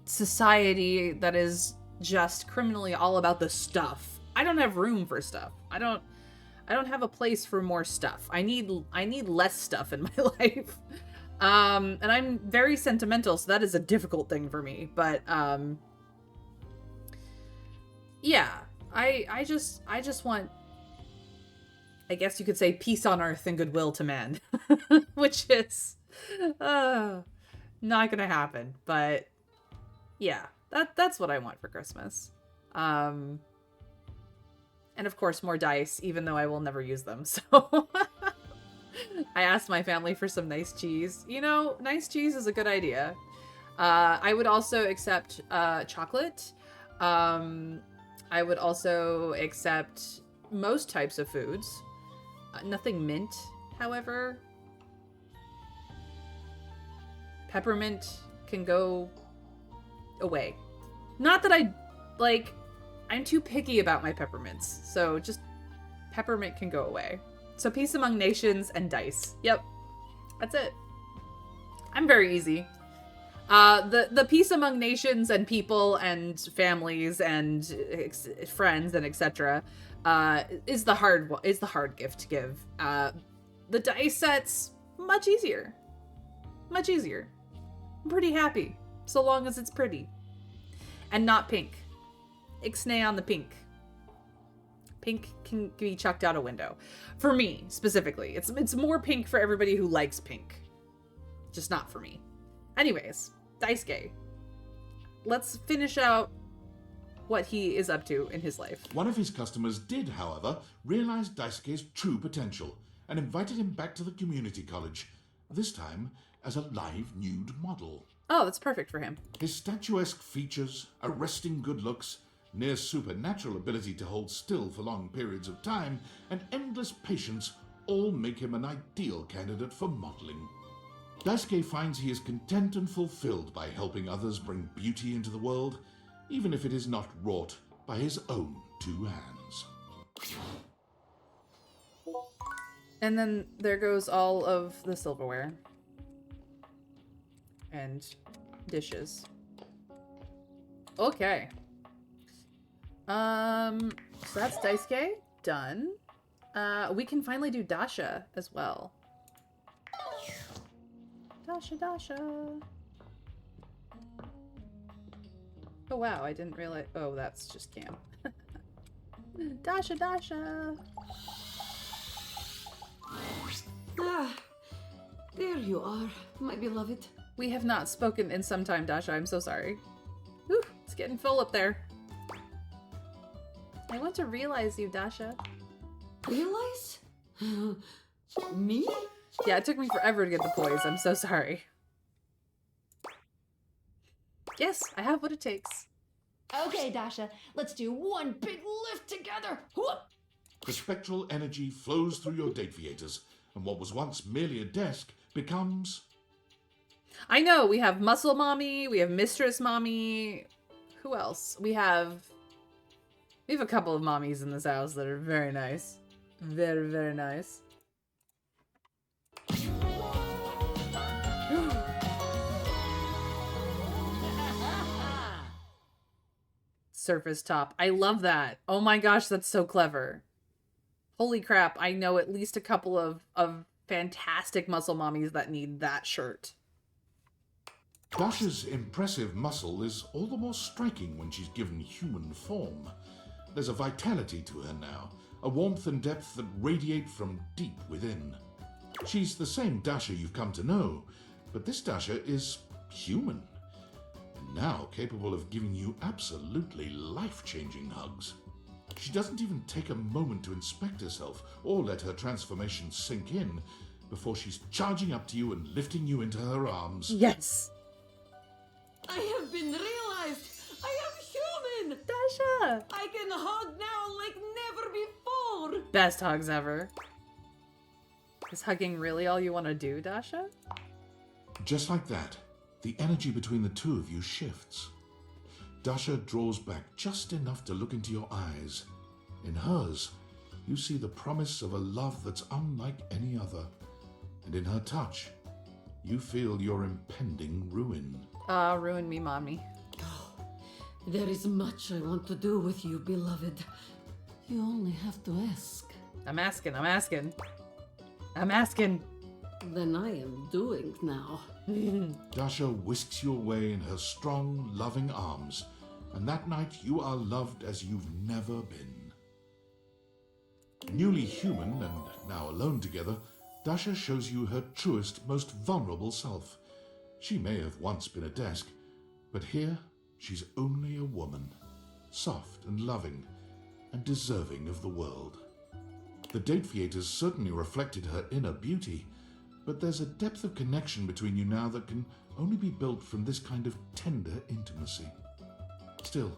society that is just criminally all about the stuff, I don't have room for stuff. I don't have a place for more stuff. I need less stuff in my life. And I'm very sentimental, so that is a difficult thing for me. But yeah, I just want, I guess you could say, peace on earth and goodwill to men, which is not gonna happen. But yeah, that's what I want for Christmas. And of course, more dice, even though I will never use them. So I asked my family for some nice cheese. You know, nice cheese is a good idea. I would also accept chocolate. I would also accept most types of foods. Nothing mint, however. Peppermint can go away. Not that I'm too picky about my peppermints, so just peppermint can go away. So peace among nations and dice. Yep, that's it. I'm very easy. The peace among nations and people and families and friends and etc. Is the hard gift to give. The dice sets much easier. Much easier. I'm pretty happy, so long as it's pretty. And not pink. Ixnay on the pink. Pink can be chucked out a window. For me, specifically. It's more pink for everybody who likes pink. Just not for me. Anyways, Daisuke. Let's finish out what he is up to in his life. One of his customers did, however, realize Daisuke's true potential and invited him back to the community college, this time as a live nude model. Oh, that's perfect for him. His statuesque features, arresting good looks, near supernatural ability to hold still for long periods of time, and endless patience all make him an ideal candidate for modeling. Daisuke finds he is content and fulfilled by helping others bring beauty into the world, even if it is not wrought by his own two hands. And then there goes all of the silverware. And dishes. Okay. So that's Daisuke. Done. We can finally do Dasha as well. Dasha. Oh wow, I didn't realize. Oh, that's just Cam. Dasha. Ah, there you are, my beloved. We have not spoken in some time, Dasha. I'm so sorry. Whew, it's getting full up there. I want to realize you, Dasha. Realize? Me? Yeah, it took me forever to get the poise. I'm so sorry. Yes, I have what it takes. Okay, Dasha, let's do one big lift together. Whoop! The spectral energy flows through your Dateables, and what was once merely a desk becomes... I know, we have Muscle Mommy, we have Mistress Mommy. Who else? We have a couple of mommies in this house that are very nice. Very, very nice. Surface top. I love that. Oh my gosh, that's so clever. Holy crap, I know at least a couple of fantastic muscle mommies that need that shirt. Dasha's impressive muscle is all the more striking when she's given human form. There's a vitality to her now, a warmth and depth that radiate from deep within. She's the same Dasha you've come to know, but this Dasha is human, and now capable of giving you absolutely life-changing hugs. She doesn't even take a moment to inspect herself or let her transformation sink in before she's charging up to you and lifting you into her arms. Yes! I have been realized! I am human! Dasha! I can hug now like never before! Best hugs ever. Is hugging really all you want to do, Dasha? Just like that, the energy between the two of you shifts. Dasha draws back just enough to look into your eyes. In hers, you see the promise of a love that's unlike any other. And in her touch, you feel your impending ruin. Ruin me, mommy. There is much I want to do with you, beloved. You only have to ask. I'm asking. Then I am doing now. Dasha whisks you away in her strong, loving arms, and that night you are loved as you've never been. Newly human and now alone together, Dasha shows you her truest, most vulnerable self. She may have once been a desk, but here she's only a woman, soft and loving, and deserving of the world. The Dateables certainly reflected her inner beauty, but there's a depth of connection between you now that can only be built from this kind of tender intimacy. Still,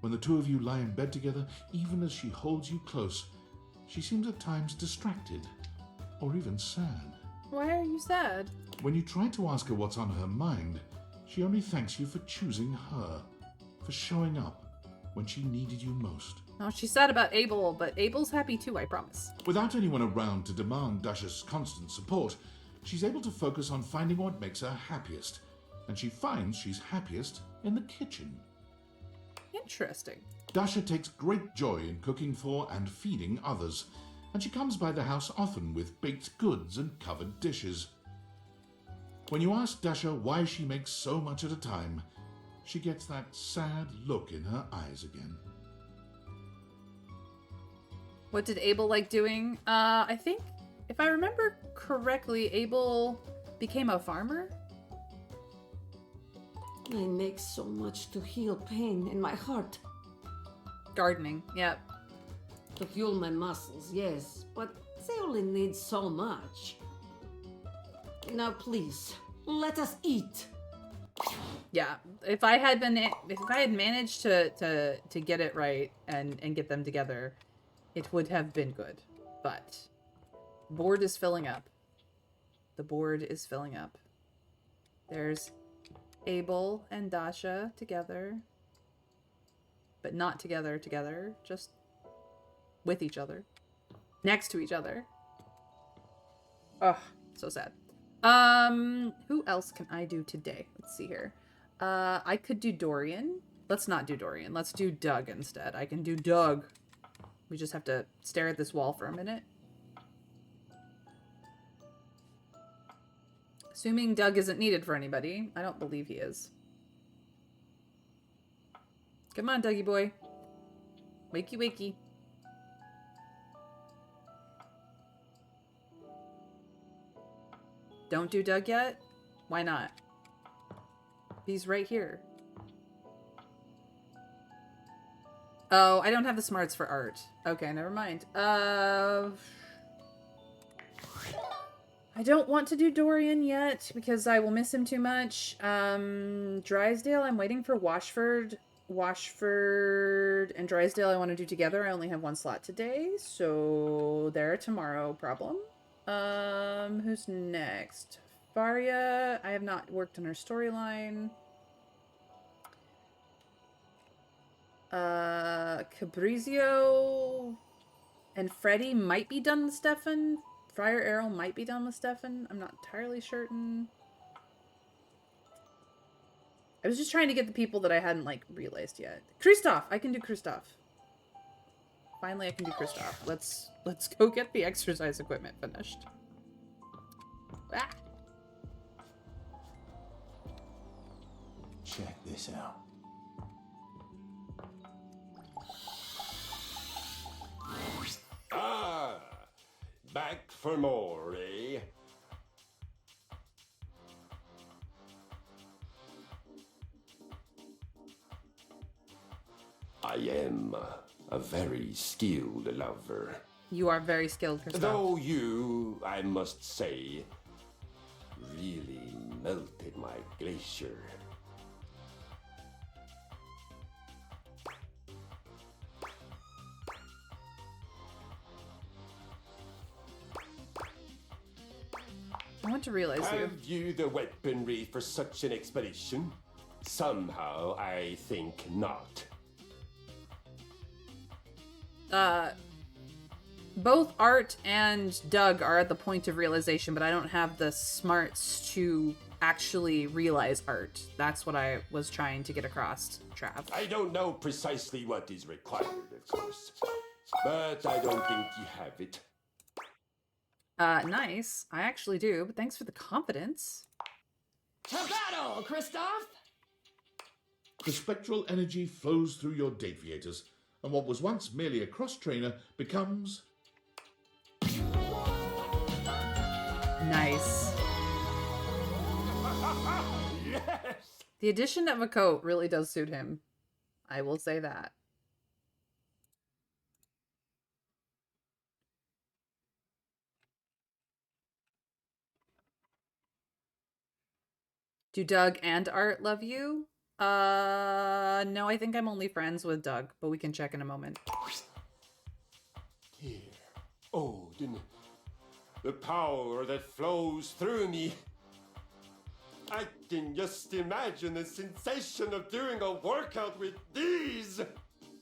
when the two of you lie in bed together, even as she holds you close, she seems at times distracted, or even sad. Why are you sad? When you try to ask her what's on her mind, she only thanks you for choosing her, for showing up when she needed you most. No, she's sad about Abel, but Abel's happy too, I promise. Without anyone around to demand Dasha's constant support, she's able to focus on finding what makes her happiest, and she finds she's happiest in the kitchen. Interesting. Dasha takes great joy in cooking for and feeding others, and she comes by the house often with baked goods and covered dishes. When you ask Dasha why she makes so much at a time, she gets that sad look in her eyes again. What did Abel like doing? I think, if I remember correctly, Abel became a farmer? I make so much to heal pain in my heart. Gardening, yep. To fuel my muscles, yes, but they only need so much. Now please, let us eat. Yeah, if I had managed to get it right and get them together, it would have been good. But board is filling up. The board is filling up. There's Abel and Dasha together, but not together, just with each other, next to each other. Ugh, so sad. Who else can I do today? Let's see here. I could do Dorian. Let's not do Dorian. Let's do Doug instead. I can do Doug. We just have to stare at this wall for a minute. Assuming Doug isn't needed for anybody. I don't believe he is. Come on, Dougie boy. Wakey, wakey. Don't do Doug yet? Why not? He's right here. Oh, I don't have the smarts for art. Okay, never mind. I don't want to do Dorian yet because I will miss him too much. Drysdale, I'm waiting for Washford. Washford and Drysdale I want to do together. I only have one slot today, so there tomorrow. Problem. Who's next? Varia, I have not worked on her storyline. Cabrizio and Freddy might be done with Stefan. Friar Errol might be done with Stefan. I'm not entirely certain. I was just trying to get the people that I hadn't, like, realized yet. Kristoff! I can do Kristoff. Finally, I can do Kristoff. Let's go get the exercise equipment finished. Ah! Check this out. Ah, back for more, eh? I am a very skilled lover. You are very skilled, Kristoff. Though you, I must say, really melted my glacier. I want to realize you. Have you the weaponry for such an expedition? Somehow, I think not. Both Art and Doug are at the point of realization, but I don't have the smarts to actually realize Art. That's what I was trying to get across, Trav. I don't know precisely what is required, of course, but I don't think you have it. Nice. I actually do, but thanks for the confidence. To battle, Kristoff! The spectral energy flows through your Dateaviators, and what was once merely a cross-trainer becomes... Nice. Yes! The addition of a coat really does suit him. I will say that. Do Doug and Art love you? No, I think I'm only friends with Doug, but we can check in a moment. Here, Odin, the power that flows through me. I can just imagine the sensation of doing a workout with these.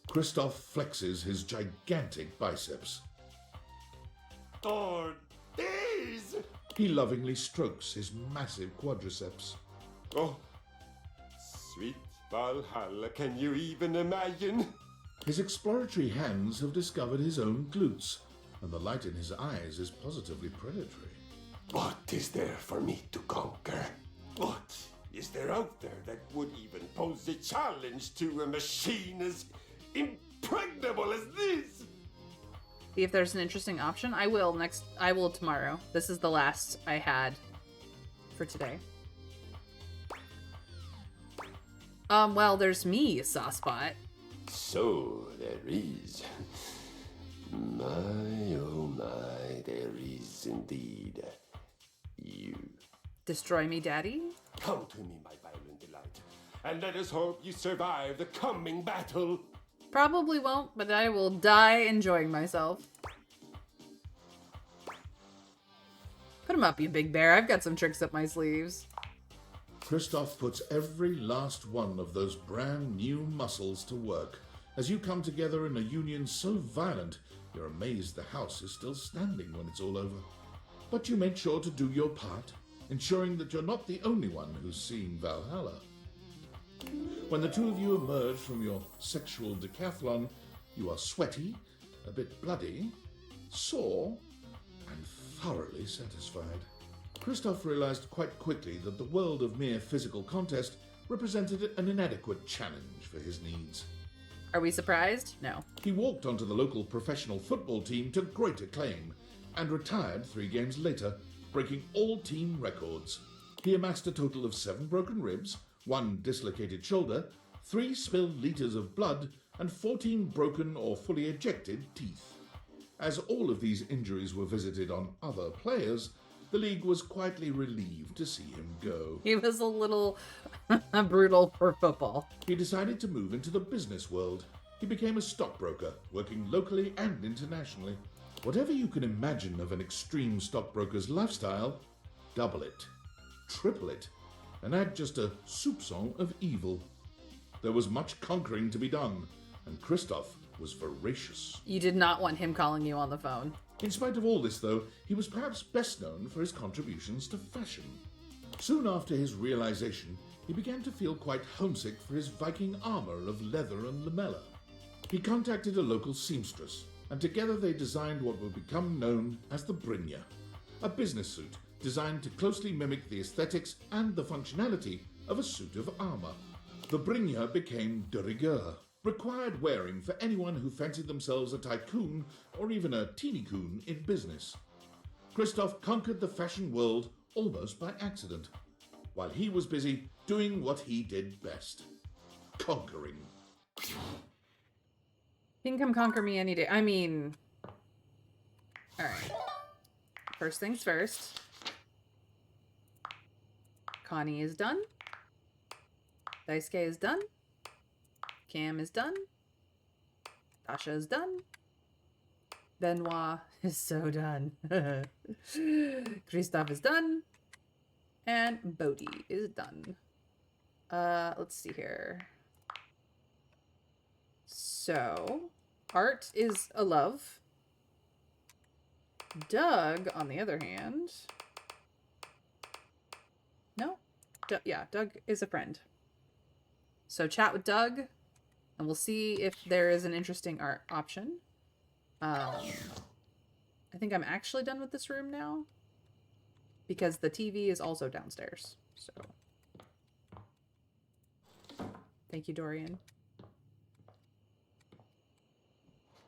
Christoph flexes his gigantic biceps. Or these. He lovingly strokes his massive quadriceps. Oh, sweet Valhalla, can you even imagine? His exploratory hands have discovered his own glutes, and the light in his eyes is positively predatory. What is there for me to conquer? What is there out there that would even pose a challenge to a machine as impregnable as this? See if there's an interesting option. I will tomorrow. This is the last I had for today. Well, there's me, Sawspot. So there is. My, oh my, there is indeed. You. Destroy me, Daddy? Come to me, my violent delight, and let us hope you survive the coming battle. Probably won't, but I will die enjoying myself. Put him up, you big bear. I've got some tricks up my sleeves. Christoph puts every last one of those brand new muscles to work. As you come together in a union so violent, you're amazed the house is still standing when it's all over. But you make sure to do your part, ensuring that you're not the only one who's seen Valhalla. When the two of you emerge from your sexual decathlon, you are sweaty, a bit bloody, sore, and thoroughly satisfied. Christoph realized quite quickly that the world of mere physical contest represented an inadequate challenge for his needs. Are we surprised? No. He walked onto the local professional football team to great acclaim and retired 3 games later, breaking all team records. He amassed a total of 7 broken ribs, 1 dislocated shoulder, 3 spilled liters of blood, and 14 broken or fully ejected teeth. As all of these injuries were visited on other players, the league was quietly relieved to see him go. He was a little brutal for football. He decided to move into the business world. He became a stockbroker, working locally and internationally. Whatever you can imagine of an extreme stockbroker's lifestyle, double it, triple it, and add just a soupçon of evil. There was much conquering to be done, and Christoph was voracious. You did not want him calling you on the phone. In spite of all this, though, he was perhaps best known for his contributions to fashion. Soon after his realization, he began to feel quite homesick for his Viking armor of leather and lamella. He contacted a local seamstress, and together they designed what would become known as the Brynja, a business suit designed to closely mimic the aesthetics and the functionality of a suit of armor. The Brynja became de rigueur, required wearing for anyone who fancied themselves a tycoon or even a teeny-coon in business. Christoph conquered the fashion world almost by accident, while he was busy doing what he did best, conquering. He can come conquer me any day. I mean... Alright. First things first. Connie is done. Daisuke is done. Cam is done. Tasha is done. Benoit is so done. Christoph is done. And Bodhi is done. Let's see here. So, Art is a love. Doug, on the other hand... No? Yeah, Doug is a friend. So chat with Doug, and we'll see if there is an interesting art option. I think I'm actually done with this room now, because the TV is also downstairs. So, thank you, Dorian.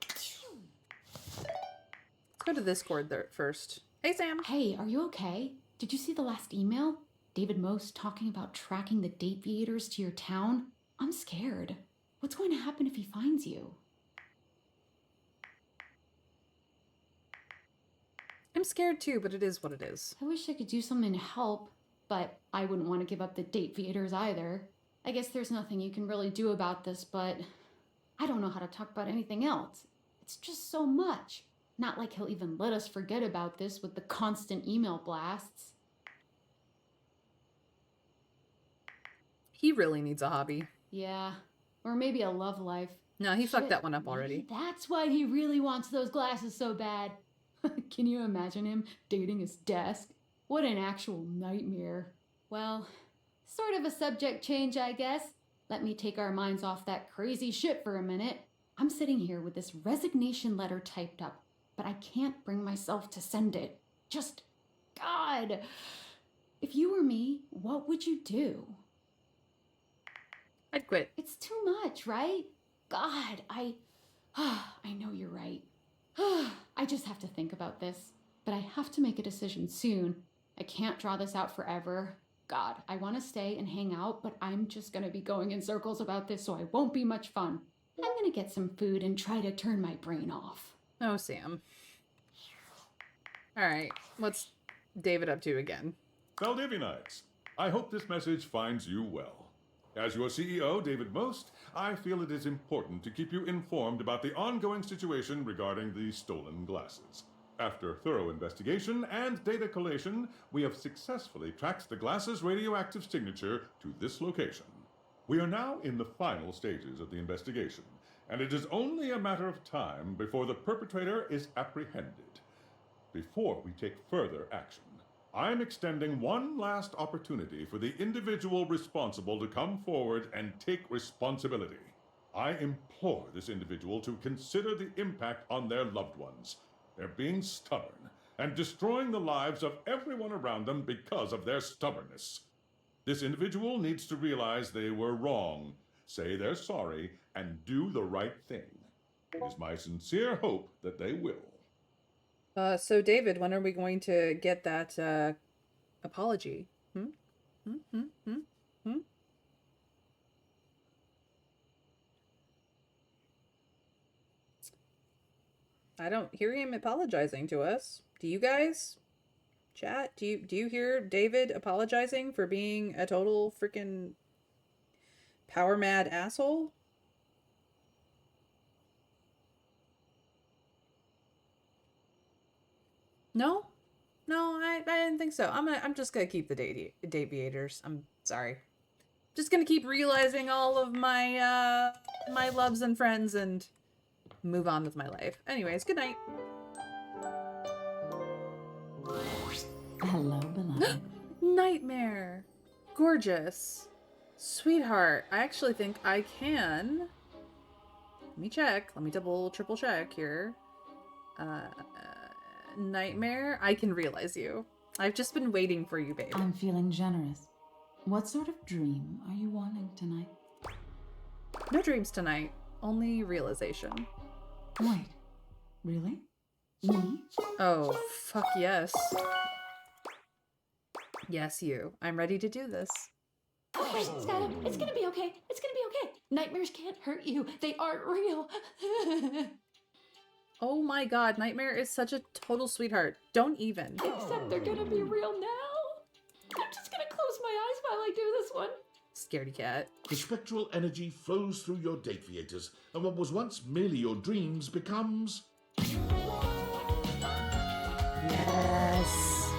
Let's go to Discord first. Hey, Sam. Hey, are you okay? Did you see the last email? David Most talking about tracking the Dateables to your town? I'm scared. What's going to happen if he finds you? I'm scared too, but it is what it is. I wish I could do something to help, but I wouldn't want to give up the Dateables either. I guess there's nothing you can really do about this, but I don't know how to talk about anything else. It's just so much. Not like he'll even let us forget about this with the constant email blasts. He really needs a hobby. Yeah, or maybe a love life. No, he fucked Shit, that one up already. maybe that's why he really wants those glasses so bad. Can you imagine him dating his desk? What an actual nightmare. Well, sort of a subject change, I guess. Let me take our minds off that crazy shit for a minute. I'm sitting here with this resignation letter typed up, but I can't bring myself to send it. Just, God. If you were me, what would you do? I'd quit. It's too much, right? God, I know you're right. I just have to think about this, but I have to make a decision soon. I can't draw this out forever. God, I want to stay and hang out, but I'm just going to be going in circles about this, so I won't be much fun. I'm going to get some food and try to turn my brain off. Oh, Sam. Alright, what's David up to again? Valdivianites, I hope this message finds you well. As your CEO, David Most, I feel it is important to keep you informed about the ongoing situation regarding the stolen glasses. After thorough investigation and data collation, we have successfully tracked the glasses' radioactive signature to this location. We are now in the final stages of the investigation, and it is only a matter of time before the perpetrator is apprehended. Before we take further action, I'm extending one last opportunity for the individual responsible to come forward and take responsibility. I implore this individual to consider the impact on their loved ones. They're being stubborn and destroying the lives of everyone around them because of their stubbornness. This individual needs to realize they were wrong, say they're sorry, and do the right thing. It is my sincere hope that they will. So David, when are we going to get that apology? I don't hear him apologizing to us. Do you guys? Chat, do you hear David apologizing for being a total freaking power mad asshole? No? No, I didn't think so. I'm just gonna keep the Dateaviators. I'm sorry. Just gonna keep realizing all of my my loves and friends and move on with my life. Anyways, good night. Hello, beloved. Nightmare. Gorgeous. Sweetheart. I actually think I can. Let me check. Let me triple check here. Nightmare. I can realize you. I've just been waiting for you, babe. I'm feeling generous. What sort of dream are you wanting tonight? No dreams tonight. Only realization. Wait. Really? Me? Oh, fuck yes. Yes, you. I'm ready to do this. Okay, Skylar, it's gonna be okay. It's gonna be okay. Nightmares can't hurt you. They aren't real. Oh my god, Nightmare is such a total sweetheart. Don't even. Except they're gonna be real now. I'm just gonna close my eyes while I do this one. Scaredy cat. The spectral energy flows through your Dateaviators, and what was once merely your dreams becomes... Yes.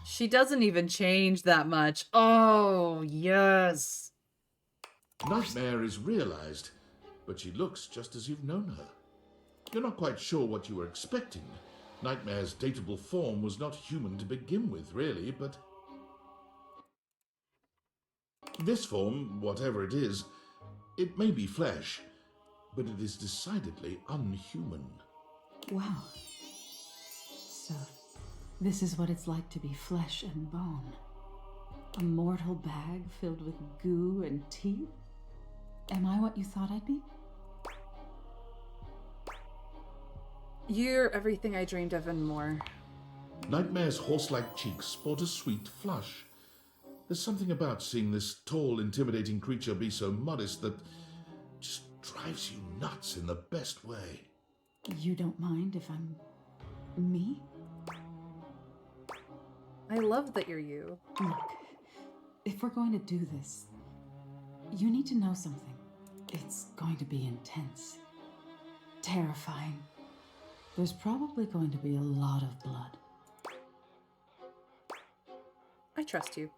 She doesn't even change that much. Oh, yes. Nightmare is realized, but she looks just as you've known her. You're not quite sure what you were expecting. Nightmare's dateable form was not human to begin with, really, but... this form, whatever it is, it may be flesh, but it is decidedly unhuman. Wow. So, this is what it's like to be flesh and bone. A mortal bag filled with goo and teeth? Am I what you thought I'd be? You're everything I dreamed of and more. Nightmare's horse-like cheeks sport a sweet flush. There's something about seeing this tall, intimidating creature be so modest that just drives you nuts in the best way. You don't mind if I'm... me? I love that you're you. Look, if we're going to do this, you need to know something. It's going to be intense. terrifying. There's probably going to be a lot of blood. I trust you.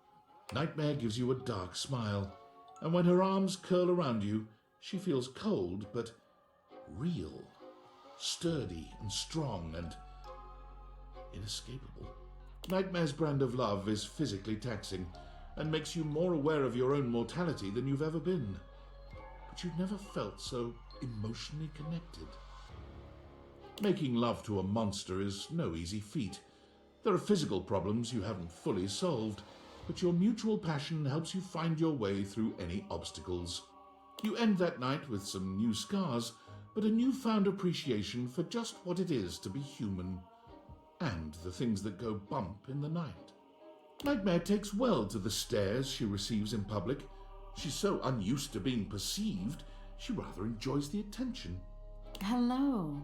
Nightmare gives you a dark smile, and when her arms curl around you, she feels cold but real, sturdy and strong and inescapable. Nightmare's brand of love is physically taxing and makes you more aware of your own mortality than you've ever been. But you've never felt so emotionally connected. Making love to a monster is no easy feat. There are physical problems you haven't fully solved, but your mutual passion helps you find your way through any obstacles. You end that night with some new scars, but a newfound appreciation for just what it is to be human, and the things that go bump in the night. Nightmare takes well to the stares she receives in public. She's so unused to being perceived, she rather enjoys the attention. Hello.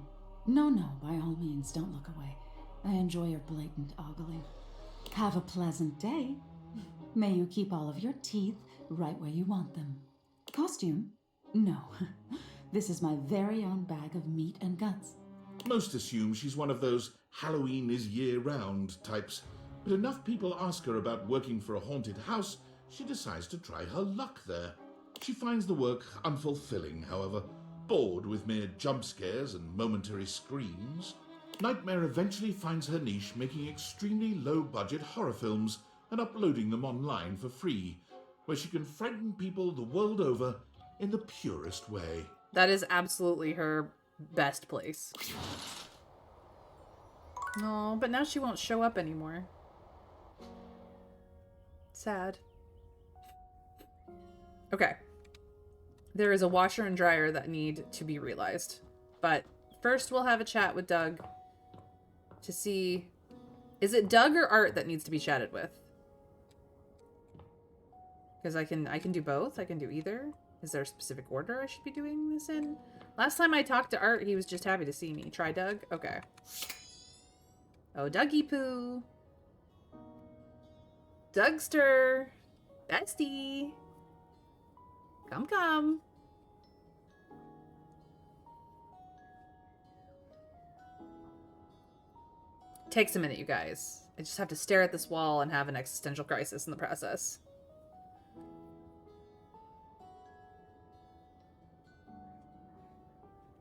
No, by all means, don't look away. I enjoy your blatant ogling. Have a pleasant day. May you keep all of your teeth right where you want them. Costume? No. This is my very own bag of meat and guts. Most assume she's one of those Halloween is year-round types, but enough people ask her about working for a haunted house, she decides to try her luck there. She finds the work unfulfilling, however, bored with mere jump scares and momentary screams. Nightmare eventually finds her niche making extremely low-budget horror films and uploading them online for free, where she can frighten people the world over in the purest way. That is absolutely her best place. No, but now she won't show up anymore. Sad. Okay. There is a washer and dryer that need to be realized. But first we'll have a chat with Doug to see... Is it Doug or Art that needs to be chatted with? Because I can do both. I can do either. Is there a specific order I should be doing this in? Last time I talked to Art, he was just happy to see me. Try Doug? Okay. Oh, Dougie Poo. Dougster. Bestie. Come. Takes a minute, you guys. I just have to stare at this wall and have an existential crisis in the process.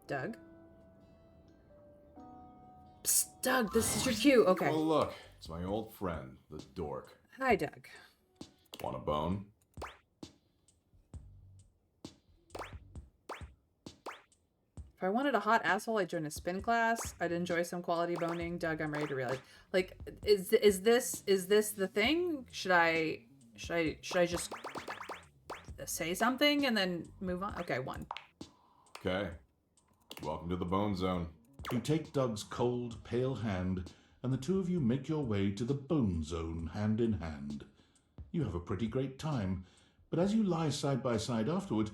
Doug? Psst, Doug, this is your cue. Okay. Oh, look. It's my old friend, the dork. Hi, Doug. Want a bone? If I wanted a hot asshole, I'd join a spin class. I'd enjoy some quality boning. Doug, I'm ready to realize. Like, is this the thing? Should I just say something and then move on? Okay, one. Okay. Welcome to the Bone Zone. You take Doug's cold, pale hand, and the two of you make your way to the Bone Zone hand in hand. You have a pretty great time, but as you lie side by side afterward,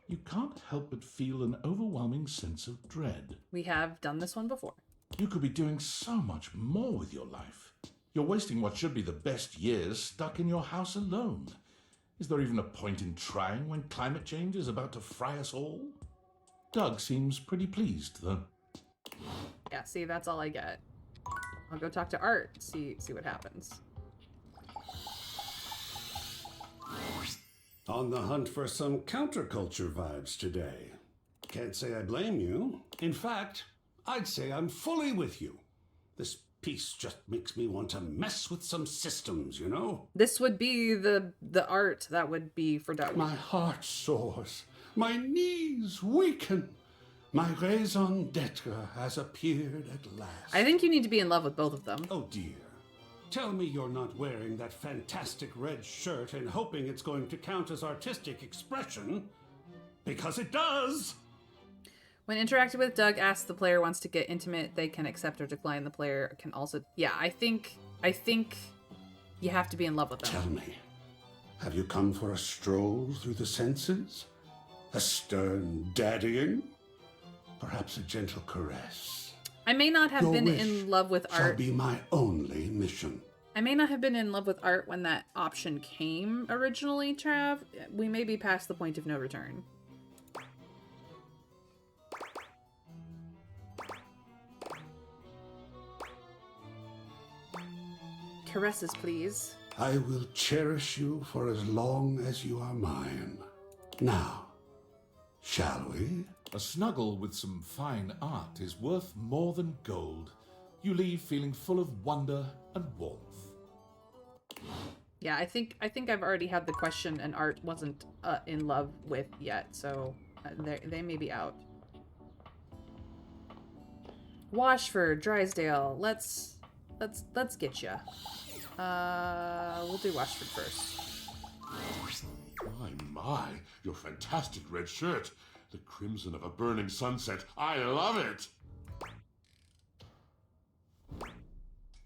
you can't help but feel an overwhelming sense of dread. We have done this one before. You could be doing so much more with your life. You're wasting what should be the best years stuck in your house alone. Is there even a point in trying when climate change is about to fry us all? Doug seems pretty pleased, though. Yeah, see, that's all I get. I'll go talk to Art, see what happens. On the hunt for some counterculture vibes today. Can't say I blame you. In fact, I'd say I'm fully with you. This piece just makes me want to mess with some systems, you know? This would be the art that would be for Doug. My heart soars. My knees weaken. My raison d'etre has appeared at last. I think you need to be in love with both of them. Oh dear. Tell me you're not wearing that fantastic red shirt and hoping it's going to count as artistic expression. Because it does! When interacted with, Doug asks the player wants to get intimate. They can accept or decline. The player can also... Yeah, I think you have to be in love with them. Tell me, have you come for a stroll through the senses? A stern daddying? Perhaps a gentle caress? I may not have Your been wish in love with shall Art. be my only mission. I may not have been in love with Art when that option came originally, Trav. We may be past the point of no return. caresses, please. I will cherish you for as long as you are mine. Now, shall we? A snuggle with some fine art is worth more than gold. You leave feeling full of wonder and warmth. Yeah, I think I've already had the question and Art wasn't in love with yet, so they may be out. Washford, Drysdale, let's get ya. We'll do Washford first. My, your fantastic red shirt. The crimson of a burning sunset. I love it.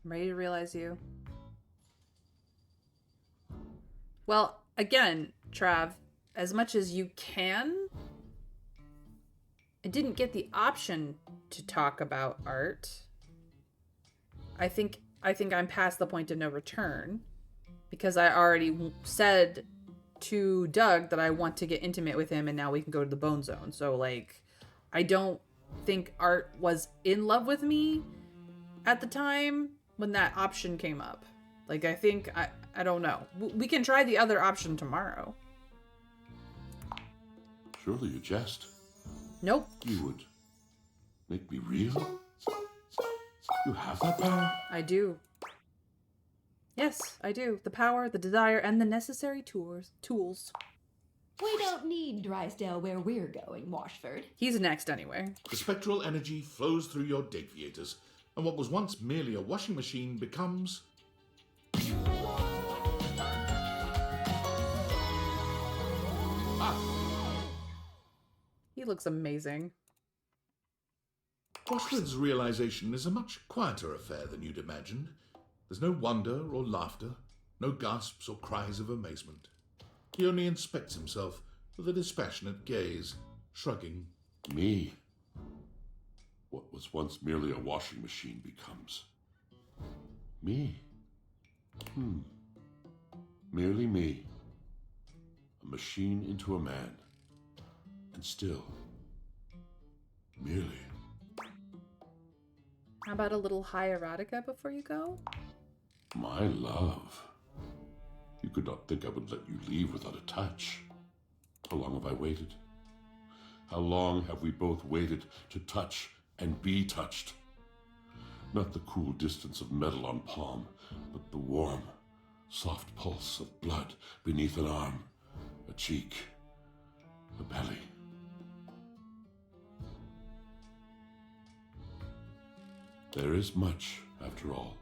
I'm ready to realize you. Well, again, Trav, as much as you can, I didn't get the option to talk about Art. I think I'm past the point of no return because I already said to Doug that I want to get intimate with him and now we can go to the Bone Zone. So, like, I don't think Art was in love with me at the time when that option came up. Like, I don't know. We can try the other option tomorrow. Surely you jest. Nope. You would make me real? You have that power? I do. Yes, I do. The power, the desire, and the necessary tools. We don't need Drysdale where we're going, Washford. He's next anyway. The spectral energy flows through your Dateables, and what was once merely a washing machine becomes... He looks amazing. Washford's realization is a much quieter affair than you'd imagined. There's no wonder or laughter, no gasps or cries of amazement. He only inspects himself with a dispassionate gaze, shrugging. Me? What was once merely a washing machine becomes me. Merely me. A machine into a man. And still, merely. How about a little high erotica before you go? My love. You could not think I would let you leave without a touch. How long have I waited? How long have we both waited to touch and be touched? Not the cool distance of metal on palm, but the warm, soft pulse of blood beneath an arm, a cheek, a belly. There is much, after all,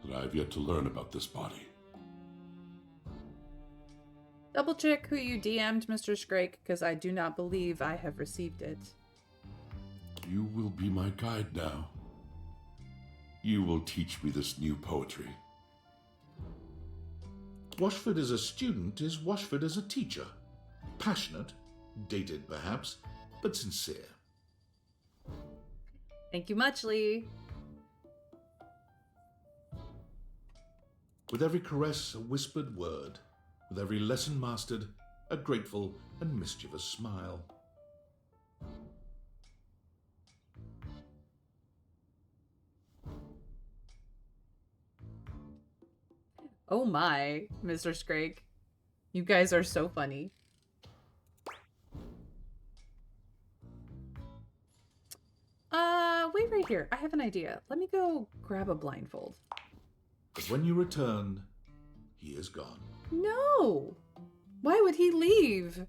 that I have yet to learn about this body. Double check who you DM'd, Mr. Scrake, because I do not believe I have received it. You will be my guide now. You will teach me this new poetry. Washford as a student is Washford as a teacher. Passionate, dated perhaps, but sincere. Thank you much, Lee. With every caress, a whispered word. With every lesson mastered, a grateful and mischievous smile. Oh my, Mr. Scrake. You guys are so funny. Wait right here. I have an idea. Let me go grab a blindfold. But when you return, he is gone. No! Why would he leave?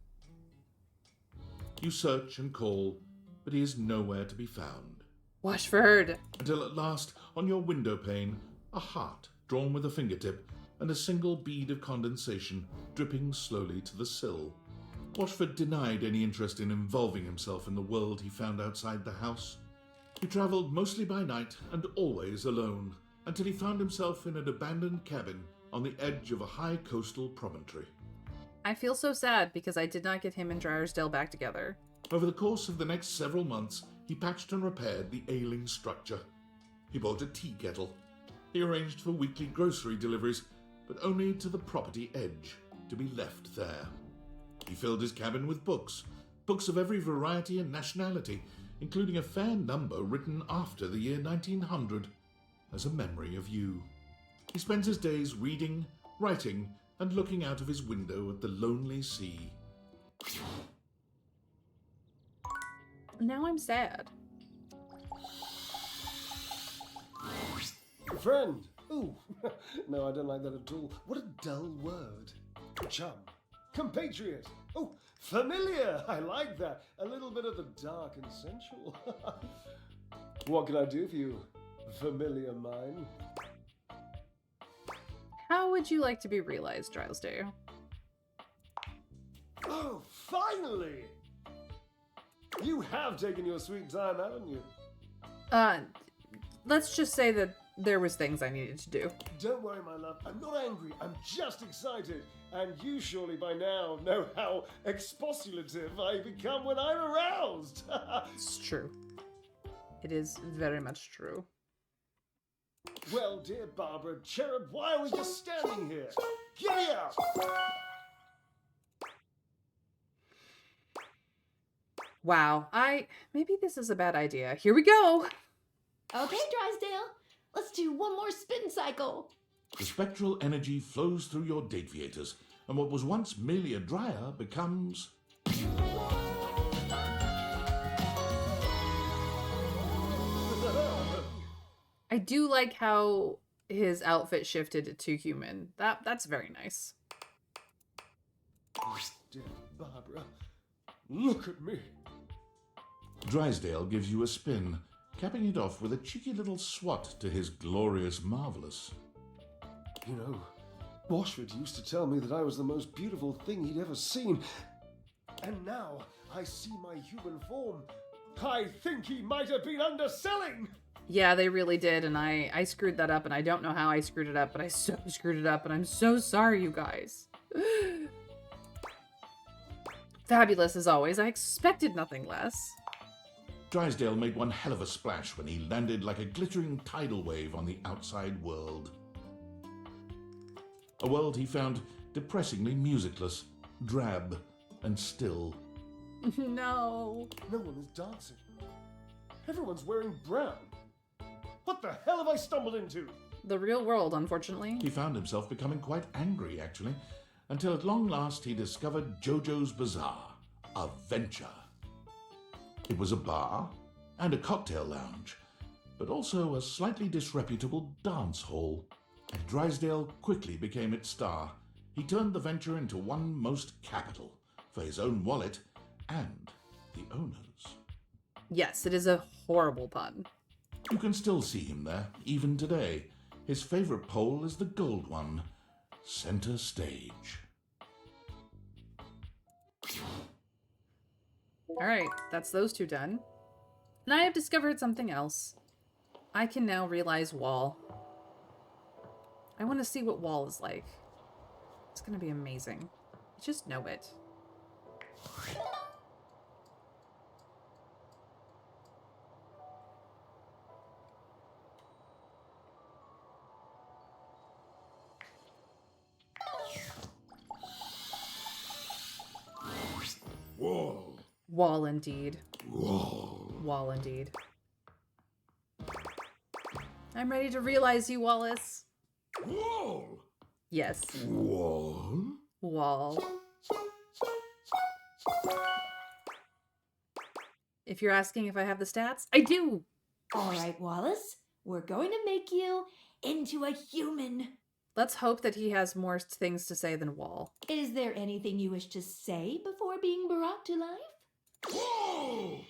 You search and call, but he is nowhere to be found. Washford! Until at last, on your window pane, a heart drawn with a fingertip and a single bead of condensation dripping slowly to the sill. Washford denied any interest in involving himself in the world he found outside the house. He travelled mostly by night and always alone, until he found himself in an abandoned cabin on the edge of a high coastal promontory. I feel so sad because I did not get him and Dryersdale back together. Over the course of the next several months, he patched and repaired the ailing structure. He bought a tea kettle. He arranged for weekly grocery deliveries, but only to the property edge, to be left there. He filled his cabin with books of every variety and nationality, including a fair number written after the year 1900, as a memory of you. He spends his days reading, writing, and looking out of his window at the lonely sea. Now I'm sad. Friend. Ooh, no, I don't like that at all. What a dull word. Chum. Compatriot. Oh, familiar. I like that. A little bit of the dark and sensual. What can I do for you, familiar mine? How would you like to be realized, Drysdale? Oh, finally! You have taken your sweet time, haven't you? Let's just say that there was things I needed to do. Don't worry, my love. I'm not angry. I'm just excited. And you surely by now know how expostulative I become when I'm aroused. It's true. It is very much true. Well, dear Barbara, Cherub, why are we just standing here? Get out! Wow, maybe this is a bad idea. Here we go! Okay, Drysdale, let's do one more spin cycle. The spectral energy flows through your Dateables, and what was once merely a dryer becomes... I do like how his outfit shifted to human. That's very nice. Dear Barbara, look at me. Drysdale gives you a spin, capping it off with a cheeky little swat to his glorious marvellous. You know, Washford used to tell me that I was the most beautiful thing he'd ever seen. And now I see my human form. I think he might have been underselling. Yeah, they really did, and I screwed that up, and I don't know how I screwed it up, but I so screwed it up, and I'm so sorry, you guys. Fabulous as always. I expected nothing less. Drysdale made one hell of a splash when he landed like a glittering tidal wave on the outside world. A world he found depressingly musicless, drab, and still. No. No one is dancing. Everyone's wearing brown. What the hell have I stumbled into? The real world, unfortunately. He found himself becoming quite angry, actually, until at long last he discovered Jojo's Bazaar, a venture. It was a bar and a cocktail lounge, but also a slightly disreputable dance hall. And Drysdale quickly became its star. He turned the venture into one most capital for his own wallet and the owners. Yes, it is a horrible pun. You can still see him there, even today. His favorite pole is the gold one, center stage. Alright, that's those two done. And I have discovered something else. I can now realize Wall. I want to see what Wall is like. It's going to be amazing. I just know it. Wall. Wall indeed. Wall. Wall indeed. I'm ready to realize you, Wallace. Wall. Yes. Wall. Wall. If you're asking if I have the stats, I do. All right, Wallace, we're going to make you into a human. Let's hope that he has more things to say than Wall. Is there anything you wish to say before being brought to life? Wall.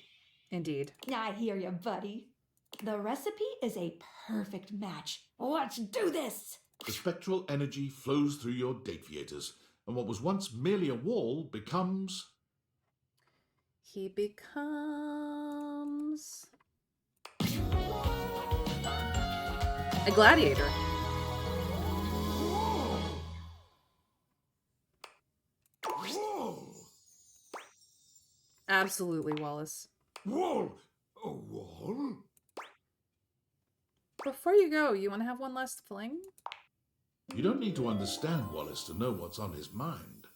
Indeed. I hear you, buddy. The recipe is a perfect match. Let's do this! The spectral energy flows through your Dateables, and what was once merely a wall becomes... He becomes... a gladiator. Wall. Absolutely, Wallace. Wall. A wall? Before you go, you want to have one last fling? You don't need to understand Wallace to know what's on his mind.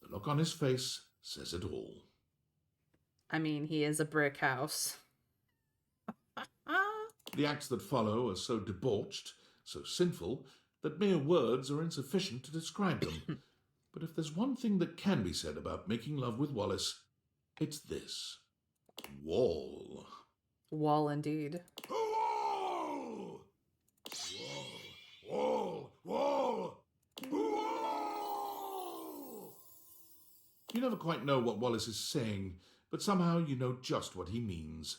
The look on his face says it all. I mean, he is a brick house. The acts that follow are so debauched, so sinful, that mere words are insufficient to describe them. But if there's one thing that can be said about making love with Wallace, it's this. Wall. Wall indeed. Wall! Wall! Wall! Wall! You never quite know what Wallace is saying, but somehow you know just what he means.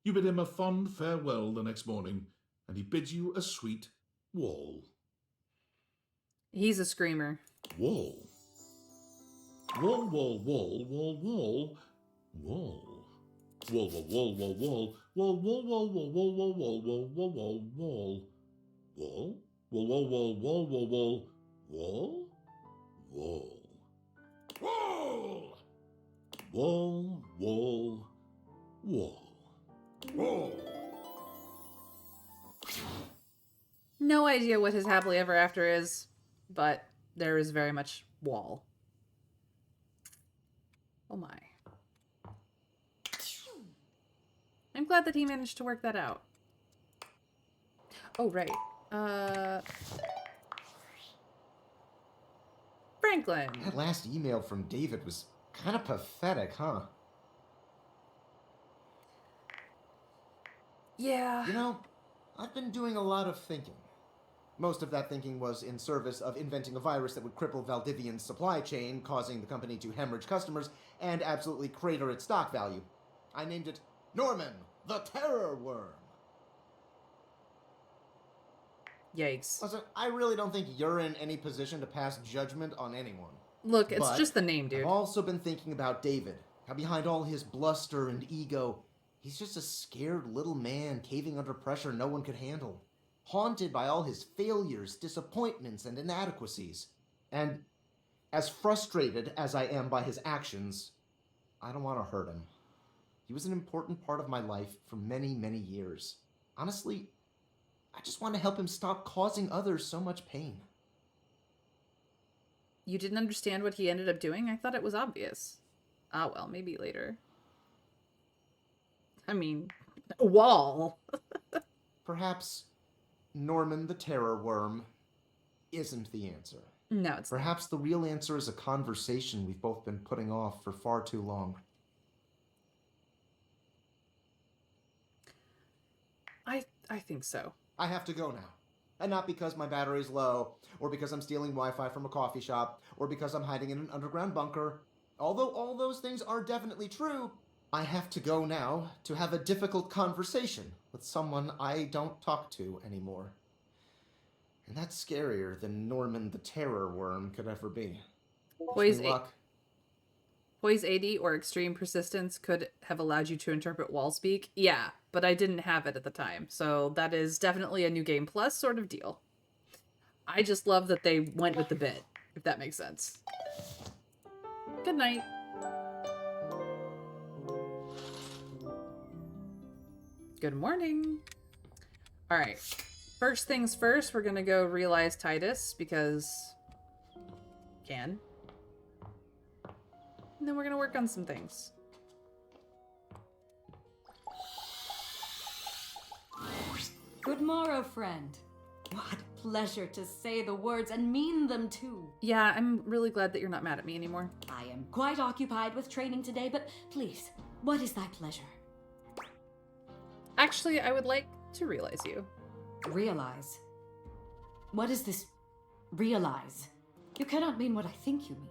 You bid him a fond farewell the next morning, and he bids you a sweet wall. He's a screamer. Wall. Wall, wall, wall, wall, wall, wall. Wall, wall, wall, wall, wall, wall, wall, wall, wall, wall, wall, wall, wall, wall, wall, wall. Wall? Wall, wall, wall, wall, wall, wall, wall? Wall. Wall! Wall, wall, wall. Wall! No idea what his happily ever after is, but there is very much wall. Oh my. I'm glad that he managed to work that out. Oh, right. Franklin. That last email from David was kind of pathetic, huh? Yeah. You know, I've been doing a lot of thinking. Most of that thinking was in service of inventing a virus that would cripple Valdivian's supply chain, causing the company to hemorrhage customers and absolutely crater its stock value. I named it Norman, the Terror Worm. Yikes. Listen, I really don't think you're in any position to pass judgment on anyone. Look, it's But just the name, dude. I've also been thinking about David. How behind all his bluster and ego, he's just a scared little man caving under pressure no one could handle. Haunted by all his failures, disappointments, and inadequacies. And as frustrated as I am by his actions, I don't want to hurt him. He was an important part of my life for many, many years. Honestly, I just want to help him stop causing others so much pain. You didn't understand what he ended up doing? I thought it was obvious. Ah, well, maybe later. I mean, a wall. Perhaps Norman the Terror Worm isn't the answer. No, it's Perhaps the real answer is a conversation we've both been putting off for far too long. I think so. I have to go now. And not because my battery's low, or because I'm stealing Wi-Fi from a coffee shop, or because I'm hiding in an underground bunker. Although all those things are definitely true, I have to go now to have a difficult conversation with someone I don't talk to anymore. And that's scarier than Norman the Terror Worm could ever be. Wish me luck. Poise 80 or extreme persistence could have allowed you to interpret wall speak. Yeah, but I didn't have it at the time. So that is definitely a new game plus sort of deal. I just love that they went with the bit, if that makes sense. Good night. Good morning. All right. First things first, we're going to go realize Titus because can. And then we're going to work on some things. Good morrow, friend. What pleasure to say the words and mean them too. Yeah, I'm really glad that you're not mad at me anymore. I am quite occupied with training today, but please, what is thy pleasure? Actually, I would like to realize you. Realize? What is this realize? You cannot mean what I think you mean.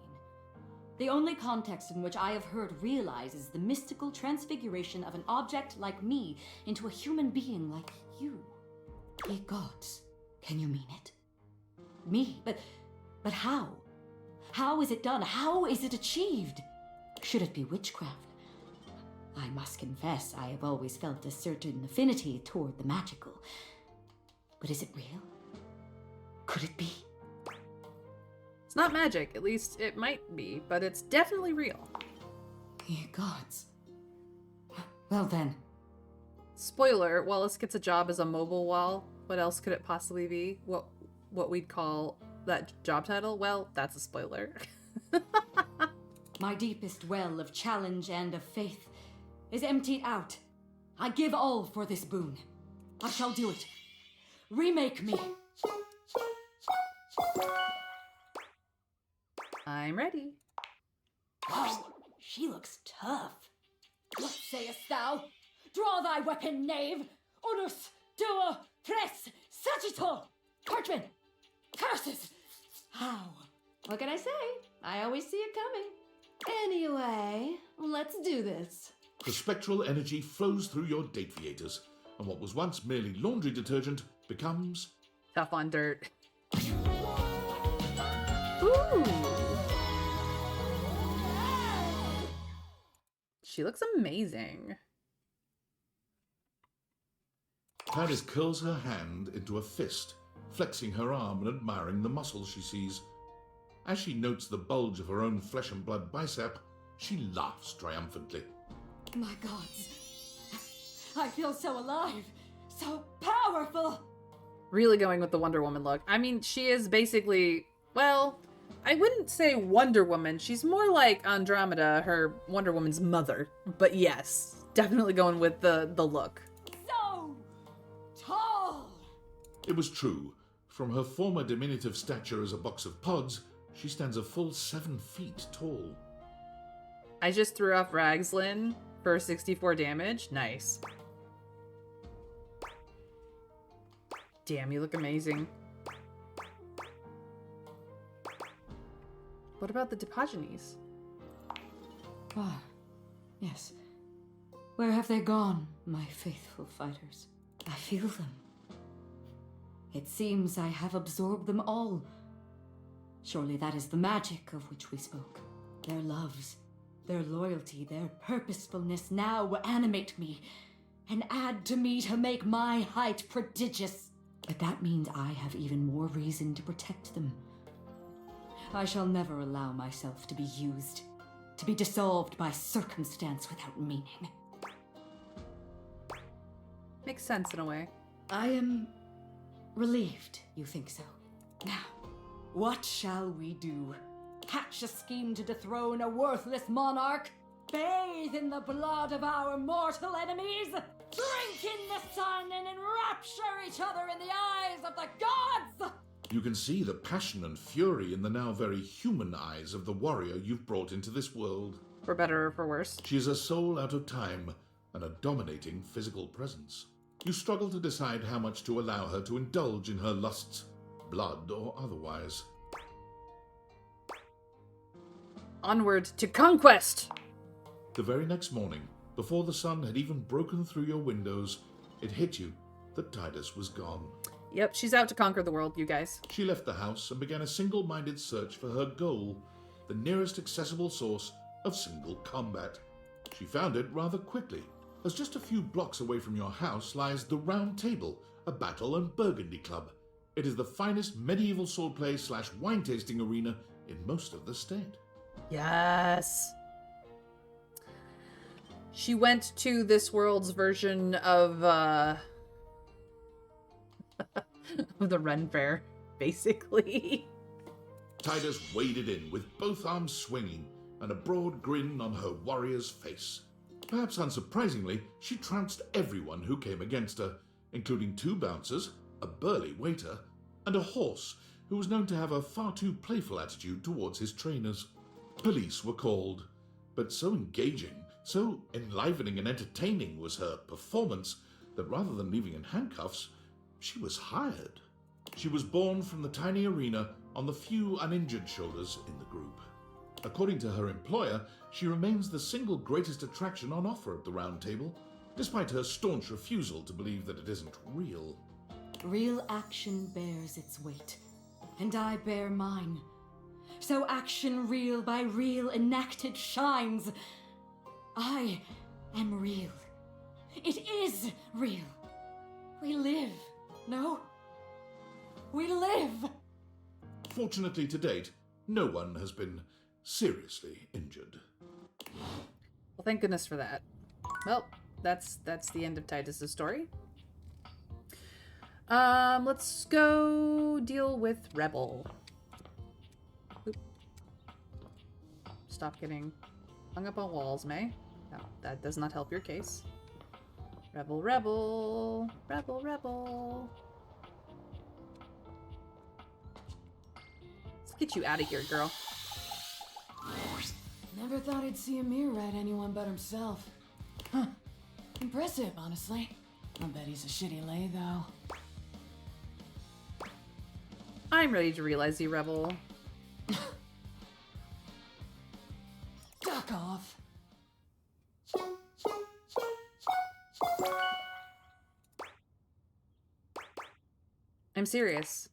The only context in which I have heard realize is the mystical transfiguration of an object like me into a human being like you. Ye gods, can you mean it? Me? But how? How is it done? How is it achieved? Should it be witchcraft? I must confess, I have always felt a certain affinity toward the magical. But is it real? Could it be? It's not magic, at least it might be, but it's definitely real. Ye gods. Well then. Spoiler, Wallace gets a job as a mobile wall. What else could it possibly be? What we'd call that job title? Well, that's a spoiler. My deepest well of challenge and of faith is emptied out. I give all for this boon. I shall do it. Remake me. I'm ready. Wow, she looks tough. What sayest thou? Draw thy weapon, knave! Unus, duo, tres, sagittol! Parchment! Curses! How? What can I say? I always see it coming. Anyway, let's do this. The spectral energy flows through your Dateables, and what was once merely laundry detergent becomes... Tough on dirt. Ooh! She looks amazing. Titus curls her hand into a fist, flexing her arm and admiring the muscles she sees. As she notes the bulge of her own flesh and blood bicep, she laughs triumphantly. My gods. I feel so alive. So powerful. Really going with the Wonder Woman look. I mean, she is basically, well, I wouldn't say Wonder Woman. She's more like Andromeda, her Wonder Woman's mother. But yes, definitely going with the look. So tall. It was true. From her former diminutive stature as a box of pods, she stands a full 7 feet tall. I just threw off Ragslin for 64 damage. Nice. Damn, you look amazing. What about the Dipogenes? Ah, yes. Where have they gone, my faithful fighters? I feel them. It seems I have absorbed them all. Surely that is the magic of which we spoke. Their loves, their loyalty, their purposefulness now animate me and add to me to make my height prodigious. But that means I have even more reason to protect them. I shall never allow myself to be used, to be dissolved by circumstance without meaning. Makes sense in a way. I am relieved you think so. Now, what shall we do? Hatch a scheme to dethrone a worthless monarch? Bathe in the blood of our mortal enemies? Drink in the sun and enrapture each other in the eyes of the gods? You can see the passion and fury in the now very human eyes of the warrior you've brought into this world. For better or for worse. She is a soul out of time and a dominating physical presence. You struggle to decide how much to allow her to indulge in her lusts, blood or otherwise. Onward to conquest! The very next morning, before the sun had even broken through your windows, it hit you that Titus was gone. Yep, she's out to conquer the world, you guys. She left the house and began a single-minded search for her goal, the nearest accessible source of single combat. She found it rather quickly, as just a few blocks away from your house lies the Round Table, a battle and burgundy club. It is the finest medieval swordplay / wine tasting arena in most of the state. Yes. She went to this world's version of the Ren Fair, basically. Titus waded in with both arms swinging and a broad grin on her warrior's face. Perhaps unsurprisingly, she trounced everyone who came against her, including 2 bouncers, a burly waiter, and a horse who was known to have a far too playful attitude towards his trainers. Police were called, but so engaging, so enlivening and entertaining was her performance that rather than leaving in handcuffs, she was hired. She was born from the tiny arena on the few uninjured shoulders in the group. According to her employer, she remains the single greatest attraction on offer at the Round Table, despite her staunch refusal to believe that it isn't real. Real action bears its weight, and I bear mine. So action real by real enacted shines. I am real. It is real. We live, no? We live! Fortunately to date, no one has been seriously injured. Well, thank goodness for that. Well, that's the end of Titus's story. Let's go deal with Rebel. Oop. Stop getting hung up on walls, May. No, that does not help your case. Rebel, rebel, rebel, rebel. Get you out of here, girl. Never thought I'd see Amir ride anyone but himself. Huh. Impressive, honestly. I bet he's a shitty lay, though. I'm ready to realize you, Rebel. Duck off. I'm serious.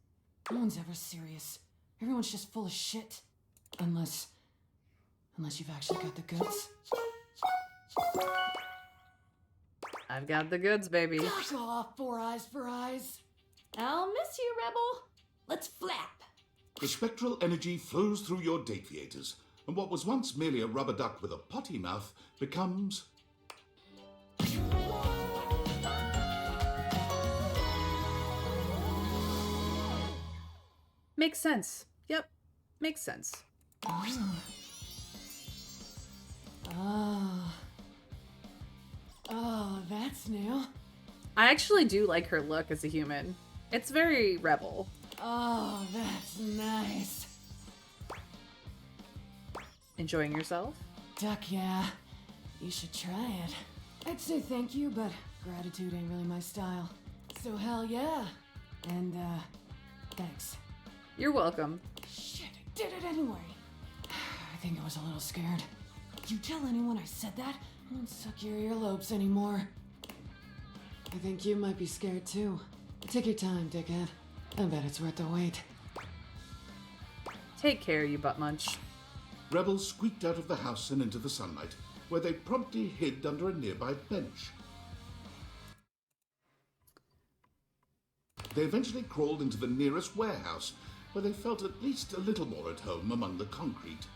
No one's ever serious. Everyone's just full of shit. Unless you've actually got the goods. I've got the goods, baby. Duck off, Four Eyes for Eyes. I'll miss you, Rebel. Let's flap. The spectral energy flows through your Dateables, and what was once merely a rubber duck with a potty mouth becomes... Makes sense. Yep, makes sense. Oh, that's new. I actually do like her look as a human. It's very Rebel. Oh, that's nice. Enjoying yourself? Duck, yeah. You should try it. I'd say thank you, but gratitude ain't really my style. So hell yeah. And, thanks. You're welcome. Shit, I did it anyway. I think I was a little scared. You tell anyone I said that, I won't suck your earlobes anymore. I think you might be scared too. Take your time, dickhead. I bet it's worth the wait. Take care, you butt munch. Rebel squeaked out of the house and into the sunlight, where they promptly hid under a nearby bench. They eventually crawled into the nearest warehouse, where they felt at least a little more at home among the concrete.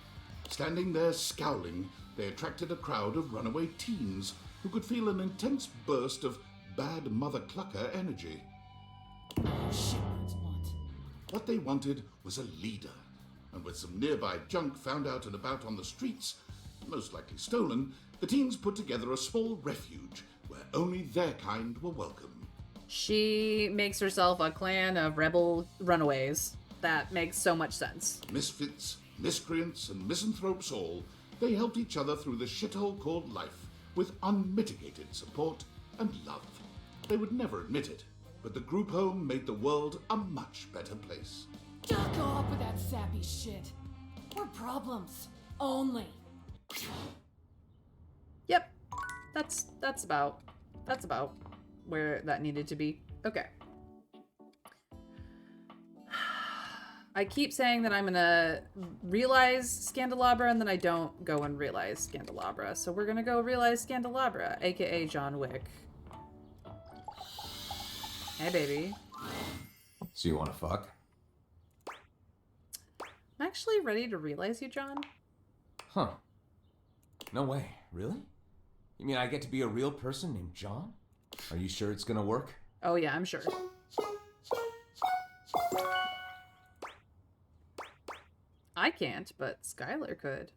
Standing there scowling, they attracted a crowd of runaway teens who could feel an intense burst of bad mother clucker energy. Oh, shitbirds want. What they wanted was a leader, and with some nearby junk found out and about on the streets, most likely stolen, the teens put together a small refuge where only their kind were welcome. She makes herself a clan of rebel runaways. That makes so much sense. Misfits, miscreants, and misanthropes all, they helped each other through the shithole called life with unmitigated support and love. They would never admit it, but the group home made the world a much better place. Duck off with that sappy shit. We're problems. Only. Yep. That's about where that needed to be. Okay. I keep saying that I'm gonna realize Scandelabra and then I don't go and realize Scandelabra. So we're gonna go realize Scandelabra, aka John Wick. Hey, baby. So you want to fuck? I'm actually ready to realize you, John. Huh. No way. Really? You mean I get to be a real person named John? Are you sure it's gonna work? Oh yeah, I'm sure. I can't, but Skylar could.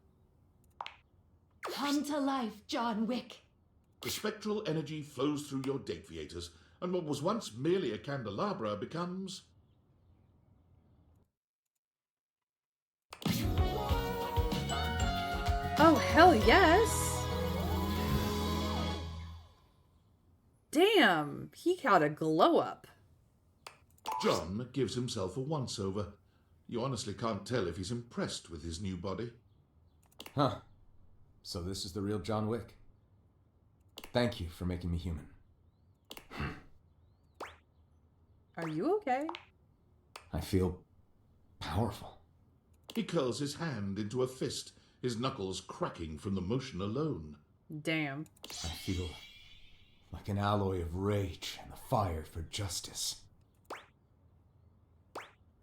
Come to life, John Wick. The spectral energy flows through your Dateables, and what was once merely a candelabra becomes... Oh, hell yes! Damn, he got a glow up. John gives himself a once-over. You honestly can't tell if he's impressed with his new body. Huh. So this is the real John Wick. Thank you for making me human. Are you okay? I feel powerful. He curls his hand into a fist, his knuckles cracking from the motion alone. Damn. I feel like an alloy of rage and the fire for justice.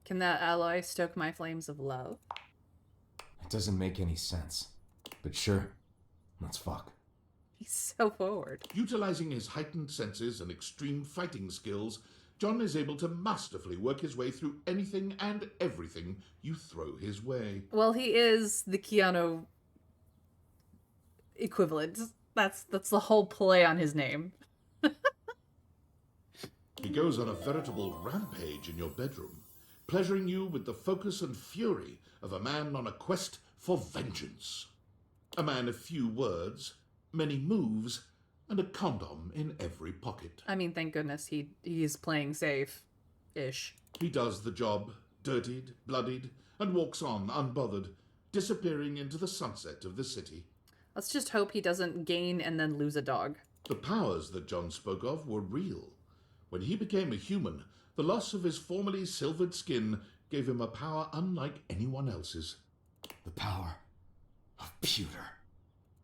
Can that alloy stoke my flames of love? It doesn't make any sense. But sure, let's fuck. He's so forward. Utilizing his heightened senses and extreme fighting skills, John is able to masterfully work his way through anything and everything you throw his way. Well, he is the Keanu equivalent. That's the whole play on his name. He goes on a veritable rampage in your bedroom, pleasuring you with the focus and fury of a man on a quest for vengeance. A man of few words, many moves, and a condom in every pocket. I mean, thank goodness he's playing safe-ish. He does the job, dirtied, bloodied, and walks on unbothered, disappearing into the sunset of the city. Let's just hope he doesn't gain and then lose a dog. The powers that John spoke of were real. When he became a human, the loss of his formerly silvered skin gave him a power unlike anyone else's. The power of pewter.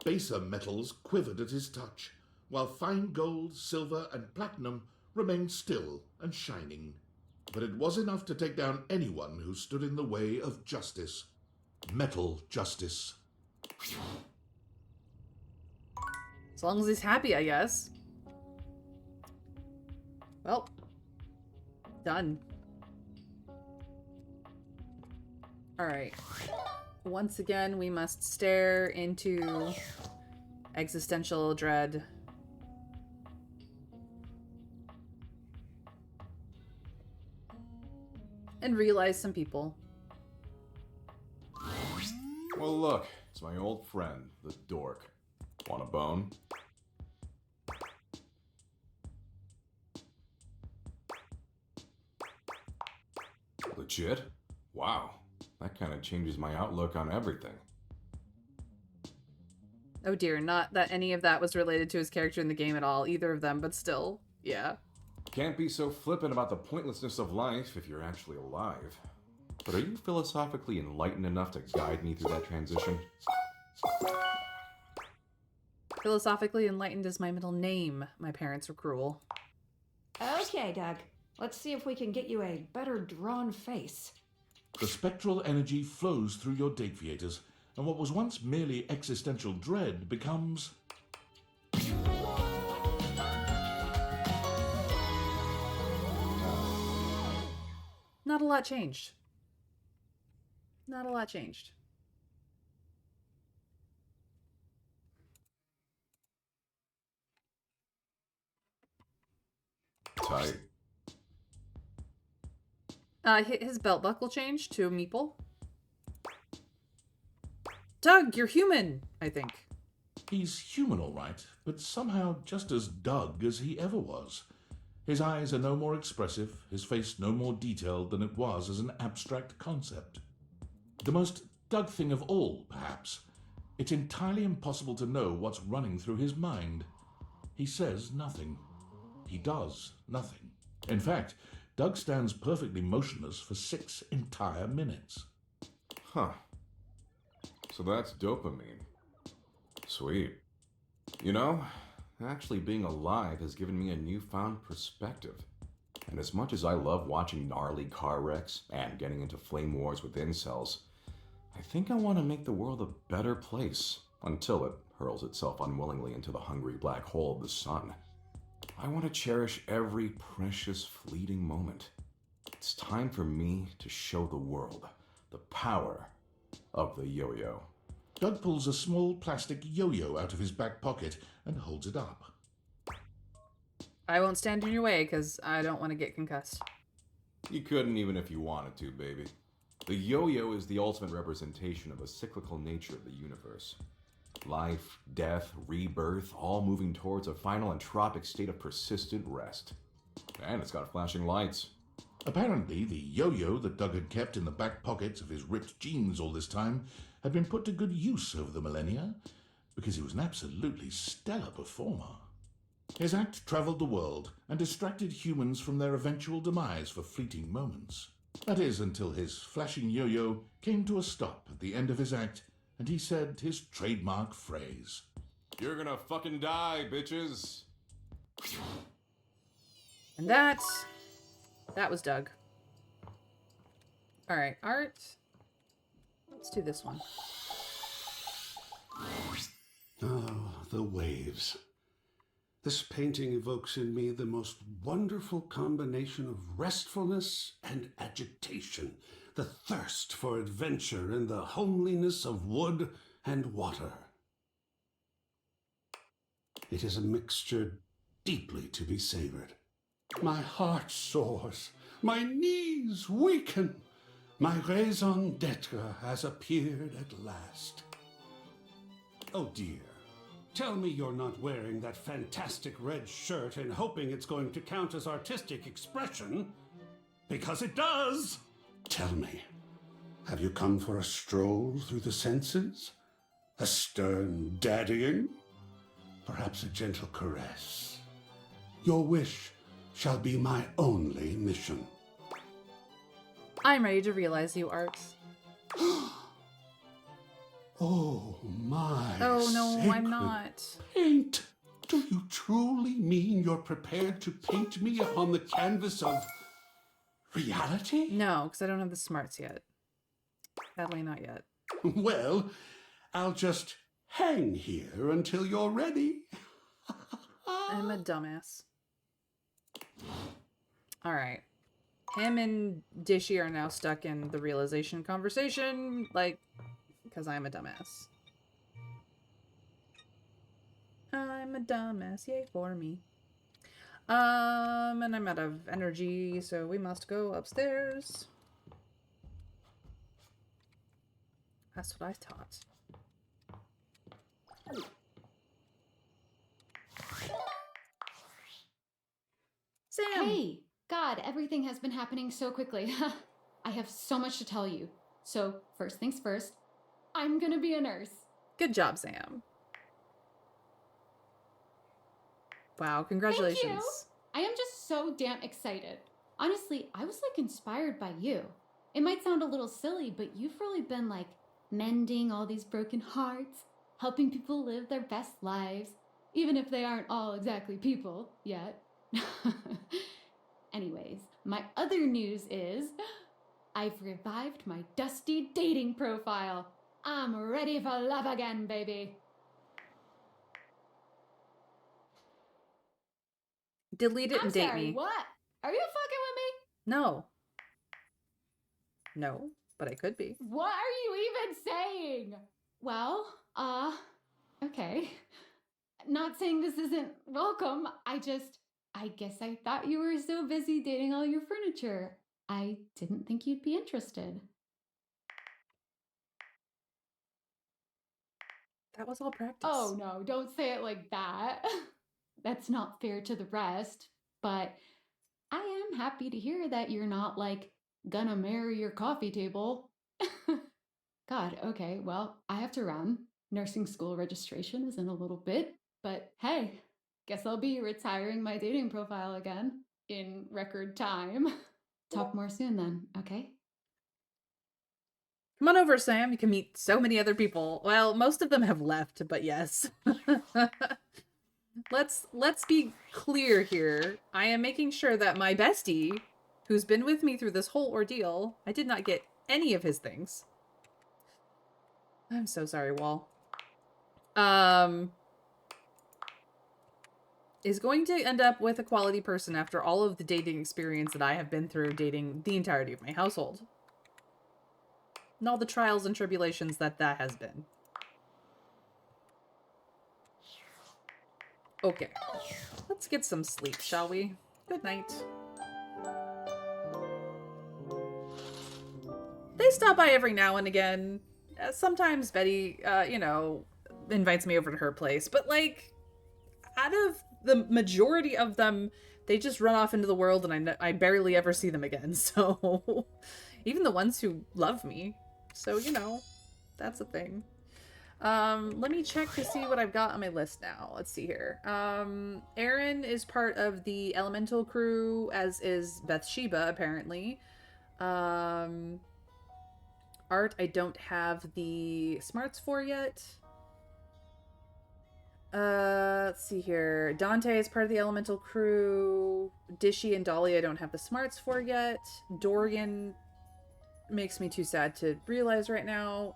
Baser metals quivered at his touch, while fine gold, silver, and platinum remained still and shining. But it was enough to take down anyone who stood in the way of justice. Metal justice. As long as he's happy, I guess. Well, done. Alright. Once again, we must stare into existential dread. And realize some people. Well, look, it's my old friend, the dork. Want a bone? Legit? Wow, that kind of changes my outlook on everything. Oh dear, not that any of that was related to his character in the game at all, either of them, but still, yeah. Can't be so flippant about the pointlessness of life if you're actually alive. But are you philosophically enlightened enough to guide me through that transition? Philosophically enlightened is my middle name. My parents were cruel. Okay, Doug. Let's see if we can get you a better drawn face. The spectral energy flows through your Dateables, and what was once merely existential dread becomes... Not a lot changed. Not a lot changed. Tight. His belt buckle changed to a meeple. Doug, you're human, I think. He's human, all right, but somehow just as Doug as he ever was. His eyes are no more expressive, his face no more detailed than it was as an abstract concept. The most Doug thing of all, perhaps, it's entirely impossible to know what's running through his mind. He says nothing. He does nothing. In fact, Doug stands perfectly motionless for 6 entire minutes. Huh. So that's dopamine. Sweet. You know, actually being alive has given me a newfound perspective. And as much as I love watching gnarly car wrecks and getting into flame wars with incels, I think I want to make the world a better place until it hurls itself unwillingly into the hungry black hole of the sun. I want to cherish every precious fleeting moment. It's time for me to show the world the power of the yo-yo. Doug pulls a small plastic yo-yo out of his back pocket and holds it up. I won't stand in your way because I don't want to get concussed. You couldn't even if you wanted to, baby. The yo-yo is the ultimate representation of a cyclical nature of the universe. Life, death, rebirth, all moving towards a final entropic state of persistent rest. And it's got flashing lights. Apparently, the yo-yo that Doug had kept in the back pockets of his ripped jeans all this time had been put to good use over the millennia, because he was an absolutely stellar performer. His act traveled the world and distracted humans from their eventual demise for fleeting moments. That is, until his flashing yo-yo came to a stop at the end of his act, and he said his trademark phrase. You're gonna fucking die, bitches. And that was Doug. Alright, art. Let's do this one. Oh, the waves. This painting evokes in me the most wonderful combination of restfulness and agitation, the thirst for adventure in the homeliness of wood and water. It is a mixture deeply to be savored. My heart soars My knees weaken. My raison d'etre has appeared at last. Oh dear. Tell me you're not wearing that fantastic red shirt and hoping it's going to count as artistic expression. Because it does! Tell me, have you come for a stroll through the senses? A stern daddying? Perhaps a gentle caress? Your wish shall be my only mission. I'm ready to realize you, Art. Oh my. Oh no, I'm sacred not. Paint. Do you truly mean you're prepared to paint me upon the canvas of reality? No, because I don't have the smarts yet. Sadly, not yet. Well, I'll just hang here until you're ready. I'm a dumbass. Alright. Him and Dishy are now stuck in the realization conversation, like, because I'm a dumbass. I'm a dumbass, yay for me. And I'm out of energy, so we must go upstairs. That's what I thought. Sam! Hey! God, everything has been happening so quickly. I have so much to tell you. So, first things first, I'm gonna be a nurse. Good job, Sam. Wow, congratulations. Thank you! I am just so damn excited. Honestly, I was like inspired by you. It might sound a little silly, but you've really been like mending all these broken hearts, helping people live their best lives, even if they aren't all exactly people yet. Anyways, my other news is I've revived my dusty dating profile. I'm ready for love again, baby. Delete it and date sorry, me. What? Are you fucking with me? No. No, but I could be. What are you even saying? Well, okay. Not saying this isn't welcome. I guess I thought you were so busy dating all your furniture. I didn't think you'd be interested. That was all practice. Oh no, don't say it like that. That's not fair to the rest. But I am happy to hear that you're not like gonna marry your coffee table. God, okay, well, I have to run. Nursing school registration is in a little bit. But hey, guess I'll be retiring my dating profile again in record time. Talk more soon then, okay? Come on over, Sam. You can meet so many other people. Well, most of them have left, but yes. Let's be clear here. I am making sure that my bestie, who's been with me through this whole ordeal, I did not get any of his things. I'm so sorry, Wall. Is going to end up with a quality person after all of the dating experience that I have been through dating the entirety of my household. And all the trials and tribulations that has been. Okay. Let's get some sleep, shall we? Good night. They stop by every now and again. Sometimes Betty, you know, invites me over to her place. But, like, out of the majority of them, they just run off into the world and I barely ever see them again. So, even the ones who love me. So, you know, that's a thing. Let me check to see what I've got on my list now. Let's see here. Aaron is part of the Elemental crew, as is Bathsheba, apparently. Art, I don't have the smarts for yet. Let's see here. Dante is part of the Elemental crew. Dishy and Dolly I don't have the smarts for yet. Dorian makes me too sad to realize right now.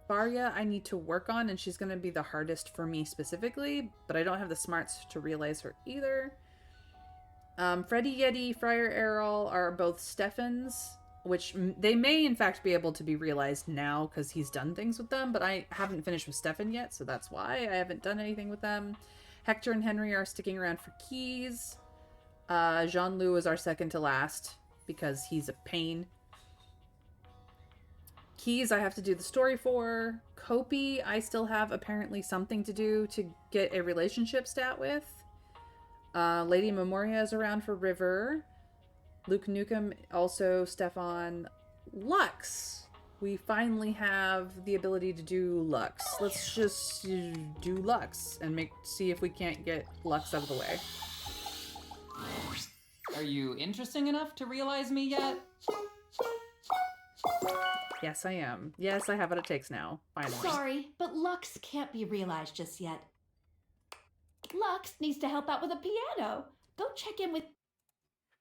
Varya I need to work on, and she's going to be the hardest for me specifically, but I don't have the smarts to realize her either. Freddy Yeti, Friar Errol are both Steffens, which they may in fact be able to be realized now because he's done things with them, but I haven't finished with Stefan yet, so that's why I haven't done anything with them. Hector and Henry are sticking around for keys. Jean-Loup is our second to last because he's a pain. Keys, I have to do the story for. Kopi, I still have apparently something to do to get a relationship stat with. Lady Memoria is around for River. Luke Nukem, also Stefan. Lux. We finally have the ability to do Lux. Let's just do Lux and see if we can't get Lux out of the way. Are you interesting enough to realize me yet? Yes, I am. Yes, I have what it takes now. Finally. Sorry, but Lux can't be realized just yet. Lux needs to help out with a piano. Go check in with...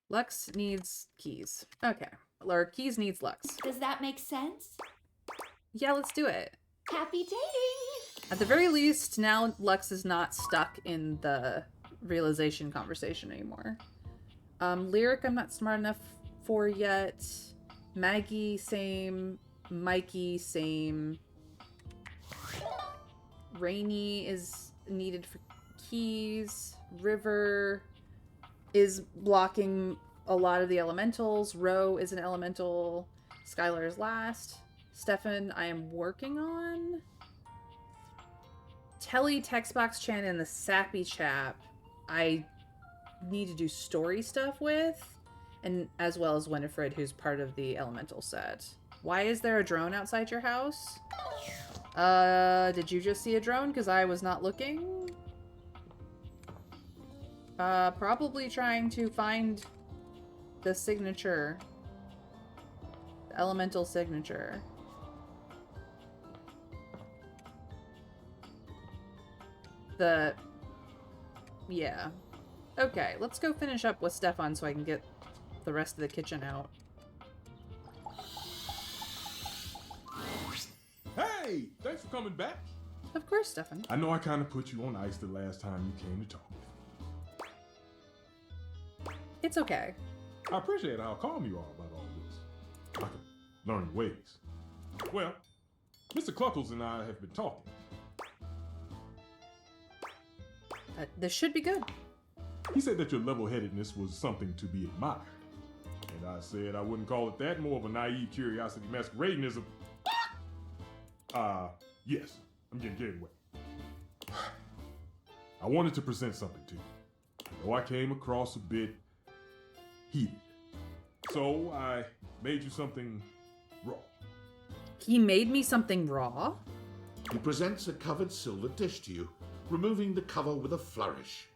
Lux needs Keys. Okay. Or Keys needs Lux. Does that make sense? Yeah, let's do it. Happy dating! At the very least, now Lux is not stuck in the realization conversation anymore. Lyric, I'm not smart enough for yet. Maggie, same. Mikey, same. Rainy is needed for Keys. River is blocking a lot of the elementals. Ro is an elemental. Skylar is last. Stefan, I am working on. Telly, Textbox Chan, and the Sappy Chap, I need to do story stuff with. And as well as Winifred, who's part of the elemental set. Why is there a drone outside your house? Did you just see a drone? Because I was not looking. Probably trying to find the signature. The elemental signature. Yeah. Okay, let's go finish up with Stefan so I can get the rest of the kitchen out. Hey! Thanks for coming back. Of course, Stefan. I know I kind of put you on ice the last time you came to talk. It's okay. I appreciate how calm you are about all this. I can learn your ways. Well, Mr. Cluckles and I have been talking. This should be good. He said that your level-headedness was something to be admired. And I said I wouldn't call it that, more of a naive curiosity masquerading as a... yes, I'm getting carried away. I wanted to present something to you. I know I came across a bit heated. So I made you something raw. He made me something raw? He presents a covered silver dish to you, removing the cover with a flourish.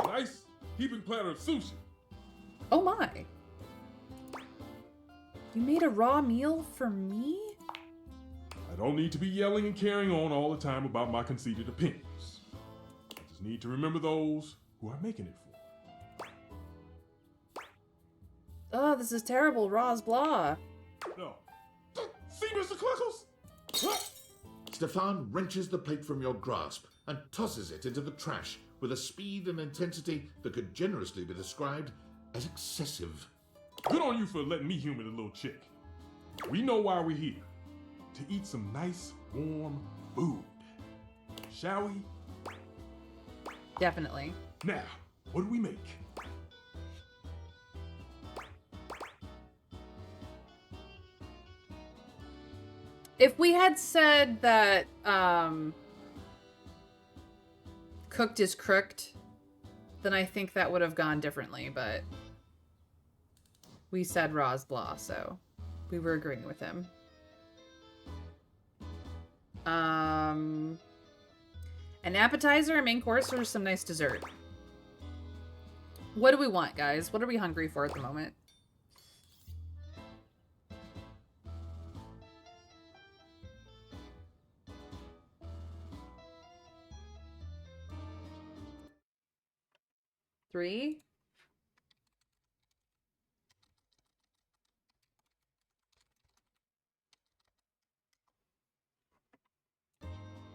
Nice heaping platter of sushi. Oh my. You made a raw meal for me? I don't need to be yelling and carrying on all the time about my conceited opinions. I just need to remember those who I'm making it for. Oh, this is terrible. Raw's blah. No. See, Mr. Cluckles? Stefan wrenches the plate from your grasp and tosses it into the trash with a speed and intensity that could generously be described as excessive. Good on you for letting me humor the little chick. We know why we're here. To eat some nice, warm food. Shall we? Definitely. Now, what do we make? If we had said that, cooked is crooked, then I think that would have gone differently, but we said raw's blah, so we were agreeing with him. An appetizer, a main course, or some nice dessert? What do we want, guys? What are we hungry for at the moment? Three?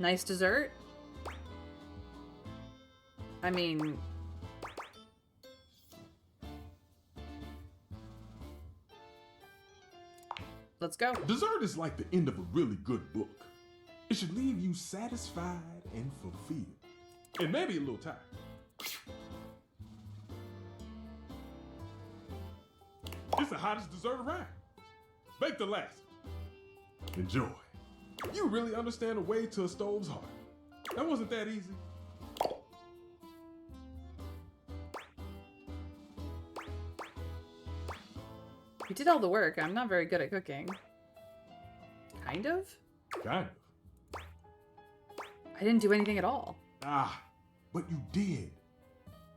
Nice dessert? I mean... Let's go. Dessert is like the end of a really good book. It should leave you satisfied and fulfilled. And maybe a little tired. It's the hottest dessert around. Bake the last. Enjoy. You really understand the way to a stove's heart. That wasn't that easy. You did all the work. I'm not very good at cooking. Kind of? Kind of. I didn't do anything at all. Ah, but you did.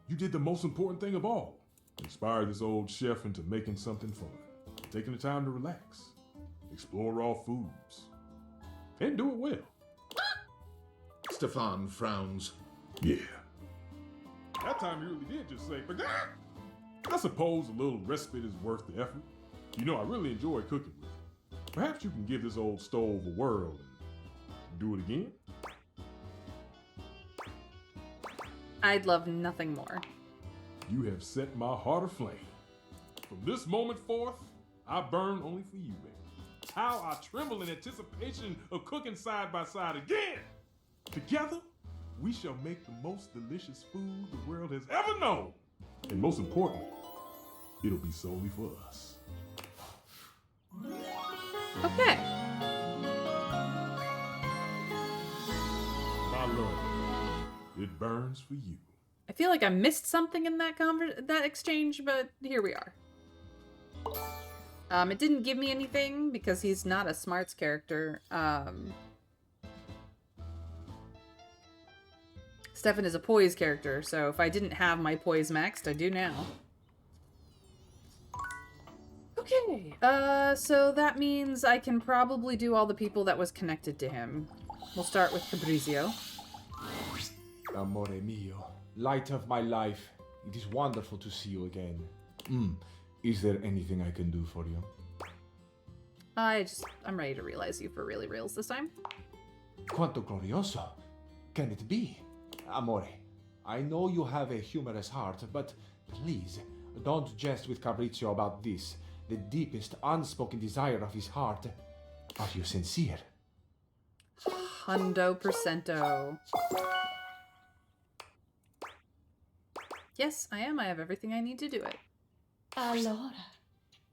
You did the most important thing of all. Inspired this old chef into making something fun. Taking the time to relax. Explore raw foods. And do it well. Stefan frowns. Yeah. That time you really did just say, but I suppose a little respite is worth the effort. You know, I really enjoy cooking with you. Perhaps you can give this old stove a whirl and do it again? I'd love nothing more. You have set my heart aflame. From this moment forth, I burn only for you, baby. How I tremble in anticipation of cooking side by side again. Together, we shall make the most delicious food the world has ever known. And most importantly, it'll be solely for us. Okay. My love, it burns for you. I feel like I missed something in that exchange, but here we are. It didn't give me anything because he's not a smarts character. Stefan is a poise character, so if I didn't have my poise maxed, I do now. Okay, so that means I can probably do all the people that was connected to him. We'll start with Fabrizio. Amore mio, light of my life, it is wonderful to see you again. Is there anything I can do for you? I'm ready to realize you for really reals this time. Quanto glorioso. Can it be? Amore, I know you have a humorous heart, but please, don't jest with Fabrizio about this. The deepest unspoken desire of his heart. Are you sincere? Hundo percento. Yes, I am. I have everything I need to do it. Allora,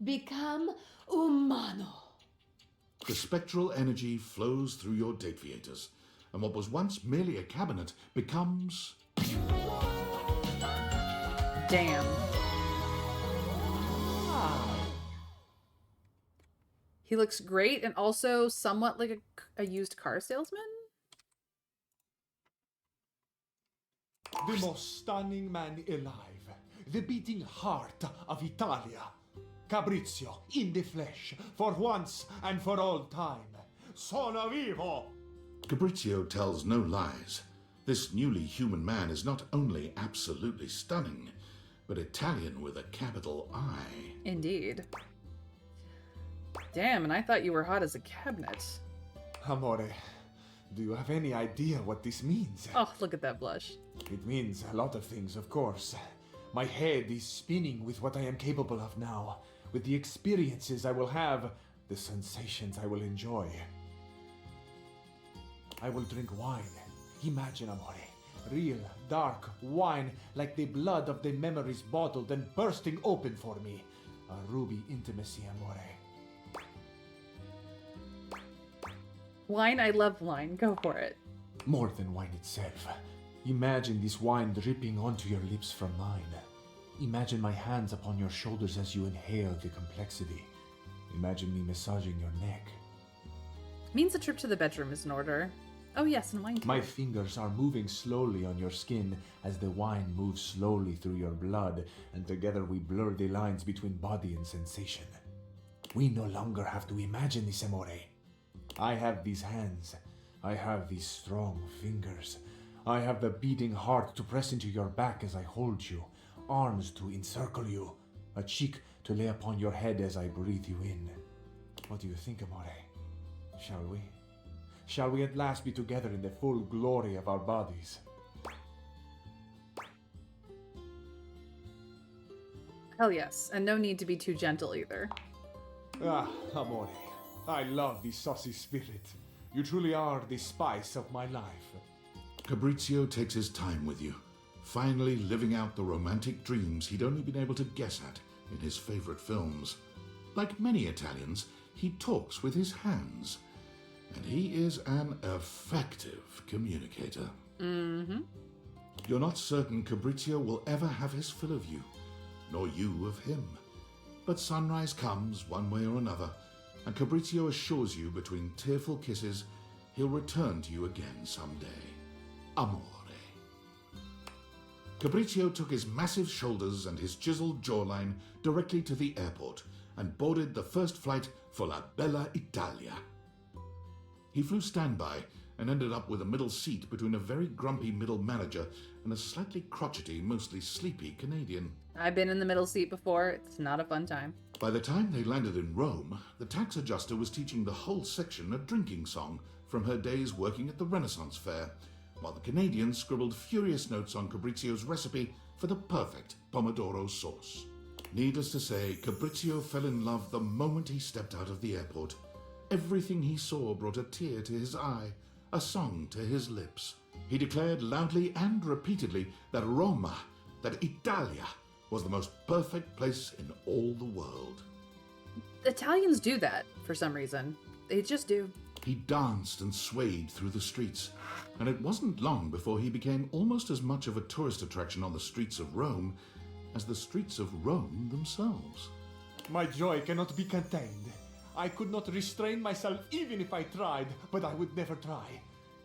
become umano. The spectral energy flows through your Dateables, and what was once merely a cabinet becomes... Damn. He looks great and also somewhat like a used car salesman. The most stunning man alive. The beating heart of Italia. Fabrizio, in the flesh, for once and for all time. Sono vivo! Fabrizio tells no lies. This newly human man is not only absolutely stunning, but Italian with a capital I. Indeed. Damn, and I thought you were hot as a cabinet. Amore, do you have any idea what this means? Oh, look at that blush. It means a lot of things, of course. My head is spinning with what I am capable of now, with the experiences I will have, the sensations I will enjoy. I will drink wine. Imagine, amore. Real, dark wine, like the blood of the memories bottled and bursting open for me. A ruby intimacy, amore. Wine, I love wine. Go for it. More than wine itself. Imagine this wine dripping onto your lips from mine. Imagine my hands upon your shoulders as you inhale the complexity. Imagine me massaging your neck. Means a trip to the bedroom is in order. Oh yes, and wine too. My fingers are moving slowly on your skin as the wine moves slowly through your blood, and together we blur the lines between body and sensation. We no longer have to imagine this, amore. I have these hands. I have these strong fingers. I have the beating heart to press into your back as I hold you, arms to encircle you, a cheek to lay upon your head as I breathe you in. What do you think, amore? Shall we? Shall we at last be together in the full glory of our bodies? Hell yes, and no need to be too gentle either. Ah, amore, I love the saucy spirit. You truly are the spice of my life. Fabrizio takes his time with you, finally living out the romantic dreams he'd only been able to guess at in his favorite films. Like many Italians, he talks with his hands, and he is an effective communicator. Mm-hmm. You're not certain Fabrizio will ever have his fill of you, nor you of him. But sunrise comes one way or another, and Fabrizio assures you between tearful kisses he'll return to you again someday. Amore. Fabrizio took his massive shoulders and his chiseled jawline directly to the airport and boarded the first flight for La Bella Italia. He flew standby and ended up with a middle seat between a very grumpy middle manager and a slightly crotchety, mostly sleepy Canadian. I've been in the middle seat before. It's not a fun time. By the time they landed in Rome, the tax adjuster was teaching the whole section a drinking song from her days working at the Renaissance Fair, while the Canadian scribbled furious notes on Fabrizio's recipe for the perfect pomodoro sauce. Needless to say, Fabrizio fell in love the moment he stepped out of the airport. Everything he saw brought a tear to his eye, a song to his lips. He declared loudly and repeatedly that Roma, that Italia, was the most perfect place in all the world. Italians do that for some reason. They just do. He danced and swayed through the streets, and it wasn't long before he became almost as much of a tourist attraction on the streets of Rome as the streets of Rome themselves. My joy cannot be contained. I could not restrain myself even if I tried, but I would never try.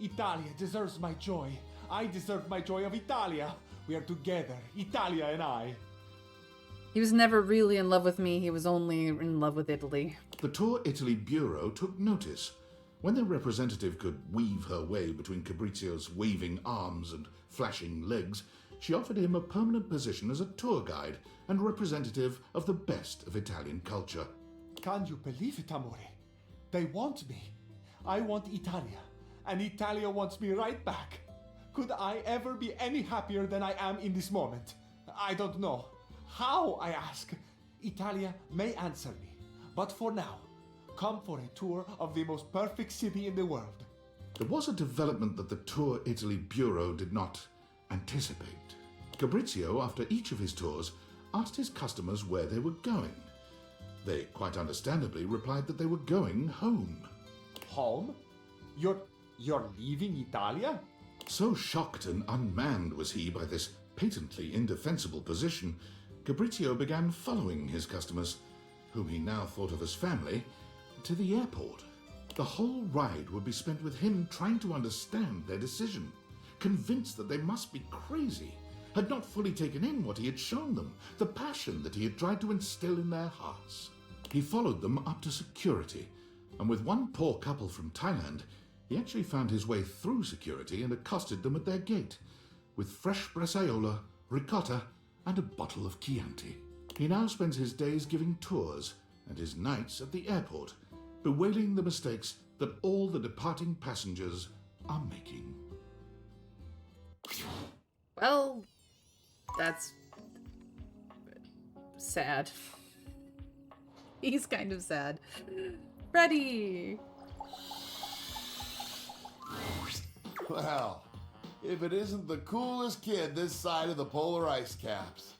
Italia deserves my joy. I deserve my joy of Italia. We are together, Italia and I. He was never really in love with me. He was only in love with Italy. The Tour Italy Bureau took notice. When their representative could weave her way between Fabrizio's waving arms and flashing legs, she offered him a permanent position as a tour guide and representative of the best of Italian culture. Can you believe it, Amore? They want me. I want Italia, and Italia wants me right back. Could I ever be any happier than I am in this moment? I don't know. How, I ask? Italia may answer me, but for now, come for a tour of the most perfect city in the world. There was a development that the Tour Italy Bureau did not anticipate. Fabrizio, after each of his tours, asked his customers where they were going. They, quite understandably, replied that they were going home. Home? You're leaving Italia? So shocked and unmanned was he by this patently indefensible position, Fabrizio began following his customers, whom he now thought of as family, to the airport. The whole ride would be spent with him trying to understand their decision, convinced that they must be crazy, had not fully taken in what he had shown them, the passion that he had tried to instill in their hearts. He followed them up to security, and with one poor couple from Thailand, he actually found his way through security and accosted them at their gate, with fresh bresaola, ricotta, and a bottle of Chianti. He now spends his days giving tours and his nights at the airport, bewailing the mistakes that all the departing passengers are making. Well, that's sad. He's kind of sad. Freddy! Well, if it isn't the coolest kid this side of the polar ice caps.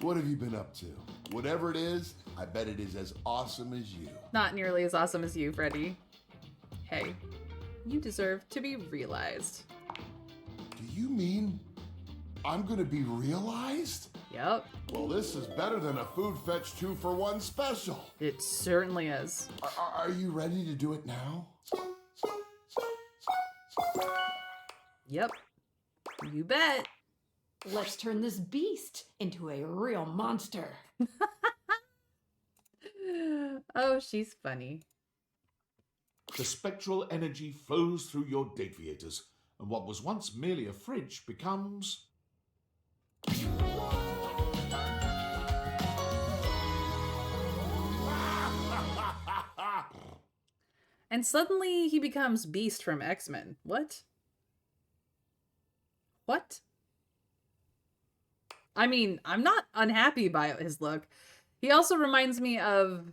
What have you been up to? Whatever it is, I bet it is as awesome as you. Not nearly as awesome as you, Freddy. Hey, you deserve to be realized. Do you mean I'm gonna be realized? Yep. Well, this is better than a Food Fetch 2-for-1 special. It certainly is. Are you ready to do it now? Yep. You bet. Let's turn this beast into a real monster. Oh, she's funny. The spectral energy flows through your Dateables, and what was once merely a fridge becomes... And suddenly he becomes Beast from X-Men. What? What? I mean, I'm not unhappy by his look. He also reminds me of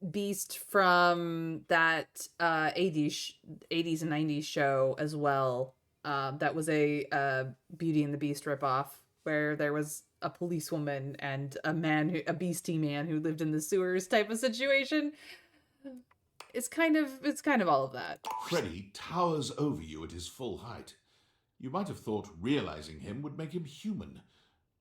Beast from that 80s and 90s show as well. That was a Beauty and the Beast ripoff. where there was a policewoman and a beastie man who lived in the sewers type of situation. It's kind of all of that. Freddy towers over you at his full height. You might have thought realizing him would make him human,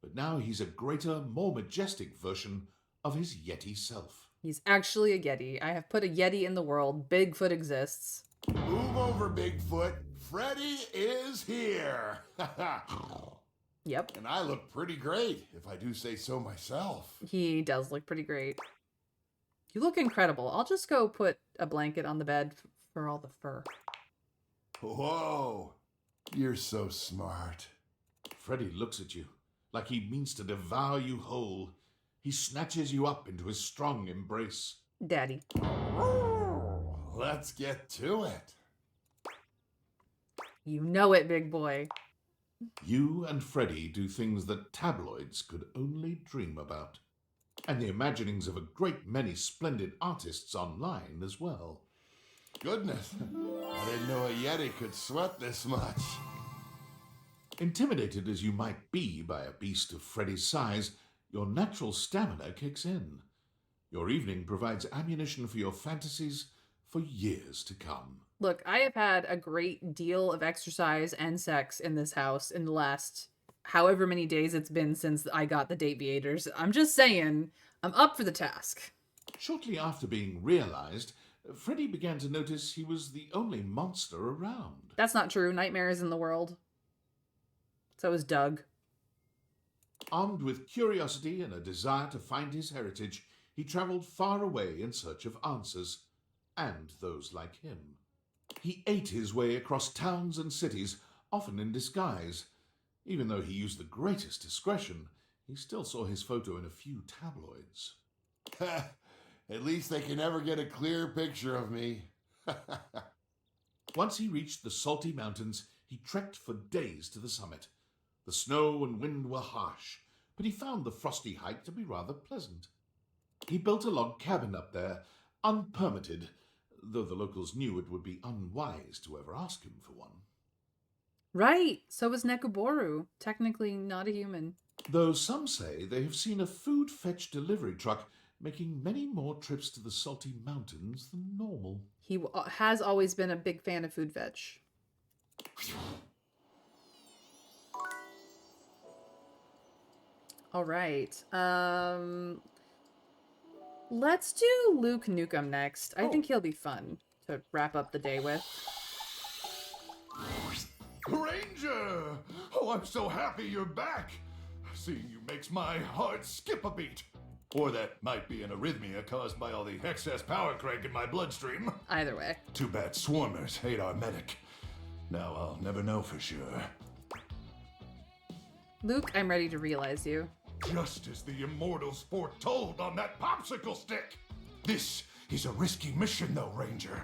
but now he's a greater, more majestic version of his Yeti self. He's actually a Yeti. I have put a Yeti in the world. Bigfoot exists. Move over, Bigfoot. Freddy is here. Yep. And I look pretty great, if I do say so myself. He does look pretty great. You look incredible. I'll just go put a blanket on the bed for all the fur. Whoa. You're so smart. Freddy looks at you like he means to devour you whole. He snatches you up into his strong embrace. Daddy. Let's get to it. You know it, big boy. You and Freddy do things that tabloids could only dream about. And the imaginings of a great many splendid artists online as well. Goodness, I didn't know a Yeti could sweat this much. Intimidated as you might be by a beast of Freddy's size, your natural stamina kicks in. Your evening provides ammunition for your fantasies for years to come. Look, I have had a great deal of exercise and sex in this house in the last however many days it's been since I got the Dateables. I'm just saying, I'm up for the task. Shortly after being realized, Freddy began to notice he was the only monster around. That's not true. Nightmare is in the world. So is Doug. Armed with curiosity and a desire to find his heritage, he traveled far away in search of answers, and those like him. He ate his way across towns and cities, often in disguise. Even though he used the greatest discretion, he still saw his photo in a few tabloids. At least they can never get a clear picture of me. Once he reached the Salty Mountains, he trekked for days to the summit. The snow and wind were harsh, but he found the frosty hike to be rather pleasant. He built a log cabin up there, unpermitted, though the locals knew it would be unwise to ever ask him for one. Right, so was Nekoboru, technically not a human. Though some say they have seen a food fetch delivery truck making many more trips to the Salty Mountains than normal. He has always been a big fan of food fetch. All right. Let's do Luke Nukem next. I think he'll be fun to wrap up the day with. Ranger! Oh, I'm so happy you're back. Seeing you makes my heart skip a beat. Or that might be an arrhythmia caused by all the excess power crank in my bloodstream. Either way. Too bad swarmers hate our medic. Now I'll never know for sure. Luke, I'm ready to realize you. Just as the immortals foretold on that popsicle stick. This is a risky mission though, Ranger.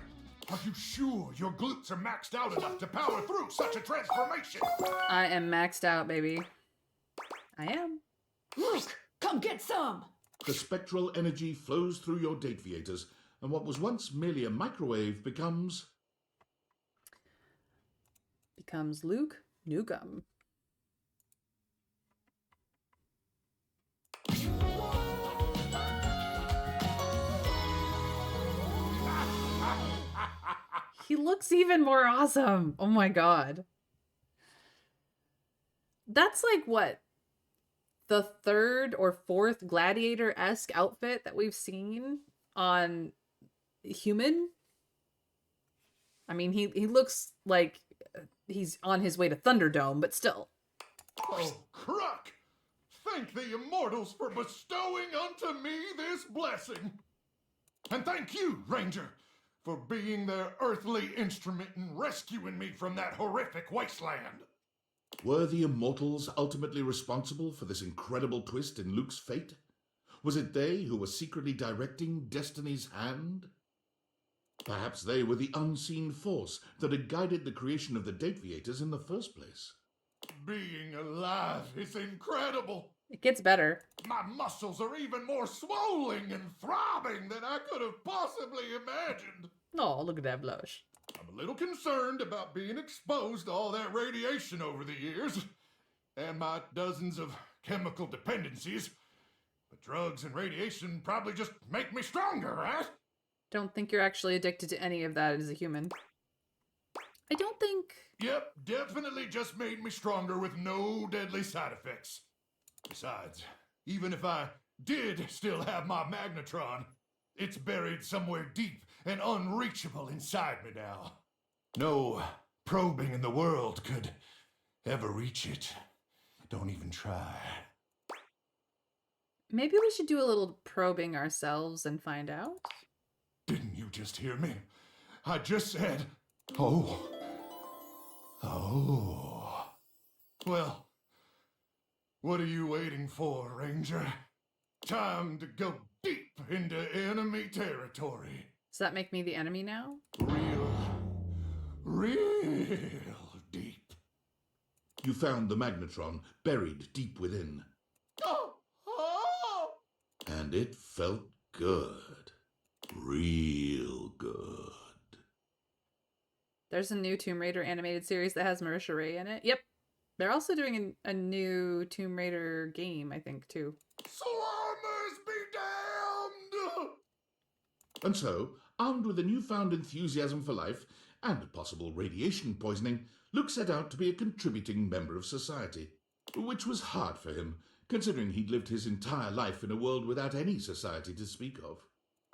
Are you sure your glutes are maxed out enough to power through such a transformation? I am maxed out, baby. I am. Luke, come get some! The spectral energy flows through your Dateables, and what was once merely a microwave becomes Luke Nukem. He looks even more awesome. Oh my god. That's like what? The third or fourth gladiator-esque outfit that we've seen on human. I mean, he looks like he's on his way to Thunderdome, but still. Oh, Crook! Thank the immortals for bestowing unto me this blessing. And thank you, Ranger, for being their earthly instrument in rescuing me from that horrific wasteland. Were the immortals ultimately responsible for this incredible twist in Luke's fate? Was it they who were secretly directing destiny's hand? Perhaps they were the unseen force that had guided the creation of the Dateables in the first place. Being alive is incredible. It gets better. My muscles are even more swollen and throbbing than I could have possibly imagined. Oh, look at that blush. I'm a little concerned about being exposed to all that radiation over the years. and my dozens of chemical dependencies. But drugs and radiation probably just make me stronger, right? Don't think you're actually addicted to any of that as a human. I don't think... Yep, definitely just made me stronger with no deadly side effects. Besides, even if I did still have my magnetron, it's buried somewhere deep and unreachable inside me now. No probing in the world could ever reach it. Don't even try. Maybe we should do a little probing ourselves and find out. Didn't you just hear me? I just said, oh. Oh. Well, what are you waiting for, Ranger? Time to go deep into enemy territory. Does that make me the enemy now? Real deep. You found the magnetron buried deep within. And it felt good. Real good. There's a new Tomb Raider animated series that has Marisha Ray in it. Yep. They're also doing a new Tomb Raider game, I think, too. Swarmers be damned! And so, armed with a newfound enthusiasm for life and possible radiation poisoning, Luke set out to be a contributing member of society. Which was hard for him, considering he'd lived his entire life in a world without any society to speak of.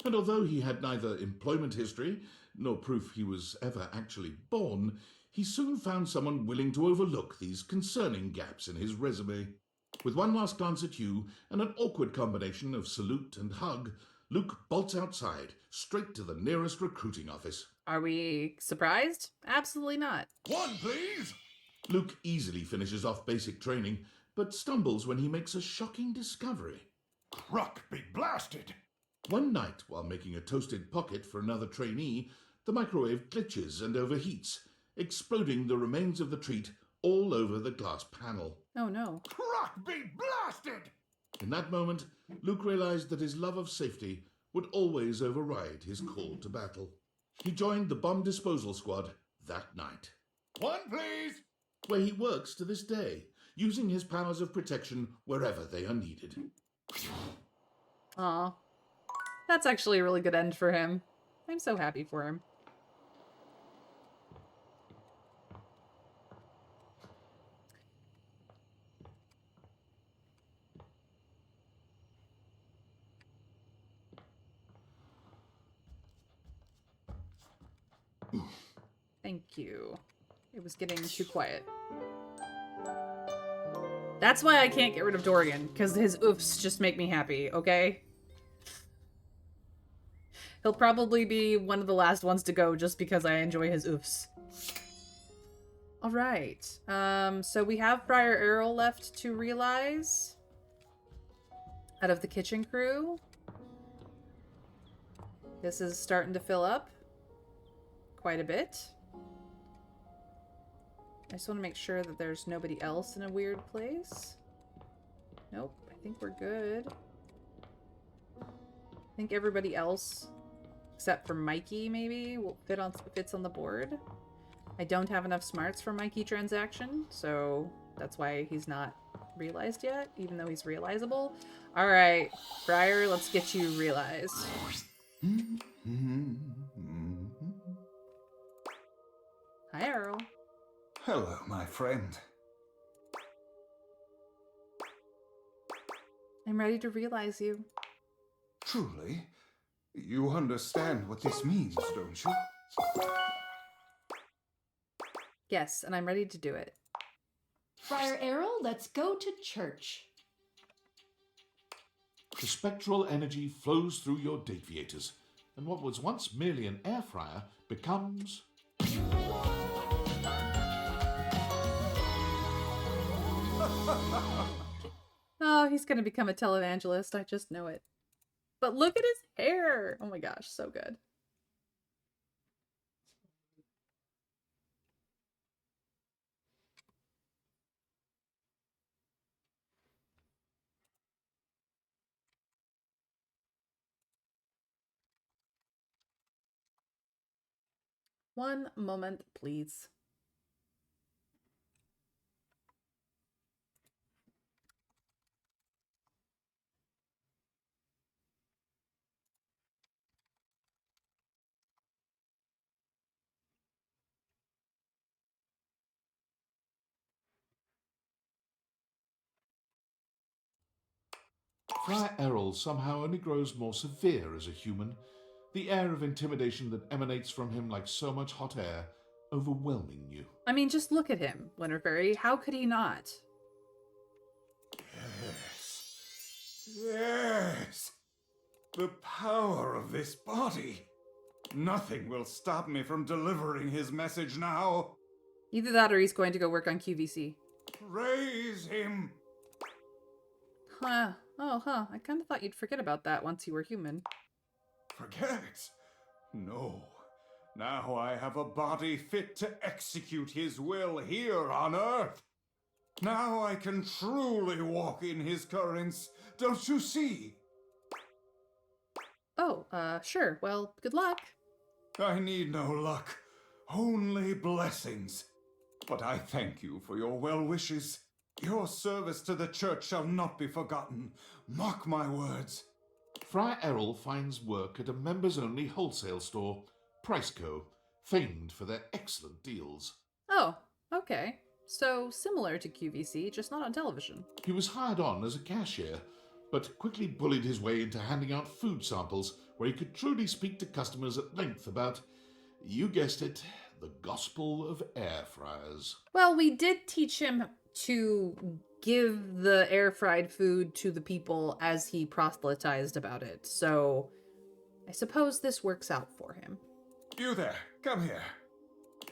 And although he had neither employment history nor proof he was ever actually born, he soon found someone willing to overlook these concerning gaps in his resume. With one last glance at you and an awkward combination of salute and hug, Luke bolts outside, straight to the nearest recruiting office. Are we surprised? Absolutely not. One, please! Luke easily finishes off basic training, but stumbles when he makes a shocking discovery. Ruck be blasted! One night, while making a toasted pocket for another trainee, the microwave glitches and overheats, exploding the remains of the treat all over the glass panel. Oh no. Ruck be blasted! In that moment, Luke realized that his love of safety would always override his call to battle. He joined the bomb disposal squad that night. One, please! Where he works to this day, using his powers of protection wherever they are needed. Aw. That's actually a really good end for him. I'm so happy for him. Thank you. It was getting too quiet. That's why I can't get rid of Dorian, because his oofs just make me happy, okay? He'll probably be one of the last ones to go just because I enjoy his oofs. Alright. So we have Friar Errol left to realize. Out of the kitchen crew. This is starting to fill up quite a bit. I just want to make sure that there's nobody else in a weird place. Nope, I think we're good. I think everybody else, except for Mikey, maybe, will fits on the board. I don't have enough smarts for Mikey transaction, so that's why he's not realized yet, even though he's realizable. Alright, Friar, let's get you realized. Hi, Earl. Hello, my friend. I'm ready to realize you. Truly? You understand what this means, don't you? Yes, and I'm ready to do it. Friar Errol, let's go to church. The spectral energy flows through your Dateables, and what was once merely an air fryer becomes... Oh, he's gonna become a televangelist. I just know it. But look at his hair! Oh my gosh, so good. One moment, please. Friar Errol somehow only grows more severe as a human, the air of intimidation that emanates from him like so much hot air, overwhelming you. I mean, just look at him, Winterberry. How could he not? Yes. The power of this body. Nothing will stop me from delivering his message now. Either that or he's going to go work on QVC. Praise him. Huh. Oh, huh. I kind of thought you'd forget about that once you were human. Forget? No. Now I have a body fit to execute his will here on Earth. Now I can truly walk in his currents. Don't you see? Oh, sure. Well, good luck. I need no luck. Only blessings. But I thank you for your well wishes. Your service to the church shall not be forgotten. Mark my words. Friar Errol finds work at a members-only wholesale store, Priceco, famed for their excellent deals. Oh, okay. So similar to QVC, just not on television. He was hired on as a cashier, but quickly bullied his way into handing out food samples where he could truly speak to customers at length about, you guessed it, the gospel of air fryers. Well, we did teach him to give the air-fried food to the people as he proselytized about it, so I suppose this works out for him. You there, come here.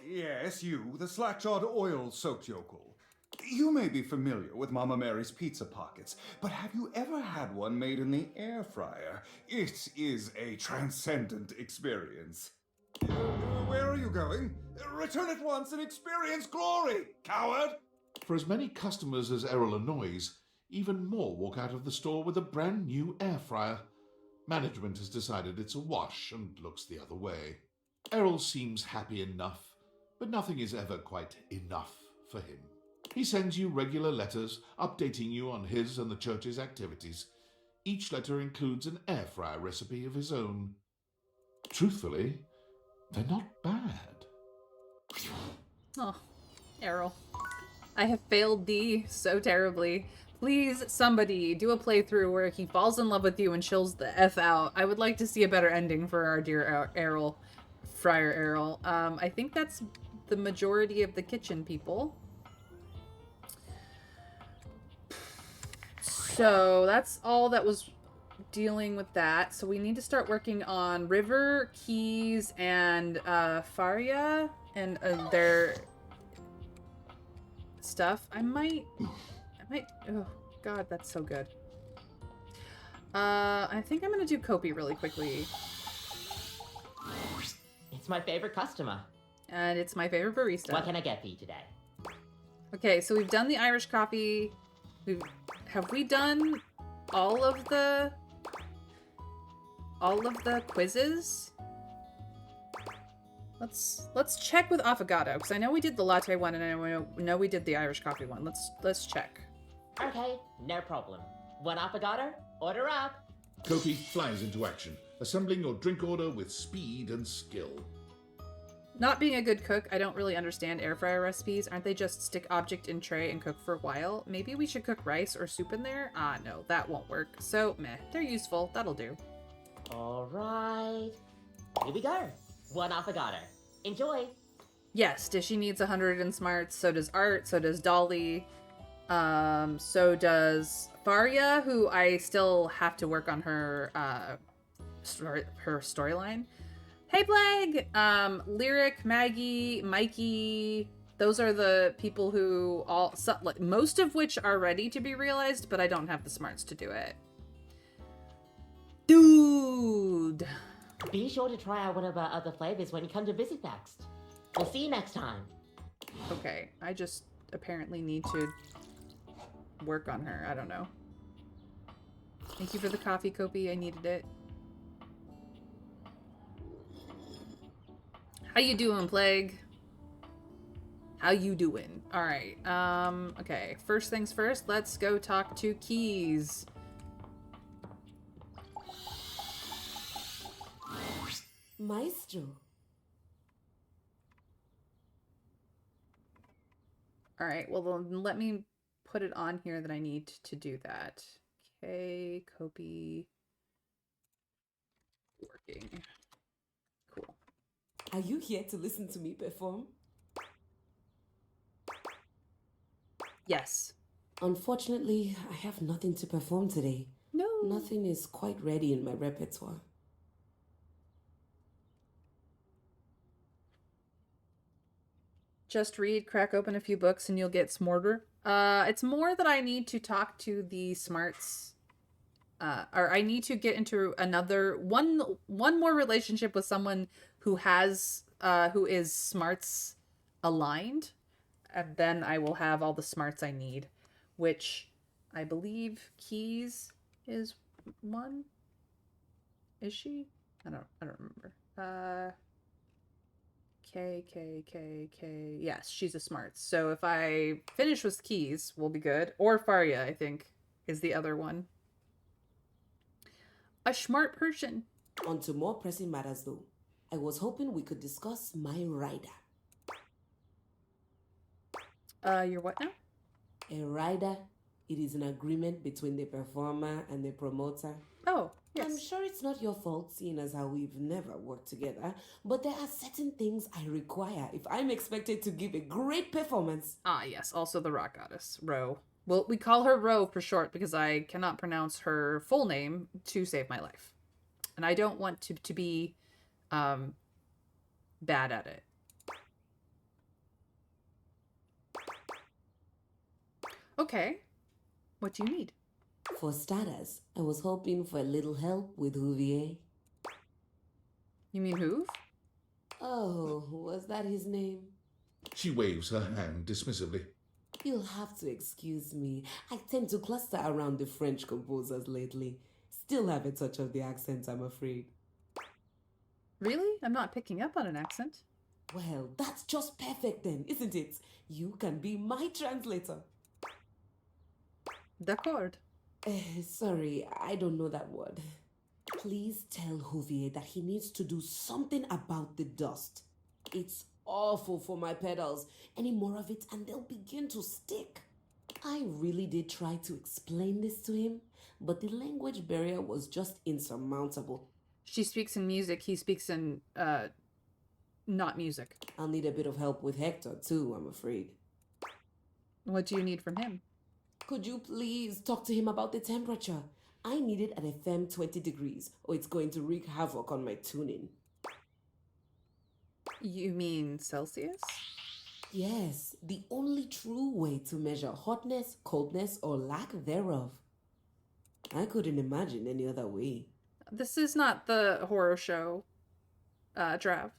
Yes, you, the slack-jawed oil-soaked yokel. You may be familiar with Mama Mary's pizza pockets, but have you ever had one made in the air fryer? It is a transcendent experience. Where are you going? Return at once and experience glory, coward! For as many customers as Errol annoys, even more walk out of the store with a brand new air fryer. Management has decided it's a wash and looks the other way. Errol seems happy enough, but nothing is ever quite enough for him. He sends you regular letters updating you on his and the church's activities. Each letter includes an air fryer recipe of his own. Truthfully, they're not bad. Oh, Errol. I have failed thee so terribly. Please, somebody, do a playthrough where he falls in love with you and chills the F out. I would like to see a better ending for our dear Errol, Friar Errol. I think that's the majority of the kitchen people. So that's all that was dealing with that. So we need to start working on River, Keys, and Faria and their stuff. I might, oh god, that's so good. I think I'm gonna do Kopi really quickly. It's my favorite customer. And it's my favorite barista. What can I get for you today? Okay, so we've done the Irish coffee. Have we done all of the quizzes? Let's check with Affogato, because I know we did the latte one and I know we did the Irish coffee one. Let's check. Okay, no problem. One affogato, order up. Kopi flies into action, assembling your drink order with speed and skill. Not being a good cook, I don't really understand air fryer recipes. Aren't they just stick object in tray and cook for a while? Maybe we should cook rice or soup in there? Ah, no, that won't work. So, meh. They're useful. That'll do. Alright. Here we go. One affogato. Enjoy. Yes, Dishy needs 100 in smarts. So does Art. So does Dolly. So does Faria, who I still have to work on her, her storyline. Hey, Plague! Lyric, Maggie, Mikey, those are the people who most of which are ready to be realized, but I don't have the smarts to do it. Dude! Be sure to try out one of our other flavors when you come to visit next. We'll see you next time. Okay, I just apparently need to work on her. I don't know. Thank you for the coffee, Kopi. I needed it. How you doing, Plague? How you doing? All right. Okay. First things first, let's go talk to Keys. Maestro. All right. Well, then let me put it on here that I need to do that. Okay, copy. Working. Cool. Are you here to listen to me perform? Yes. Unfortunately, I have nothing to perform today. No. Nothing is quite ready in my repertoire. Just read, crack open a few books, and you'll get smarter. It's more that I need to talk to the smarts, or I need to get into another one more relationship with someone who is smarts aligned, and then I will have all the smarts I need, which I believe Keys is one. Is she? I don't remember. K. Yes, she's a smarts. So if I finish with Keys, we'll be good. Or Faria, I think, is the other one. A smart person. On to more pressing matters, though. I was hoping we could discuss my rider. Your what now? A rider. It is an agreement between the performer and the promoter. Oh, yes. I'm sure it's not your fault, seeing as how we've never worked together, but there are certain things I require if I'm expected to give a great performance. Ah, yes. Also the rock goddess, Ro. Well, we call her Ro for short because I cannot pronounce her full name to save my life. And I don't want to be bad at it. Okay. What do you need? For starters, I was hoping for a little help with Huvier. You mean Hoove? Oh, was that his name? She waves her hand dismissively. You'll have to excuse me. I tend to cluster around the French composers lately. Still have a touch of the accent, I'm afraid. Really? I'm not picking up on an accent. Well, that's just perfect then, isn't it? You can be my translator. D'accord. Sorry, I don't know that word. Please tell Huvier that he needs to do something about the dust. It's awful for my pedals. Any more of it and they'll begin to stick. I really did try to explain this to him, but the language barrier was just insurmountable. She speaks in music, he speaks in, not music. I'll need a bit of help with Hector too, I'm afraid. What do you need from him? Could you please talk to him about the temperature? I need it at a firm 20 degrees, or it's going to wreak havoc on my tuning. You mean Celsius? Yes, the only true way to measure hotness, coldness, or lack thereof. I couldn't imagine any other way. This is not the horror show, Trav.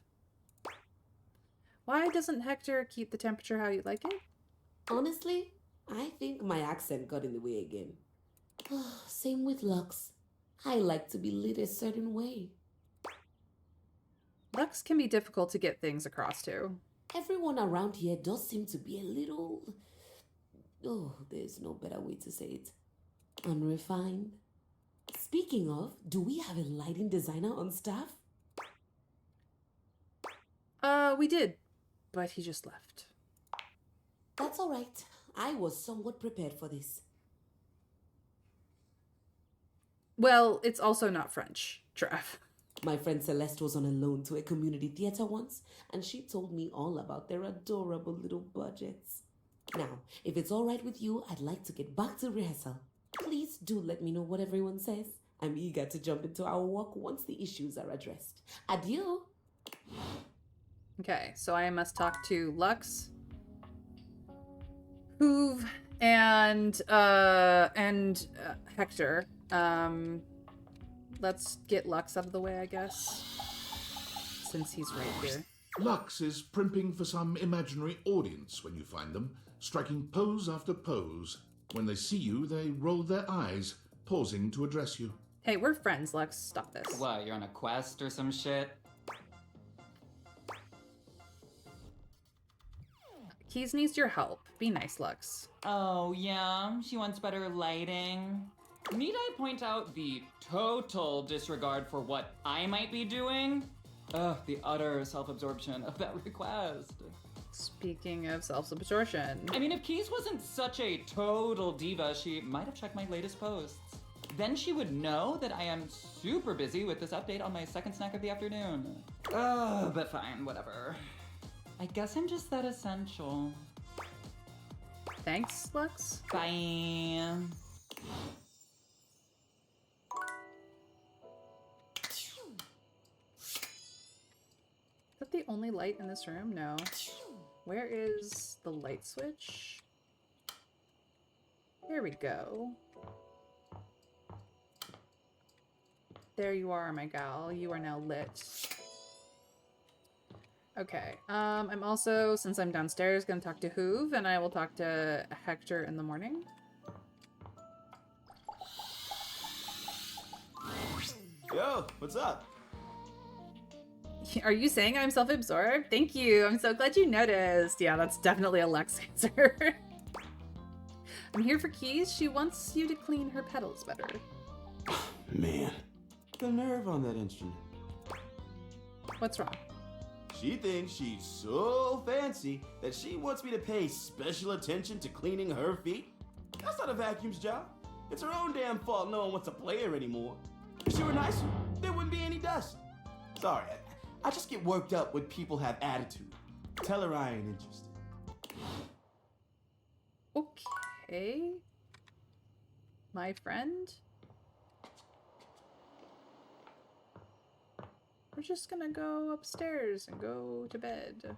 Why doesn't Hector keep the temperature how you like it? Honestly, I think my accent got in the way again. Same with Lux. I like to be lit a certain way. Lux can be difficult to get things across to. Everyone around here does seem to be a little... Oh, there's no better way to say it. Unrefined. Speaking of, do we have a lighting designer on staff? We did, but he just left. That's all right. I was somewhat prepared for this. Well, it's also not French, Trav. My friend Celeste was on a loan to a community theater once, and she told me all about their adorable little budgets. Now, if it's all right with you, I'd like to get back to rehearsal. Please do let me know what everyone says. I'm eager to jump into our work once the issues are addressed. Adieu! Okay, so I must talk to Lux, Hoove, and Hector. Let's get Lux out of the way, I guess, since he's right here. Lux is primping for some imaginary audience when you find them, striking pose after pose. When they see you, they roll their eyes, pausing to address you. Hey, we're friends, Lux. Stop this. What, you're on a quest or some shit? Keys needs your help. Be nice, Lux. Oh, yeah? She wants better lighting? Need I point out the total disregard for what I might be doing? Ugh, the utter self-absorption of that request. Speaking of self-absorption. I mean, if Keys wasn't such a total diva, she might have checked my latest posts. Then she would know that I am super busy with this update on my second snack of the afternoon. But fine, whatever. I guess I'm just that essential. Thanks, Lux. Bye. Is that the only light in this room? No. Where is the light switch? There we go. There you are, my gal. You are now lit. Okay. I'm also, since I'm downstairs, gonna talk to Hoove, and I will talk to Hector in the morning. Yo, what's up? Are you saying I'm self-absorbed? Thank you. I'm so glad you noticed. Yeah, that's definitely a Lex answer. I'm here for keys. She wants you to clean her pedals better. Man, the nerve on that instrument. What's wrong? She thinks she's so fancy that she wants me to pay special attention to cleaning her feet. That's not a vacuum's job. It's her own damn fault no one wants to play her anymore. If she were nicer, there wouldn't be any dust. Sorry, I just get worked up when people have attitude. Tell her I ain't interested. Okay. My friend? We're just gonna go upstairs and go to bed.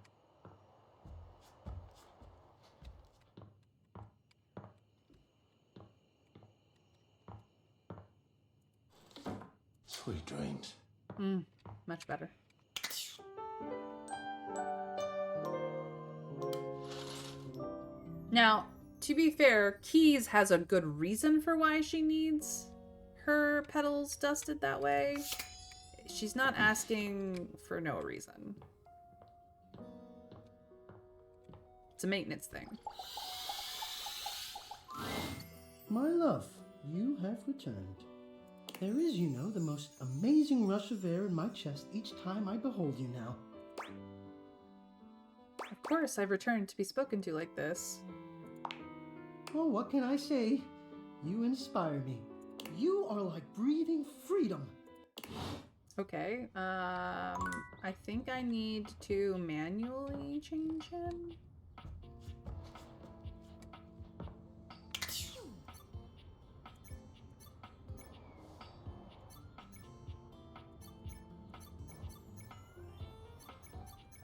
Sweet dreams. Much better. Now, to be fair, Keys has a good reason for why she needs her pedals dusted that way. She's not asking for no reason. It's a maintenance thing. My love, you have returned. There is, you know, the most amazing rush of air in my chest each time I behold you now. Of course, I've returned to be spoken to like this. Oh, what can I say? You inspire me. You are like breathing freedom. Okay, I think I need to manually change him.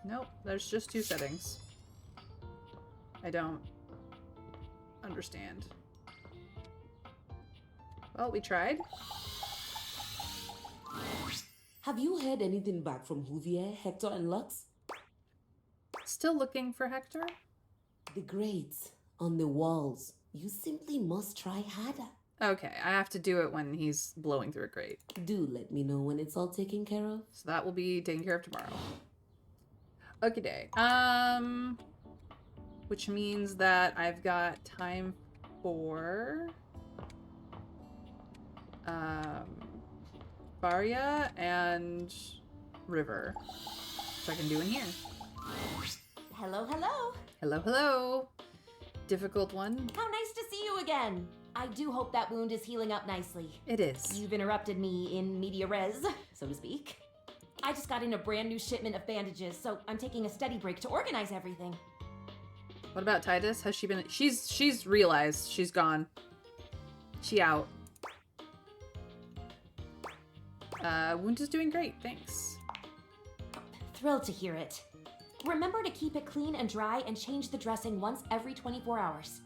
Nope, there's just two settings. I don't understand. Well, we tried. Have you heard anything back from Houvier, Hector, and Lux? Still looking for Hector? The grates on the walls. You simply must try harder. Okay, I have to do it when he's blowing through a grate. Do let me know when it's all taken care of. So that will be taken care of tomorrow. Okay, day. Which means that I've got time for Varia and River, which I can do in here. Hello, hello. Hello, hello. Difficult one. How nice to see you again. I do hope that wound is healing up nicely. It is. You've interrupted me in media res, so to speak. I just got in a brand new shipment of bandages, so I'm taking a study break to organize everything. What about Titus? Has she been? She's realized she's gone. She out. Wound is doing great, thanks. Thrilled to hear it. Remember to keep it clean and dry and change the dressing once every 24 hours.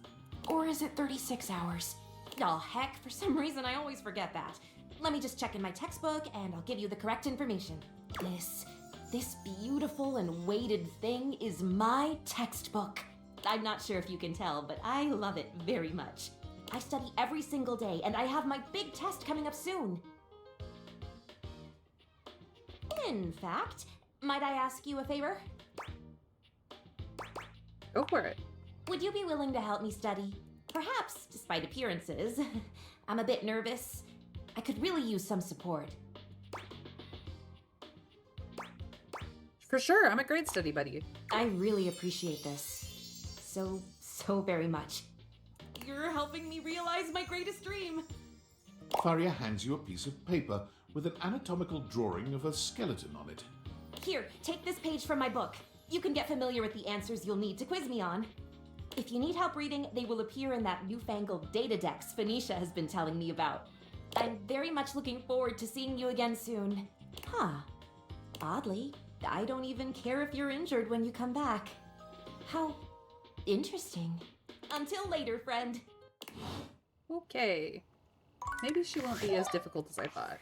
Or is it 36 hours? Oh, heck, for some reason I always forget that. Let me just check in my textbook and I'll give you the correct information. This beautiful and weighted thing is my textbook. I'm not sure if you can tell, but I love it very much. I study every single day and I have my big test coming up soon. In fact, might I ask you a favor? Go for it. Would you be willing to help me study? Perhaps, despite appearances. I'm a bit nervous. I could really use some support. For sure, I'm a great study buddy. I really appreciate this. So very much. You're helping me realize my greatest dream. Faria hands you a piece of paper with an anatomical drawing of a skeleton on it. Here, take this page from my book. You can get familiar with the answers you'll need to quiz me on. If you need help reading, they will appear in that newfangled data dex Phoenicia has been telling me about. I'm very much looking forward to seeing you again soon. Huh. Oddly, I don't even care if you're injured when you come back. How interesting. Until later, friend. Okay. Maybe she won't be as difficult as I thought.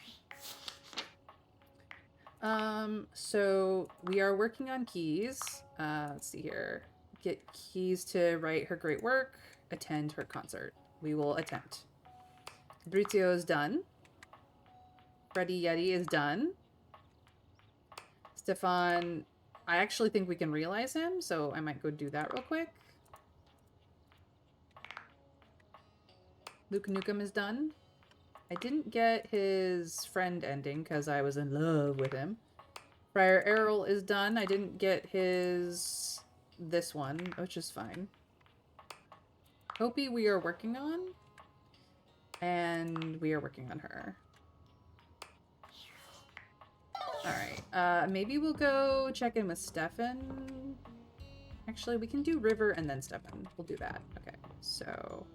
So we are working on keys. Let's see here. Get keys to write her great work, attend her concert. We will attempt. Fabrizio is done. Freddy Yeti is done. Stefan, I actually think we can realize him, so I might go do that real quick. Luke Nukem is done. I didn't get his friend ending because I was in love with him. Friar Errol is done. I didn't get his... this one, which is fine. Hopi we are working on. And we are working on her. Alright, maybe we'll go check in with Stefan. Actually, we can do River and then Stefan. We'll do that. Okay, so...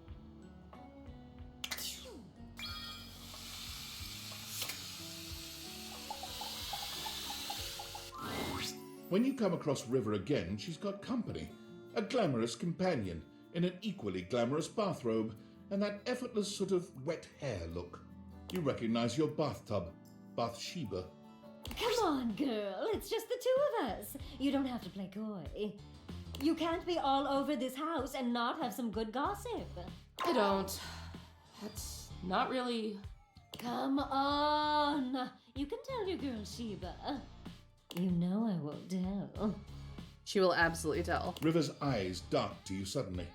When you come across River again, she's got company. A glamorous companion in an equally glamorous bathrobe and that effortless sort of wet hair look. You recognize your bathtub, Bathsheba. Come on, girl. It's just the two of us. You don't have to play coy. You can't be all over this house and not have some good gossip. I don't. That's not really... Come on. You can tell your girl Sheba. You know I won't tell. She will absolutely tell. River's eyes dart to you suddenly,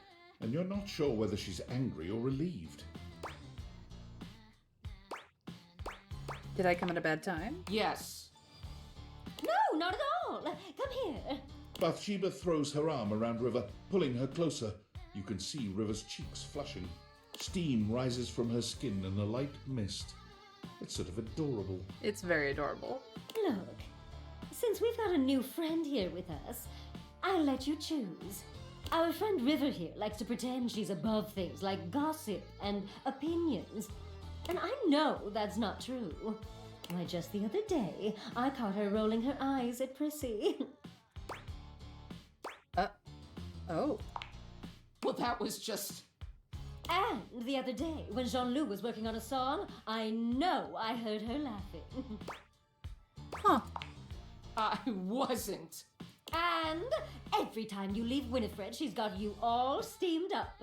and you're not sure whether she's angry or relieved. Did I come at a bad time? Yes. No, not at all. Come here. Bathsheba throws her arm around River, pulling her closer. You can see River's cheeks flushing. Steam rises from her skin in a light mist. It's sort of adorable. It's very adorable. Look, since we've got a new friend here with us, I'll let you choose. Our friend River here likes to pretend she's above things like gossip and opinions. And I know that's not true. Why, just the other day, I caught her rolling her eyes at Prissy. Oh. Well, that was just... And the other day, when Jean-Loup was working on a song, I know I heard her laughing. Huh. I wasn't. And every time you leave Winifred, she's got you all steamed up.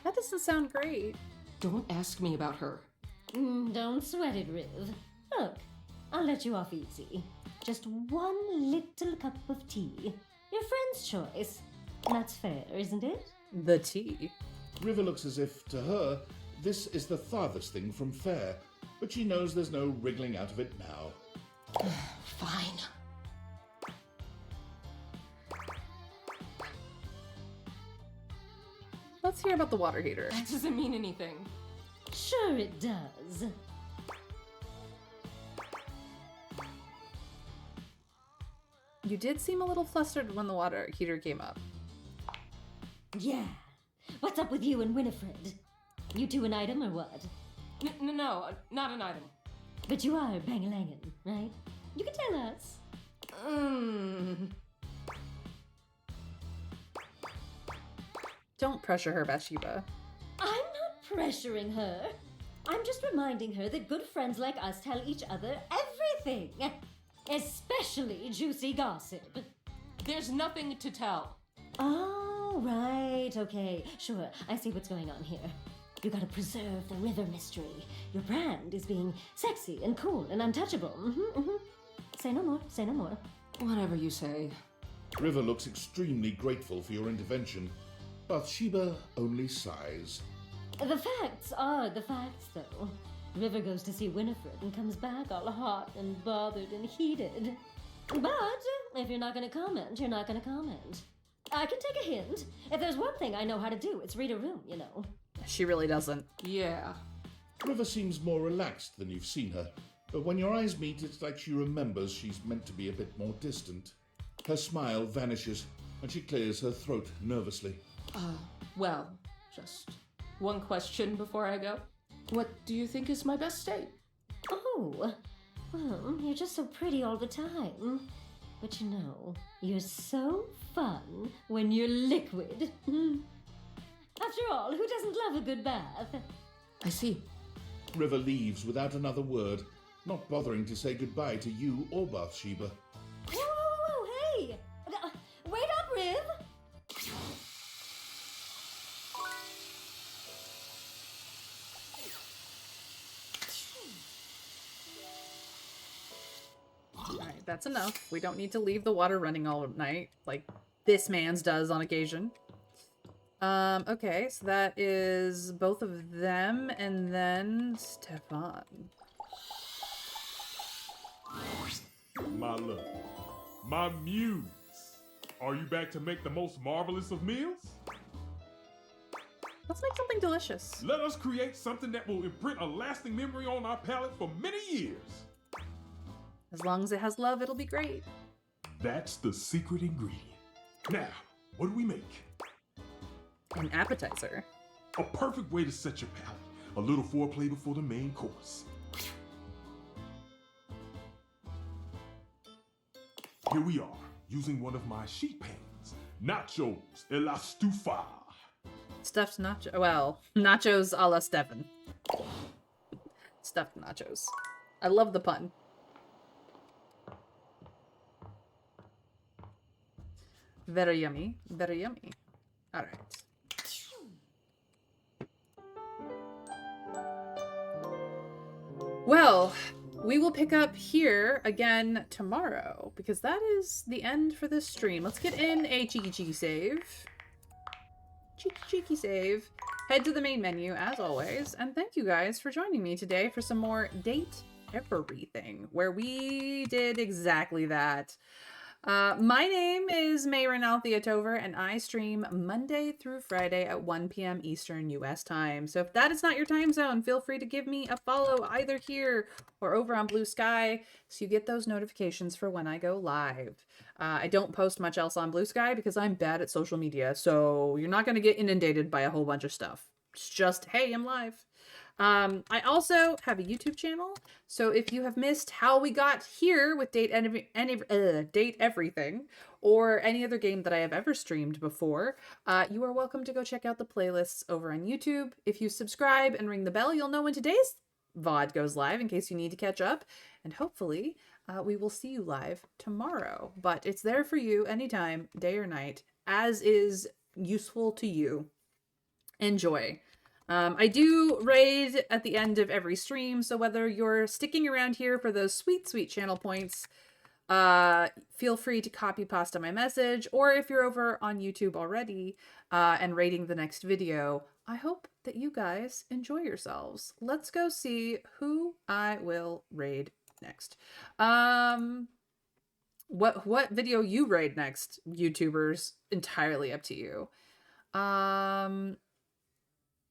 That doesn't sound great. Don't ask me about her. Don't sweat it, Riv. Look, I'll let you off easy. Just one little cup of tea. Your friend's choice. That's fair, isn't it? The tea. River looks as if, to her, this is the farthest thing from fair, but she knows there's no wriggling out of it now. Fine. Let's hear about the water heater. That doesn't mean anything. Sure it does. You did seem a little flustered when the water heater came up. Yeah. What's up with you and Winifred? You two an item or what? No, not an item. But you are bang-a-langin', right? You can tell us. Don't pressure her, Bathsheba. I'm not pressuring her. I'm just reminding her that good friends like us tell each other everything. Especially juicy gossip. There's nothing to tell. Oh, right, okay. Sure, I see what's going on here. You gotta preserve the river mystery. Your brand is being sexy and cool and untouchable. Say no more, say no more. Whatever you say. River looks extremely grateful for your intervention. Bathsheba only sighs. The facts are the facts, though. River goes to see Winifred and comes back all hot and bothered and heated. But if you're not gonna comment, you're not gonna comment. I can take a hint. If there's one thing I know how to do, it's read a room, you know. She really doesn't. Yeah. River seems more relaxed than you've seen her, but when your eyes meet, it's like she remembers she's meant to be a bit more distant. Her smile vanishes, and she clears her throat nervously. Well, just one question before I go. What do you think is my best state? Oh, well, you're just so pretty all the time. But you know, you're so fun when you're liquid. After all, who doesn't love a good bath? I see. River leaves without another word, not bothering to say goodbye to you or Bathsheba. Whoa, hey! Wait up, Riv! Alright, that's enough. We don't need to leave the water running all night, like this man's does on occasion. Okay, so that is both of them, and then Stefan. My love, my muse, are you back to make the most marvelous of meals? Let's make something delicious. Let us create something that will imprint a lasting memory on our palate for many years. As long as it has love, it'll be great. That's the secret ingredient. Now, what do we make? An appetizer. A perfect way to set your palate. A little foreplay before the main course. Here we are, using one of my sheet pans. Nachos en la stufa. Stuffed nacho. Well, nachos a la Stefan. Stuffed nachos. I love the pun. Very yummy. Very yummy. All right. Well, we will pick up here again tomorrow, because that is the end for this stream. Let's get in a cheeky save. Cheeky save. Head to the main menu, as always, and thank you guys for joining me today for some more Date Everything, where we did exactly that. My name is Mayrin Altheatover, and I stream Monday through Friday at 1 p.m. Eastern US time. So if that is not your time zone, feel free to give me a follow either here or over on Blue Sky so you get those notifications for when I go live. I don't post much else on Blue Sky because I'm bad at social media, so you're not going to get inundated by a whole bunch of stuff. It's just, hey, I'm live. I also have a YouTube channel, so if you have missed how we got here with Date Everything, or any other game that I have ever streamed before, you are welcome to go check out the playlists over on YouTube. If you subscribe and ring the bell, you'll know when today's VOD goes live in case you need to catch up, and hopefully we will see you live tomorrow. But it's there for you anytime, day or night, as is useful to you. Enjoy. I do raid at the end of every stream, so whether you're sticking around here for those sweet channel points, feel free to copy pasta my message, or if you're over on YouTube already and rating the next video, I hope that you guys enjoy yourselves. Let's go see who I will raid next. What video you raid next, YouTubers? Entirely up to you.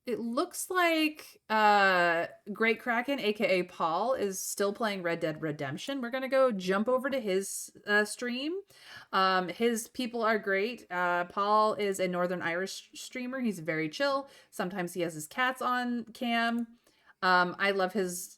It looks like Great Kraken, aka Paul, is still playing Red Dead Redemption. We're gonna go jump over to his stream. His people are great. Paul is a Northern Irish streamer. He's very chill. Sometimes he has his cats on cam. I love his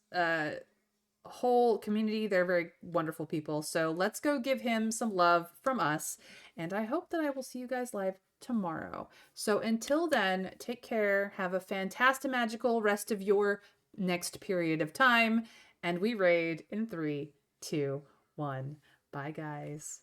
whole community. They're very wonderful people. So let's go give him some love from us. And I hope that I will see you guys live tomorrow. So until then, take care, have a fantastic magical rest of your next period of time, and we raid in 3, 2, 1. Bye guys.